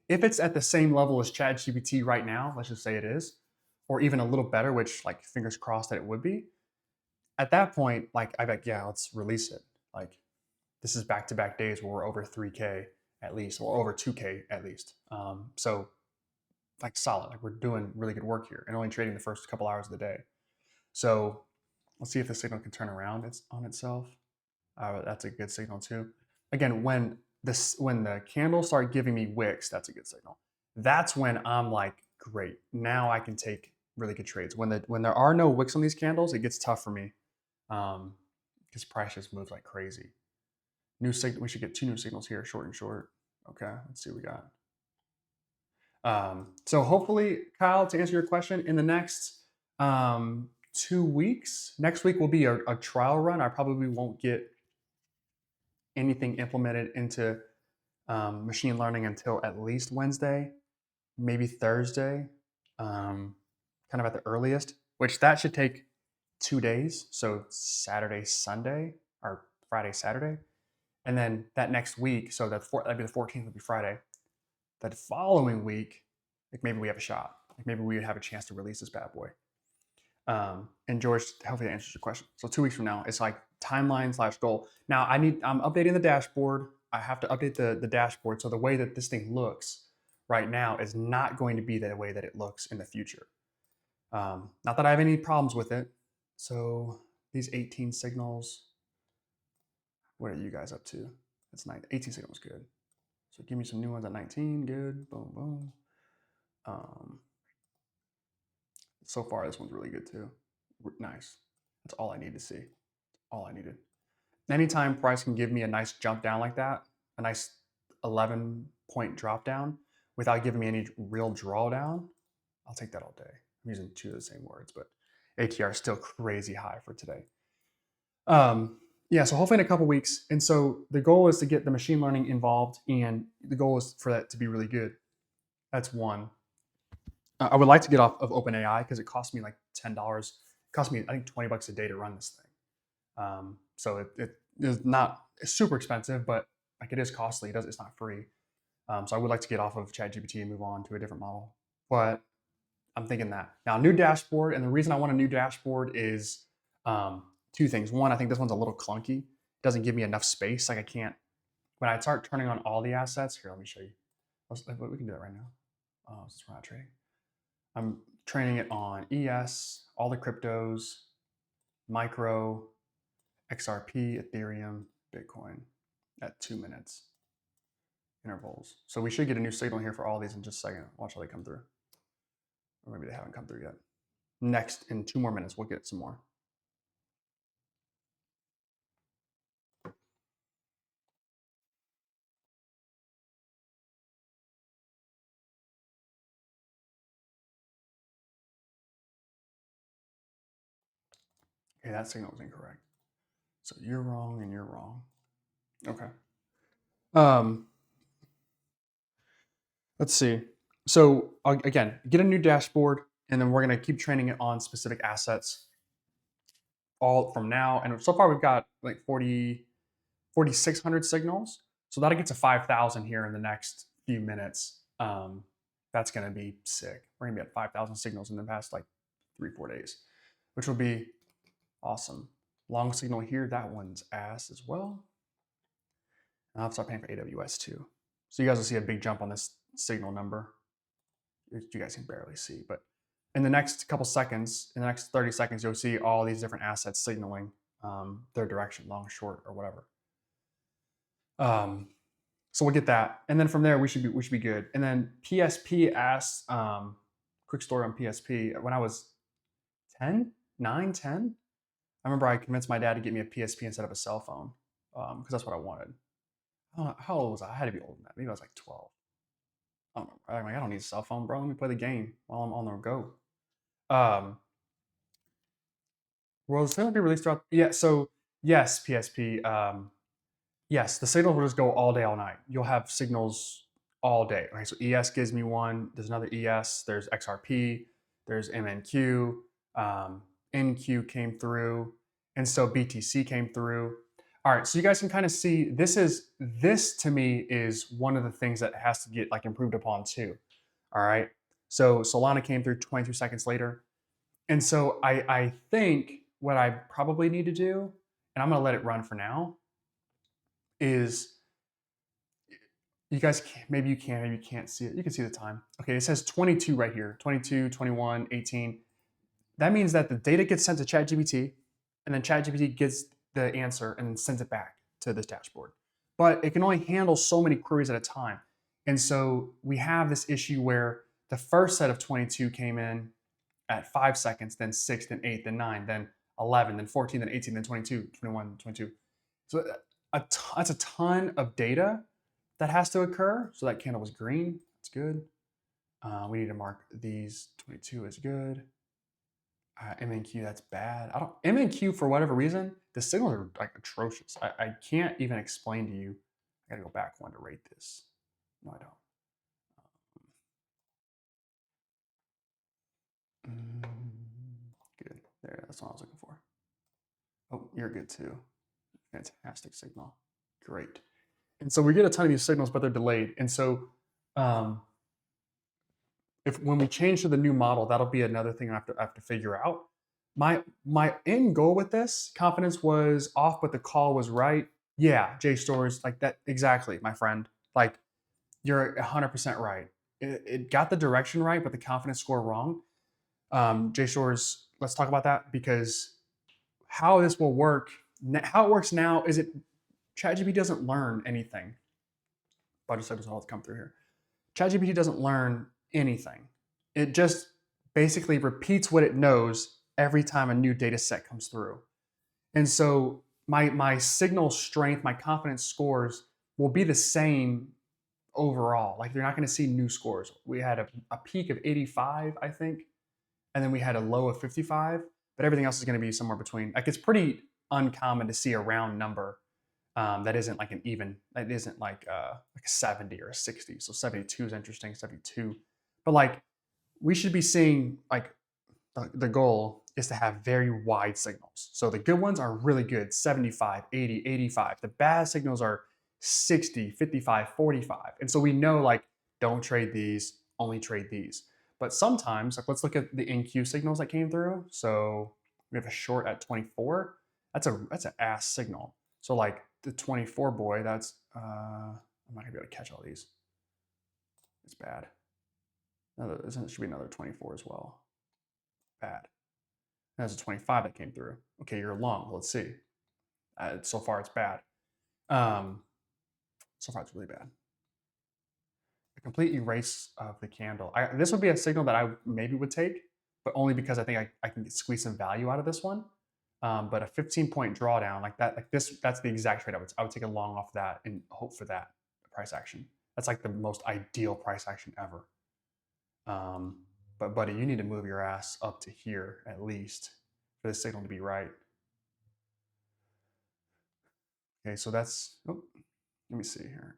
[SPEAKER 1] If it's at the same level as ChatGPT right now, let's just say it is, or even a little better, which like fingers crossed that it would be, at that point, like I bet, yeah, let's release it. Like this is back-to-back days where we're over 3K at least, or over 2K at least. So like solid, like we're doing really good work here and only trading the first couple hours of the day. So Let's see if the signal can turn around on itself. That's a good signal too. Again, when the candles start giving me wicks, that's a good signal. That's when I'm like, great, now I can take really good trades. When there are no wicks on these candles, it gets tough for me because price just moves like crazy. New signal. We should get 2 new signals here, short and short. Okay, let's see what we got. So hopefully, Kyle, to answer your question, in the next 2 weeks, next week will be a trial run. I probably won't get anything implemented into machine learning until at least Wednesday, maybe Thursday, kind of at the earliest, which that should take 2 days. So Saturday, Sunday, or Friday, Saturday. And then that next week, so that'd be the 14th would be Friday. That following week, like maybe we have a shot. Like maybe we would have a chance to release this bad boy. And George, hopefully that answers your question. So 2 weeks from now, it's like timeline/goal. Now I'm updating the dashboard. I have to update the dashboard. So the way that this thing looks right now is not going to be the way that it looks in the future. Not that I have any problems with it. So these 18 signals, what are you guys up to? It's 18 signals, good. So give me some new ones at 19, good, boom, boom. So far, this one's really good too. Nice. That's all I need to see. All I needed. Anytime price can give me a nice jump down like that, a nice 11-point drop down without giving me any real drawdown, I'll take that all day. I'm using 2 of the same words, but ATR is still crazy high for today. Yeah, so hopefully in a couple weeks. And so the goal is to get the machine learning involved, and the goal is for that to be really good. That's one. I would like to get off of OpenAI because it costs me like $10. It costs me, I think, $20 a day to run this thing. So it is not super expensive, but like it is costly. It's not free. So I would like to get off of ChatGPT and move on to a different model. But I'm thinking that. Now, new dashboard, and the reason I want a new dashboard is 2 things. One, I think this one's a little clunky. It doesn't give me enough space. Like I can't, when I start turning on all the assets, here, let me show you. We can do that right now. Since we're not trading. I'm training it on ES, all the cryptos, micro, XRP, Ethereum, Bitcoin at 2 minutes intervals. So we should get a new signal here for all these in just a second. Watch how they come through. Or maybe they haven't come through yet. Next, in 2 more minutes, we'll get some more. Okay, that signal was incorrect. So you're wrong and you're wrong. Okay. Let's see. So again, get a new dashboard, and then we're going to keep training it on specific assets all from now. And so far we've got like 4,600 signals. So that'll get to 5,000 here in the next few minutes. That's going to be sick. We're going to be at 5,000 signals in the past like 3-4 days, which will be awesome. Long signal here, that one's ass as well. And I'll start paying for AWS too. So you guys will see a big jump on this signal number. You guys can barely see, but in the next couple seconds, in the next 30 seconds, you'll see all these different assets signaling their direction, long, short, or whatever. So we'll get that, and then from there we should be good. And then PSP asked, quick story on PSP. When I was 10, I remember I convinced my dad to get me a PSP instead of a cell phone because that's what I wanted. I don't know, how old was I? I had to be older than that. Maybe I was like 12. I don't know. I'm like, I don't need a cell phone, bro. Let me play the game while I'm on the go. Will the signal be released throughout? Yeah. So yes, PSP. Yes, the signal will just go all day, all night. You'll have signals all day. Okay, so ES gives me one. There's another ES. There's XRP. There's MNQ. NQ came through, and so BTC came through. All right, so you guys can kind of see this to me is one of the things that has to get like improved upon too. All right, so Solana came through 22 seconds later, and so I think what I probably need to do, and I'm gonna let it run for now, is you guys maybe you can't see it. You can see the time. Okay, it says 22 right here, 22, 21, 18. That means that the data gets sent to ChatGPT. and then ChatGPT gets the answer and then sends it back to this dashboard. But it can only handle so many queries at a time. And so we have this issue where the first set of 22 came in at 5 seconds, then 6, then 8, then 9, then 11, then 14, then 18, then 22, 21, 22. So that's a ton of data that has to occur. So that candle was green. That's good. We need to mark these 22 as good. MNQ, that's bad. MNQ, for whatever reason, the signals are like atrocious. I can't even explain to you. I gotta go back one to rate this. No, I don't. Good. There, that's what I was looking for. Oh, you're good too. Fantastic signal. Great. And so we get a ton of these signals, but they're delayed. And so when we change to the new model, that'll be another thing I have to figure out. My end goal with this confidence was off, but the call was right. Yeah, JSTORs, like that exactly, my friend. Like you're 100% right. It got the direction right, but the confidence score wrong. JSTORs, let's talk about that, because how this will work, how it works now is ChatGPT doesn't learn anything. Budget cycles all come through here. ChatGPT doesn't learn anything. It just basically repeats what it knows every time a new data set comes through. And so my signal strength, my confidence scores will be the same overall. Like you're not going to see new scores. We had a peak of 85, I think, and then we had a low of 55, but everything else is going to be somewhere between. Like it's pretty uncommon to see a round number that isn't like an even. That isn't like a 70 or a 60. So 72 is interesting. 72, but like we should be seeing like the goal is to have very wide signals. So the good ones are really good, 75, 80, 85. The bad signals are 60, 55, 45. And so we know like don't trade these, only trade these. But sometimes, like let's look at the NQ signals that came through. So we have a short at 24. That's an ass signal. So like the 24 boy, that's I'm not gonna be able to catch all these. It's bad. There should be another 24 as well. Bad. There's a 25 that came through. Okay, you're long. Let's see. So far, it's bad. So far, it's really bad. A complete erase of the candle. This would be a signal that I maybe would take, but only because I think I can squeeze some value out of this one. But a 15-point drawdown like that, like this, that's the exact trade I would take a long off that and hope for that price action. That's like the most ideal price action ever. But buddy, you need to move your ass up to here at least for this signal to be right. Okay, so that's, oh, let me see here.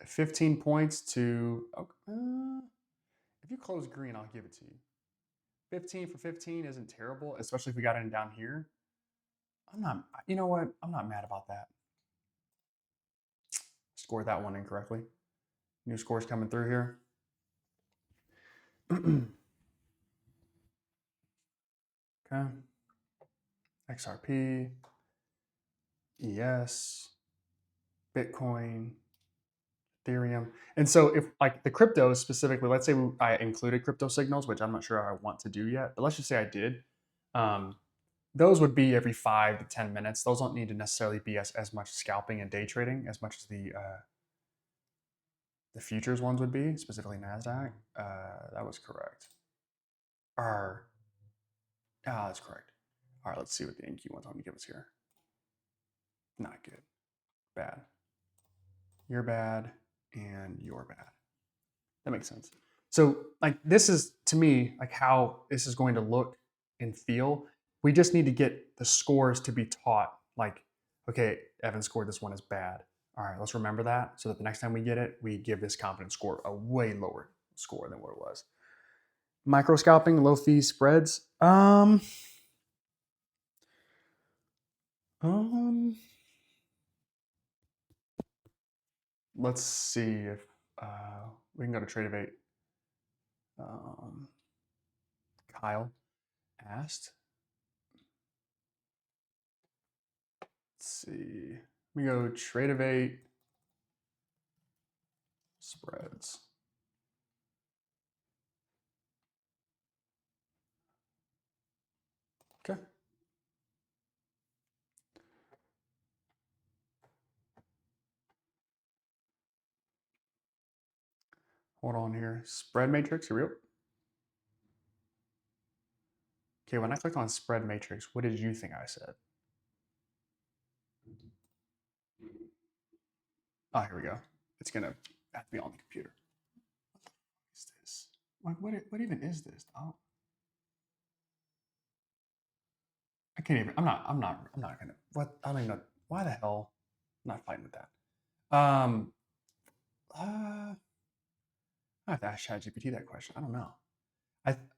[SPEAKER 1] 15 points to, if you close green, I'll give it to you. 15 for 15 isn't terrible, especially if we got in down here. You know what? I'm not mad about that. Scored that one incorrectly. New scores coming through here. Okay. XRP, ES, Bitcoin, Ethereum. And so if like the cryptos specifically, let's say I included crypto signals, which I'm not sure I want to do yet, but let's just say I did. Those would be every 5 to 10 minutes. Those don't need to necessarily be as much scalping and day trading as much as the futures ones would be, specifically NASDAQ. That was correct. That's correct. All right, let's see what the NQ ones want to give us here. Not good. Bad. You're bad, and you're bad. That makes sense. So like this is, to me, like how this is going to look and feel. We just need to get the scores to be taught. Like, okay, Evan scored this one as bad. All right, let's remember that so that the next time we get it, we give this confidence score a way lower score than what it was. Micro scalping, low fee spreads. Let's see if we can go to Trade of 8. Kyle asked. Let's see. We go Trade of 8 spreads. Okay. Hold on here. Spread matrix, here we go. Okay, when I clicked on spread matrix, what did you think I said? Oh, here we go. It's gonna have to be on the computer. What is this? What even is this? Oh, I can't even. I'm not gonna. What? I don't even know. Why the hell? I'm not fighting with that. I have to ask ChatGPT that question. I don't know.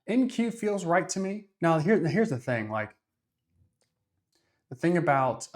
[SPEAKER 1] NQ feels right to me. Now here's the thing. Like the thing about